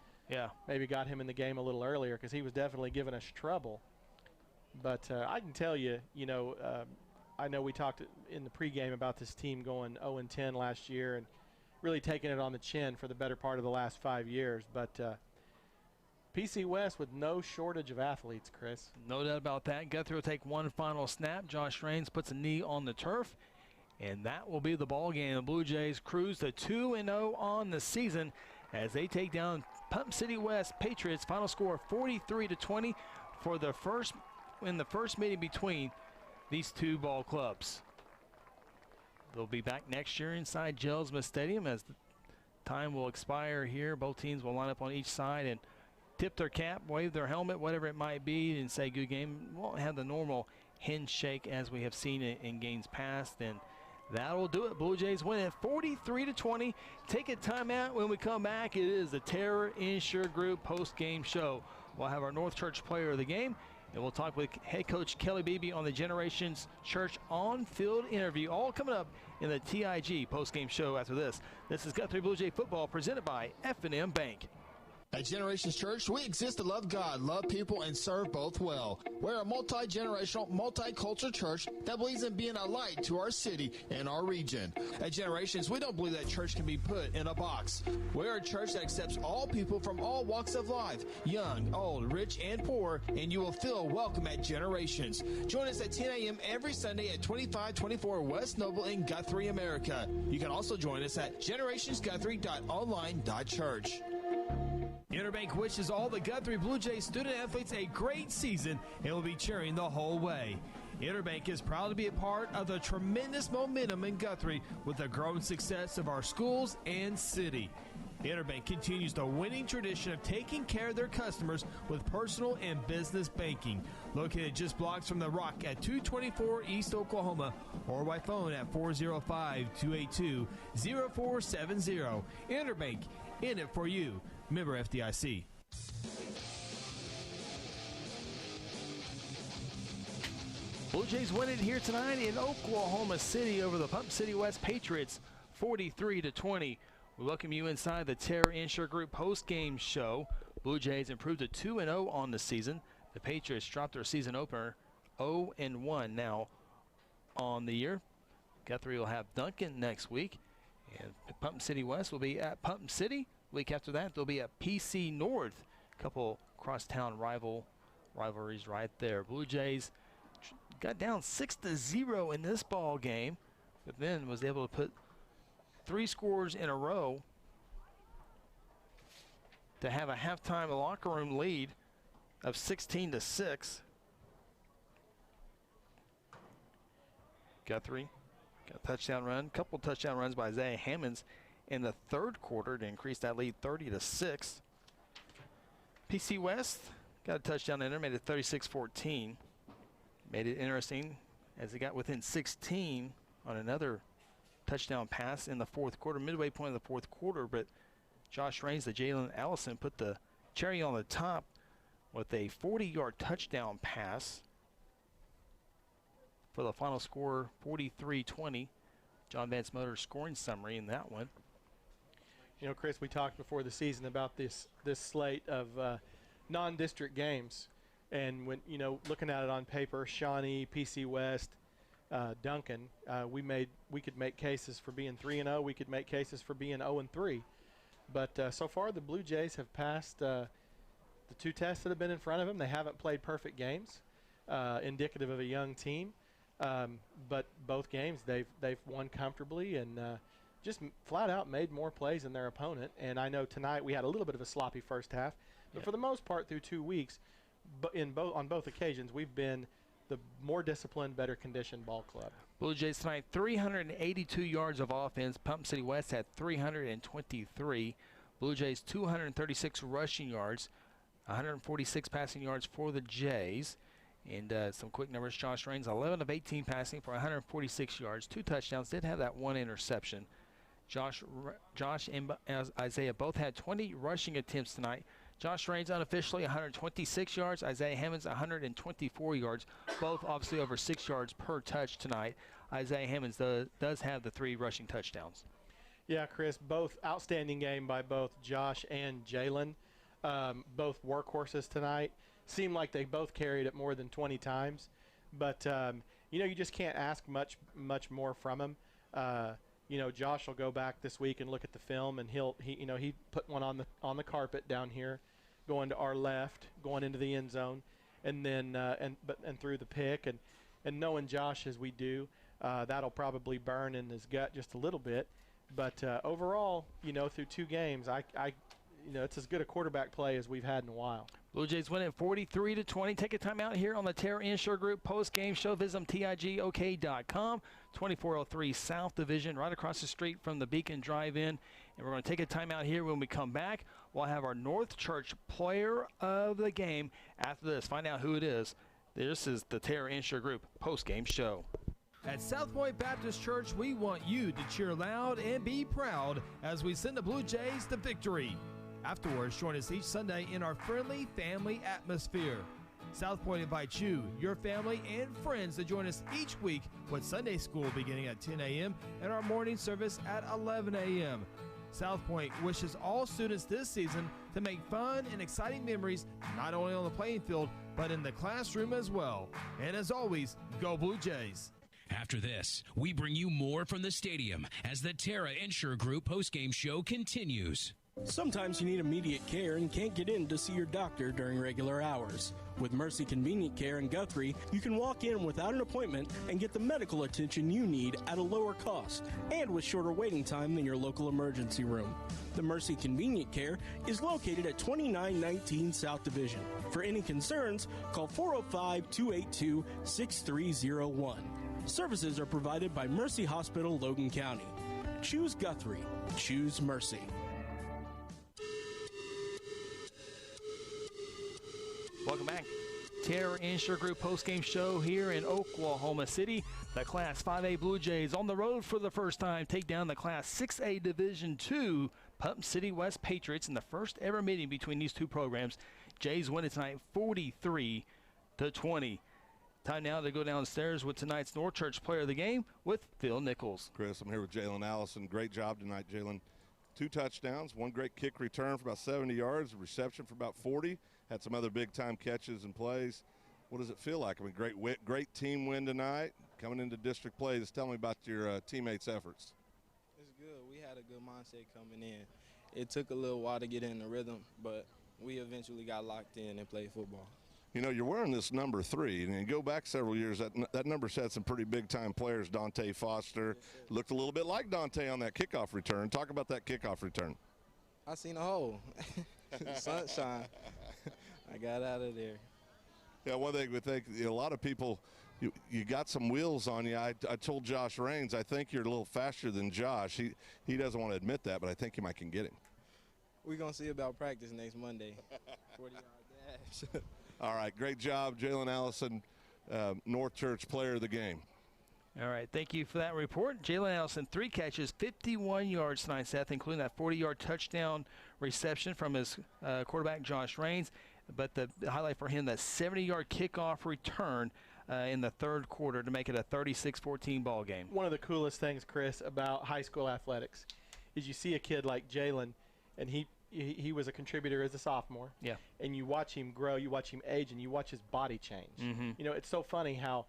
Maybe got him in the game a little earlier because he was definitely giving us trouble. But I can tell you, I know we talked in the pregame about this team going 0-10 last year and really taking it on the chin for the better part of the last 5 years. But PC West with no shortage of athletes, Chris. No doubt about that. Guthrie will take one final snap. Josh Raines puts a knee on the turf, and that will be the ball game. The Blue Jays cruise to 2-0 on the season as they take down Putnam City West Patriots. Final score 43-20 for the first meeting between these two ball clubs. They'll be back next year inside Gelsma Stadium as the time will expire here. Both teams will line up on each side and tip their cap, wave their helmet, whatever it might be, and say good game. Won't have the normal handshake as we have seen it in games past, and that will do it. Blue Jays win it 43-20. Take a timeout. When we come back, it is the Terror Insure Group post-game show. We'll have our North Church player of the game, and we'll talk with head coach Kelly Beebe on the Generations Church on-field interview, all coming up in the TIG post-game show after this. This is Guthrie Blue Jay football presented by F&M Bank. At Generations Church, we exist to love God, love people, and serve both well. We're a multi-generational, multicultural church that believes in being a light to our city and our region. At Generations, we don't believe that church can be put in a box. We're a church that accepts all people from all walks of life, young, old, rich, and poor, and you will feel welcome at Generations. Join us at 10 a.m. every Sunday at 2524 West Noble in Guthrie, America. You can also join us at generationsguthrie.online.church. Interbank wishes all the Guthrie Blue Jays student athletes a great season and will be cheering the whole way. Interbank is proud to be a part of the tremendous momentum in Guthrie with the growing success of our schools and city. Interbank continues the winning tradition of taking care of their customers with personal and business banking. Located just blocks from the Rock at 224 East Oklahoma or by phone at 405-282-0470. Interbank, in it for you. Member FDIC. Blue Jays win it here tonight in Oklahoma City over the Putnam City West Patriots, 43-20. We welcome you inside the Terror Insure Group post-game show. Blue Jays improved to 2-0 on the season. The Patriots dropped their season opener 0-1 now on the year. Guthrie will have Duncan next week, and Putnam City West will be at Putnam City. Week after that, they'll be at PC North. A couple crosstown rivalries right there. Blue Jays got down 6-0 in this ball game, but then was able to put 3 scores in a row to have a halftime locker room lead of 16-6. Guthrie got a touchdown run, couple touchdown runs by Isaiah Hammonds in the third quarter to increase that lead 30-6. PC West got a touchdown in there, made it 36-14. Made it interesting as he got within 16 on another touchdown pass in the fourth quarter, midway point of the fourth quarter. But Josh Raines, the Jalen Allison, put the cherry on the top with a 40-yard touchdown pass for the final score, 43-20. John Vance Motors scoring summary in that one. You know, Chris, we talked before the season about this slate of non-district games. And when, you know, looking at it on paper, Shawnee, PC West, Duncan, we could make cases for being 3-0. We could make cases for being 0-3. But so far, the Blue Jays have passed the two tests that have been in front of them. They haven't played perfect games, indicative of a young team. But both games they've won comfortably and just flat out made more plays than their opponent. And I know tonight we had a little bit of a sloppy first half, but for the most part through 2 weeks, on both occasions, we've been the more disciplined, better conditioned ball club. Blue Jays tonight, 382 yards of offense. Pump City West had 323. Blue Jays 236 rushing yards, 146 passing yards for the Jays. And some quick numbers, Josh Raines, 11 of 18 passing for 146 yards, 2 touchdowns, did have that 1 interception. Josh and Isaiah both had 20 rushing attempts tonight. Josh Raines unofficially 126 yards, Isaiah Hammonds 124 yards, both obviously over 6 yards per touch tonight. Isaiah Hammonds does have the 3 rushing touchdowns. Yeah, Chris, both outstanding game by both Josh and Jalen, both workhorses tonight. Seemed like they both carried it more than 20 times, but you know, you just can't ask much more from him. You know, Josh will go back this week and look at the film, and he put one on the carpet down here, going to our left, going into the end zone, and then and through the pick, and knowing Josh as we do, that'll probably burn in his gut just a little bit. But overall, you know, through 2 games, you know, it's as good a quarterback play as we've had in a while. Blue Jays win at 43-20. Take a time out here on the Terra Insure Group post-game show. Visit them, TIGOK.com, 2403 South Division, right across the street from the Beacon Drive-In. And we're going to take a time out here. When we come back, we'll have our North Church player of the game. After this, find out who it is. This is the Terra Insure Group post-game show. At South Point Baptist Church, we want you to cheer loud and be proud as we send the Blue Jays to victory. Afterwards, join us each Sunday in our friendly family atmosphere. South Point invites you, your family, and friends to join us each week with Sunday school beginning at 10 a.m. and our morning service at 11 a.m. South Point wishes all students this season to make fun and exciting memories not only on the playing field, but in the classroom as well. And as always, go Blue Jays. After this, we bring you more from the stadium as the Terra Insure Group postgame show continues. Sometimes you need immediate care and can't get in to see your doctor during regular hours. With Mercy Convenient Care in Guthrie, you can walk in without an appointment and get the medical attention you need at a lower cost and with shorter waiting time than your local emergency room. The Mercy Convenient Care is located at 2919 South Division. For any concerns, call 405-282-6301. Services are provided by Mercy Hospital, Logan County. Choose Guthrie. Choose Mercy. Welcome back. Terra Insure Group postgame show here in Oklahoma City. The Class 5A Blue Jays on the road for the first time take down the Class 6A Division II Putnam City West Patriots in the first ever meeting between these two programs. Jays win it tonight 43-20. Time now to go downstairs with tonight's North Church player of the game with Phil Nichols. Chris, I'm here with Jalen Allison. Great job tonight, Jalen. 2 touchdowns, 1 great kick return for about 70 yards, a reception for about 40. Had some other big-time catches and plays. What does it feel like? I mean, great team win tonight. Coming into district play, just tell me about your teammates' efforts. It's good. We had a good mindset coming in. It took a little while to get in the rhythm, but we eventually got locked in and played football. You know, you're wearing this number 3, and you go back several years, that number's had some pretty big-time players. Dante Foster looked a little bit like Dante on that kickoff return. Talk about that kickoff return. I seen a hole. Sunshine. I got out of there. Yeah, one thing we think, a lot of people, you got some wheels on you. I told Josh Raines, I think you're a little faster than Josh. He doesn't want to admit that, but I think you might can get him. We're going to see about practice next Monday. 40-yard dash. All right, great job, Jalen Allison. North Church Player of the Game. All right, thank you for that report. Jalen Allison, 3 catches, 51 yards tonight, Seth, including that 40-yard touchdown reception from his quarterback, Josh Raines. But the highlight for him, that 70-yard kickoff return in the third quarter to make it a 36-14 ball game. One of the coolest things, Chris, about high school athletics is you see a kid like Jalen, and he was a contributor as a sophomore. Yeah. And you watch him grow, you watch him age, and you watch his body change. Mm-hmm. You know, it's so funny how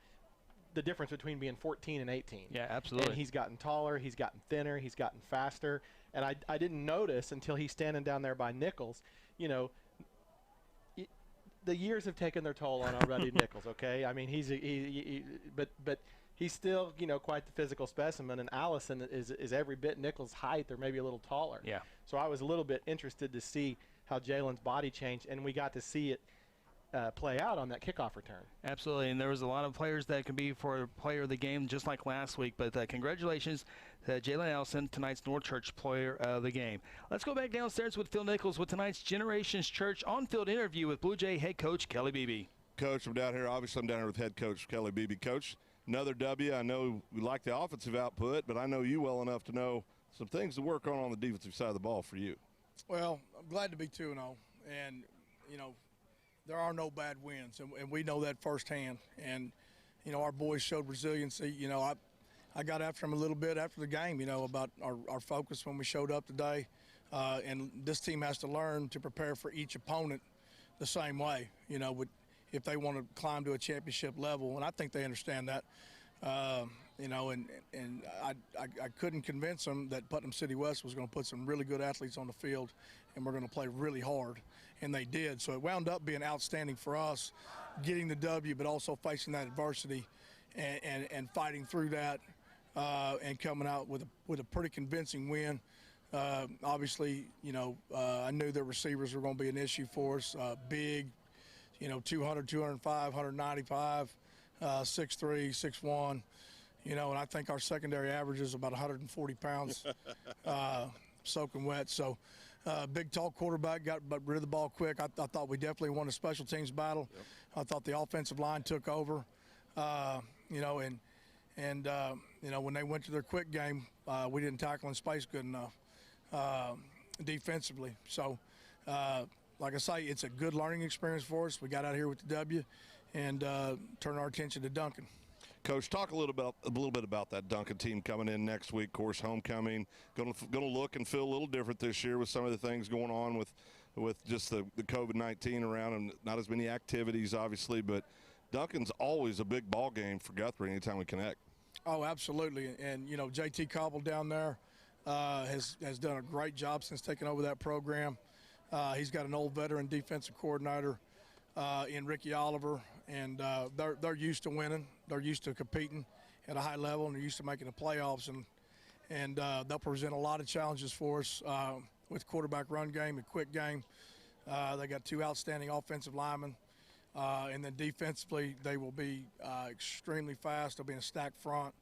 the difference between being 14 and 18. Yeah, absolutely. And he's gotten taller, he's gotten thinner, he's gotten faster. And I didn't notice until he's standing down there by Nichols. You know, the years have taken their toll on our buddy Nichols, okay? I mean, but he's still, you know, quite the physical specimen. And Allison is every bit Nichols' height or maybe a little taller. Yeah. So I was a little bit interested to see how Jalen's body changed, and we got to see it play out on that kickoff return. Absolutely, and there was a lot of players that can be for player of the game, just like last week. But congratulations to Jalen Allison, tonight's North Church player of the game. Let's go back downstairs with Phil Nichols with tonight's Generations Church on-field interview with Blue Jay head coach Kelly Beebe. Coach, I'm down here. Obviously, I'm down here with head coach Kelly Beebe. Coach, another W. I know we like the offensive output, but I know you well enough to know some things to work on the defensive side of the ball for you. Well, I'm glad to be 2-0, and, you know, there are no bad wins, and we know that firsthand. And, you know, our boys showed resiliency. You know, I got after them a little bit after the game, you know, about our focus when we showed up today. And this team has to learn to prepare for each opponent the same way, you know, if they want to climb to a championship level. And I think they understand that. You know, and I couldn't convince them that Putnam City West was going to put some really good athletes on the field, and we're going to play really hard, and they did. So it wound up being outstanding for us, getting the W, but also facing that adversity and fighting through that and coming out with a pretty convincing win. Obviously, you know, I knew their receivers were going to be an issue for us. Big, you know, 200, 205, 195, 6'3", 6'1". You know, and I think our secondary average is about 140 pounds, soaking wet. So, big, tall quarterback, got rid of the ball quick. I thought we definitely won a special teams battle. Yep. I thought the offensive line took over. You know, and you know, when they went to their quick game, we didn't tackle in space good enough defensively. So, like I say, it's a good learning experience for us. We got out here with the W and turned our attention to Duncan. Coach, talk a little bit about that Duncan team coming in next week. Of course, homecoming, going to look and feel a little different this year with some of the things going on with just the COVID-19 around and not as many activities, obviously. But Duncan's always a big ball game for Guthrie anytime we connect. Oh, absolutely. And you know, JT Cobble down there has done a great job since taking over that program. He's got an old veteran defensive coordinator in Ricky Oliver, and they're used to winning. They're used to competing at a high level, and they're used to making the playoffs. And they'll present a lot of challenges for us with quarterback run game and quick game. They got 2 outstanding offensive linemen, and then defensively they will be extremely fast. They'll be in a stacked front,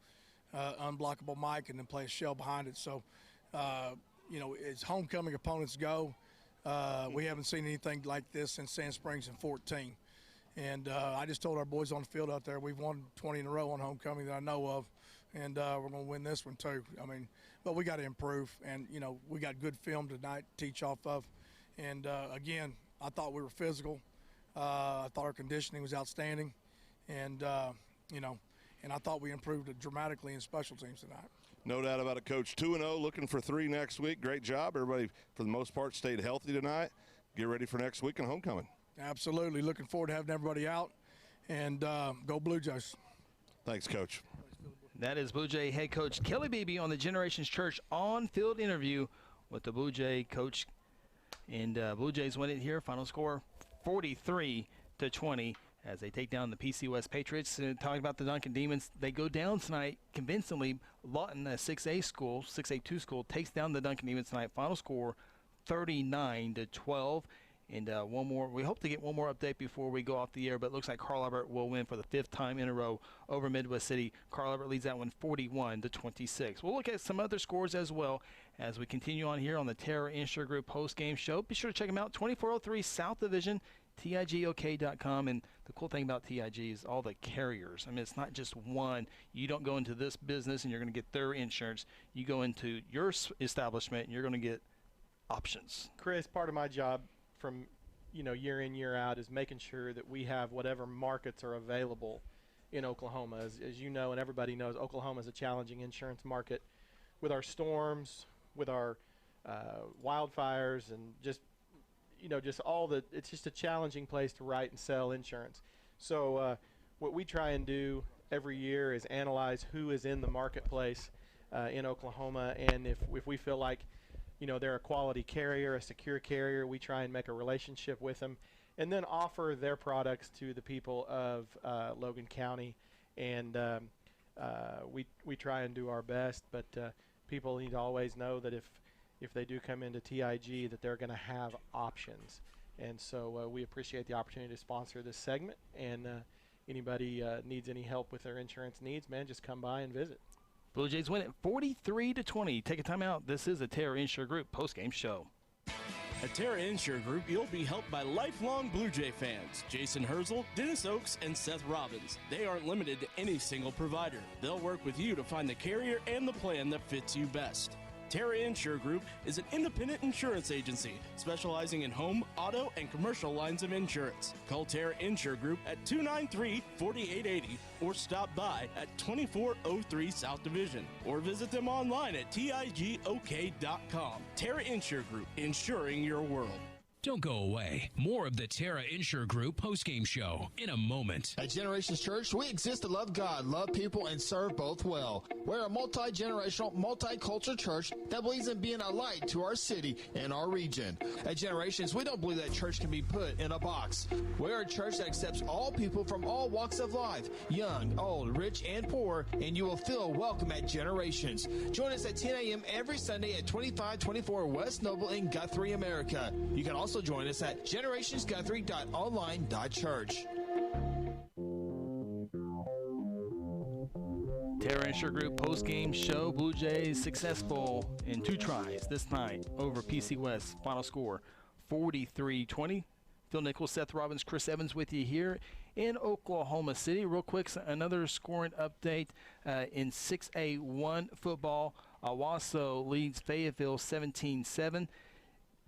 unblockable Mike, and then play a shell behind it. So, you know, as homecoming opponents go, we haven't seen anything like this since Sand Springs in 14. And I just told our boys on the field out there, we've won 20 in a row on homecoming that I know of, and we're going to win this one too. I mean, but we got to improve, and, you know, we got good film tonight to teach off of. And, again, I thought we were physical. I thought our conditioning was outstanding. And, you know, and I thought we improved dramatically in special teams tonight. No doubt about it, Coach. 2-0, looking for 3 next week. Great job. Everybody, for the most part, stayed healthy tonight. Get ready for next week and homecoming. Absolutely. Looking forward to having everybody out. And go Blue Jays. Thanks, Coach. That is Blue Jay head coach Kelly Beebe on the Generations Church on-field interview with the Blue Jay coach. And Blue Jays win it here. Final score 43-20 as they take down the PC West Patriots. Talking about the Duncan Demons, they go down tonight convincingly. Lawton, a 6A2 school, takes down the Duncan Demons tonight. Final score 39-12. And one more. We hope to get one more update before we go off the air, but it looks like Carl Albert will win for the 5th time in a row over Midwest City. Carl Albert leads that one 41-26. We'll look at some other scores as well as we continue on here on the Terra Insure Group post-game show. Be sure to check them out, 2403 South Division, TIGOK.com. And the cool thing about TIG is all the carriers. I mean, it's not just one. You don't go into this business and you're going to get their insurance. You go into your establishment and you're going to get options. Chris, part of my job from year in, year out is making sure that we have whatever markets are available in Oklahoma. As you know, and everybody knows, Oklahoma is a challenging insurance market with our storms, with our wildfires, and just it's just a challenging place to write and sell insurance. So what we try and do every year is analyze who is in the marketplace in Oklahoma, and if we feel like they're a quality carrier, a secure carrier, we try and make a relationship with them and then offer their products to the people of Logan County. And we try and do our best, but people need to always know that if they do come into TIG, that they're going to have options. And so we appreciate the opportunity to sponsor this segment. And anybody needs any help with their insurance needs, man, just come by and visit. Blue Jays win it 43-20. Take a time out. This is a Terra Insure Group postgame show. At Terra Insure Group, you'll be helped by lifelong Blue Jay fans, Jason Herzl, Dennis Oaks, and Seth Robbins. They aren't limited to any single provider. They'll work with you to find the carrier and the plan that fits you best. Terra Insure Group is an independent insurance agency specializing in home, auto, and commercial lines of insurance. Call Terra Insure Group at 293-4880 or stop by at 2403 South Division or visit them online at TIGOK.com. Terra Insure Group, insuring your world. Don't go away. More of the Terra Insure Group postgame show in a moment. At Generations Church, we exist to love God, love people, and serve both well. We're a multi-generational, multicultural church that believes in being a light to our city and our region. At Generations, we don't believe that church can be put in a box. We're a church that accepts all people from all walks of life, young, old, rich, and poor, and you will feel welcome at Generations. Join us at 10 a.m. every Sunday at 2524 West Noble in Guthrie, America. You can also join us at generationsguthrie.online.church. Terra Insure Group post-game show. Blue Jays successful in 2 tries this night over PC West. Final score 43-20. Phil Nichols, Seth Robbins, Chris Evans with you here in Oklahoma City. Real quick, another scoring update in 6A1 football. Owasso leads Fayetteville 17-7.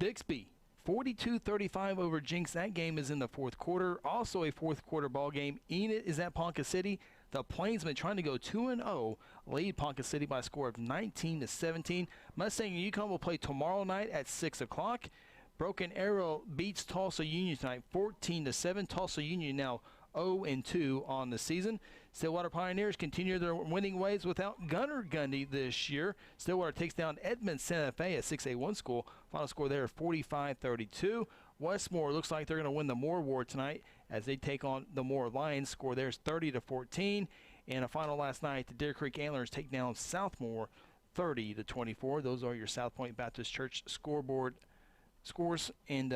Bixby 42-35 over Jinx. That game is in the fourth quarter. Also a fourth quarter ball game. Enid is at Ponca City. The Plainsmen trying to go 2-0, lead Ponca City by a score of 19-17. Mustang and Yukon will play tomorrow night at 6 o'clock. Broken Arrow beats Tulsa Union tonight 14-7. Tulsa Union now 0-2 on the season. Stillwater Pioneers continue their winning ways without Gunnar Gundy this year. Stillwater takes down Edmond Santa Fe, a 6A1 school. Final score there 45-32. Westmore looks like they're going to win the Moore Award tonight as they take on the Moore Lions. Score there is 30-14. And a final last night, the Deer Creek Antlers take down Southmore 30-24. Those are your South Point Baptist Church scoreboard scores. And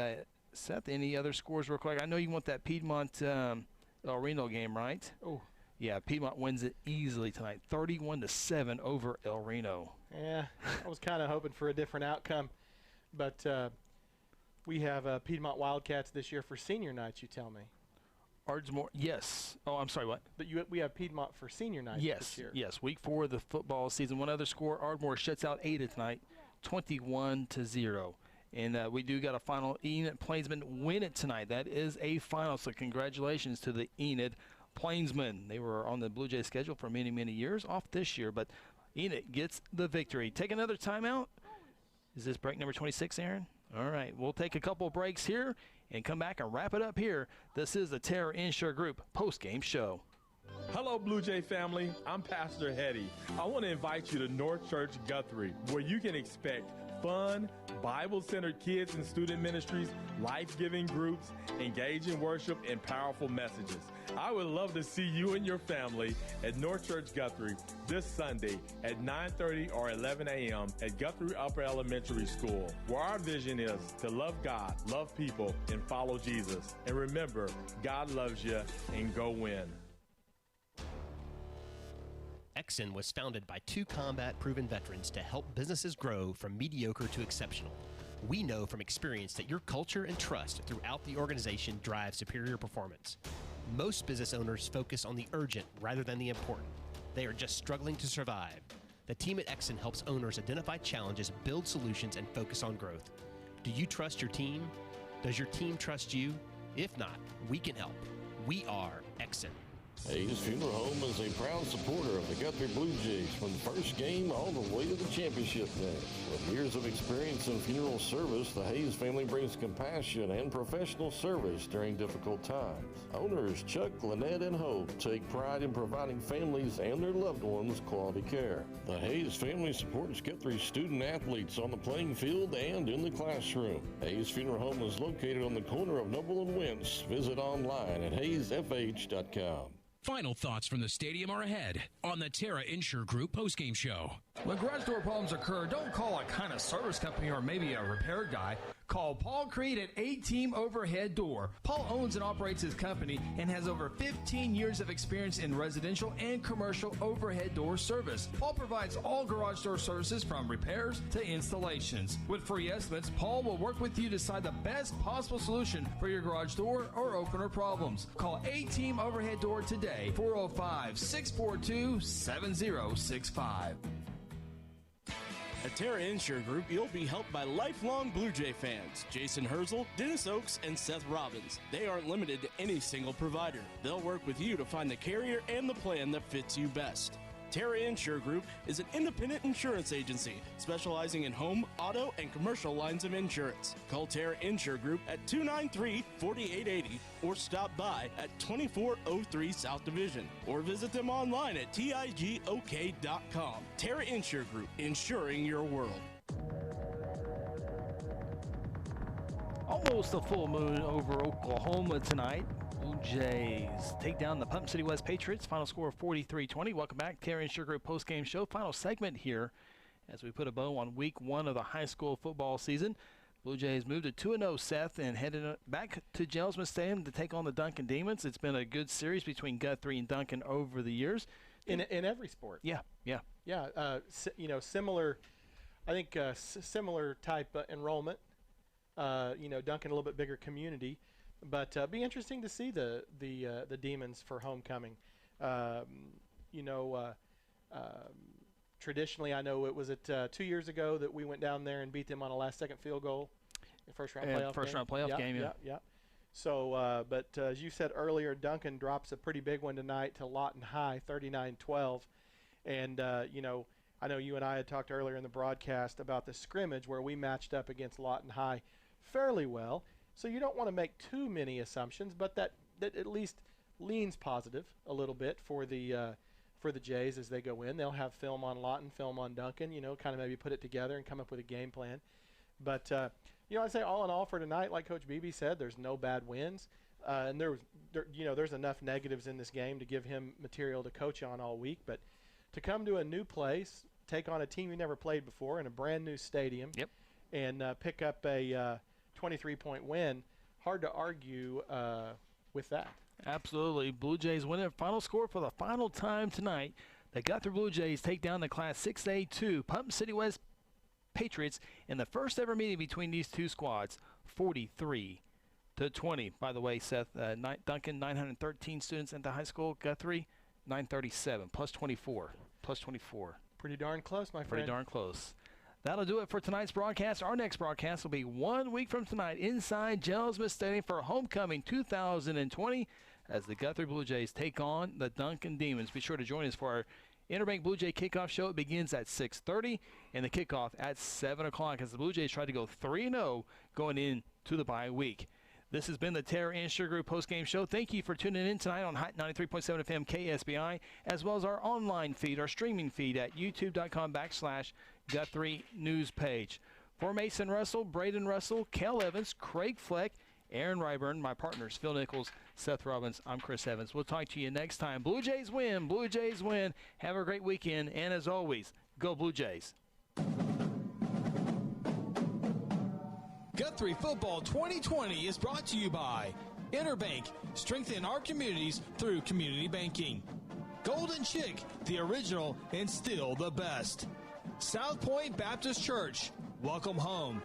Seth, any other scores real quick? I know you want that Piedmont El Reno game, right? Oh. Yeah, Piedmont wins it easily tonight, 31-7 over El Reno. Yeah, I was kind of hoping for a different outcome, but we have Piedmont Wildcats this year for senior nights, you tell me. Ardmore, yes. Oh, I'm sorry, what? But we have Piedmont for senior nights this year. Yes, week 4 of the football season. One other score, Ardmore shuts out Ada tonight, 21-0. And we do got a final. Enid Plainsmen win it tonight. That is a final, so congratulations to the Enid Plainsmen. They were on the Blue Jays schedule for many, many years, off this year, but Enid gets the victory. Take another timeout. Is this break number 26, Aaron? All right, we'll take a couple breaks here and come back and wrap it up here. This is the Terra Insure Group post-game show. Hello, Blue Jay family. I'm Pastor Hetty. I want to invite you to North Church Guthrie, where you can expect fun, Bible-centered kids and student ministries, life-giving groups, engaging worship, and powerful messages. I would love to see you and your family at North Church Guthrie this Sunday at 9:30 or 11 a.m. at Guthrie Upper Elementary School, where our vision is to love God, love people, and follow Jesus. And remember, God loves you, and go win. Exxon was founded by 2 combat-proven veterans to help businesses grow from mediocre to exceptional. We know from experience that your culture and trust throughout the organization drive superior performance. Most business owners focus on the urgent rather than the important. They are just struggling to survive. The team at Exxon helps owners identify challenges, build solutions, and focus on growth. Do you trust your team? Does your team trust you? If not, we can help. We are Exxon. Hayes Funeral Home is a proud supporter of the Guthrie Bluejays from the first game all the way to the championship game. With years of experience in funeral service, the Hayes family brings compassion and professional service during difficult times. Owners Chuck, Lynette, and Hope take pride in providing families and their loved ones quality care. The Hayes family supports Guthrie student athletes on the playing field and in the classroom. Hayes Funeral Home is located on the corner of Noble and Wentz. Visit online at hayesfh.com. Final thoughts from the stadium are ahead on the Terra Insure Group postgame show. When garage door problems occur, don't call a kind of service company or maybe a repair guy. Call Paul Creed at A-Team Overhead Door. Paul owns and operates his company and has over 15 years of experience in residential and commercial overhead door service. Paul provides all garage door services from repairs to installations. With free estimates, Paul will work with you to decide the best possible solution for your garage door or opener problems. Call A-Team Overhead Door today, 405-642-7065. At Terra Insure Group, you'll be helped by lifelong Blue Jay fans, Jason Herzl, Dennis Oaks, and Seth Robbins. They aren't limited to any single provider. They'll work with you to find the carrier and the plan that fits you best. Terra Insure Group is an independent insurance agency specializing in home, auto, and commercial lines of insurance. Call Terra Insure Group at 293-4880 or stop by at 2403 South Division or visit them online at tigok.com. Terra Insure Group, insuring your world. Almost a full moon over Oklahoma tonight. Blue Jays take down the Putnam City West Patriots. Final score of 43-20. Welcome back. Terra Insure Group postgame show. Final segment here as we put a bow on week one of the high school football season. Blue Jays moved to 2-0, Seth, and headed back to Gelsman Stadium to take on the Duncan Demons. It's been a good series between Guthrie and Duncan over the years. In every sport. Yeah. Similar, I think, similar type enrollment. Duncan a little bit bigger community. But be interesting to see the Demons for homecoming. Traditionally, I know it was 2 years ago that we went down there and beat them on a last-second field goal, first round playoff game. Yeah. So, but as you said earlier, Duncan drops a pretty big one tonight to Lawton High, 39-12, and I know you and I had talked earlier in the broadcast about the scrimmage where we matched up against Lawton High fairly well. So you don't want to make too many assumptions, but that at least leans positive a little bit for the Jays as they go in. They'll have film on Lawton, film on Duncan, kind of maybe put it together and come up with a game plan. But, I'd say all in all for tonight, like Coach Beebe said, there's no bad wins. And there's enough negatives in this game to give him material to coach on all week. But to come to a new place, take on a team you never played before in a brand new stadium, and pick up a 23-point win, hard to argue with that. Absolutely. Blue Jays win it. Final score for the final time tonight. The Guthrie Blue Jays take down the Class 6A2 Putnam City West Patriots in the first ever meeting between these two squads, 43-20. By the way, Seth, Duncan, 913 students at the high school. Guthrie, 937, plus 24. Pretty darn close, my friend. Pretty darn close. That'll do it for tonight's broadcast. Our next broadcast will be 1 week from tonight inside Gelsman Stadium for Homecoming 2020 as the Guthrie Blue Jays take on the Duncan Demons. Be sure to join us for our Interbank Blue Jay kickoff show. It begins at 6:30 and the kickoff at 7 o'clock as the Blue Jays try to go 3-0 going into the bye week. This has been the Terra Insure Group postgame show. Thank you for tuning in tonight on Hot 93.7 FM KSBI, as well as our online feed, our streaming feed at youtube.com/Guthrie News page. For Mason Russell, Braden Russell, Kel Evans, Craig Fleck, Aaron Ryburn, my partners, Phil Nichols, Seth Robbins, I'm Chris Evans. We'll talk to you next time. Blue Jays win. Blue Jays win. Have a great weekend. And as always, go Blue Jays. Guthrie Football 2020 is brought to you by Interbank, strengthen our communities through community banking. Golden Chick, the original and still the best. South Point Baptist Church, welcome home.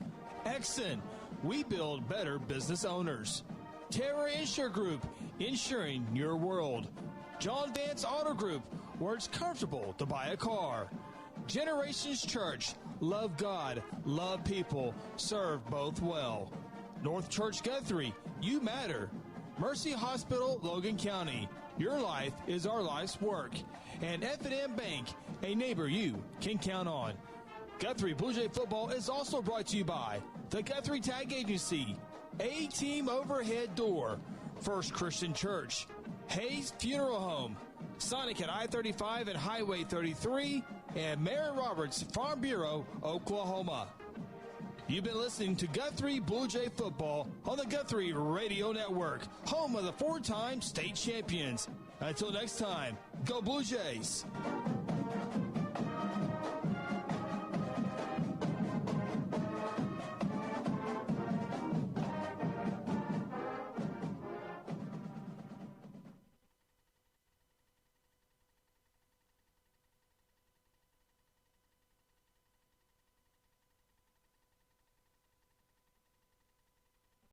Exxon, we build better business owners. Terra Insure Group, insuring your world. John Vance Auto Group, where it's comfortable to buy a car. Generations Church, love God, love people, serve both well. North Church Guthrie, you matter. Mercy Hospital, Logan County, your life is our life's work. And F&M Bank, a neighbor you can count on. Guthrie Bluejay football is also brought to you by the Guthrie Tag Agency, A-Team Overhead Door, First Christian Church, Hayes Funeral Home, Sonic at I-35 and Highway 33, and Mary Roberts Farm Bureau, Oklahoma. You've been listening to Guthrie Bluejay football on the Guthrie Radio Network, home of the 4-time state champions. Until next time, go Blue Jays!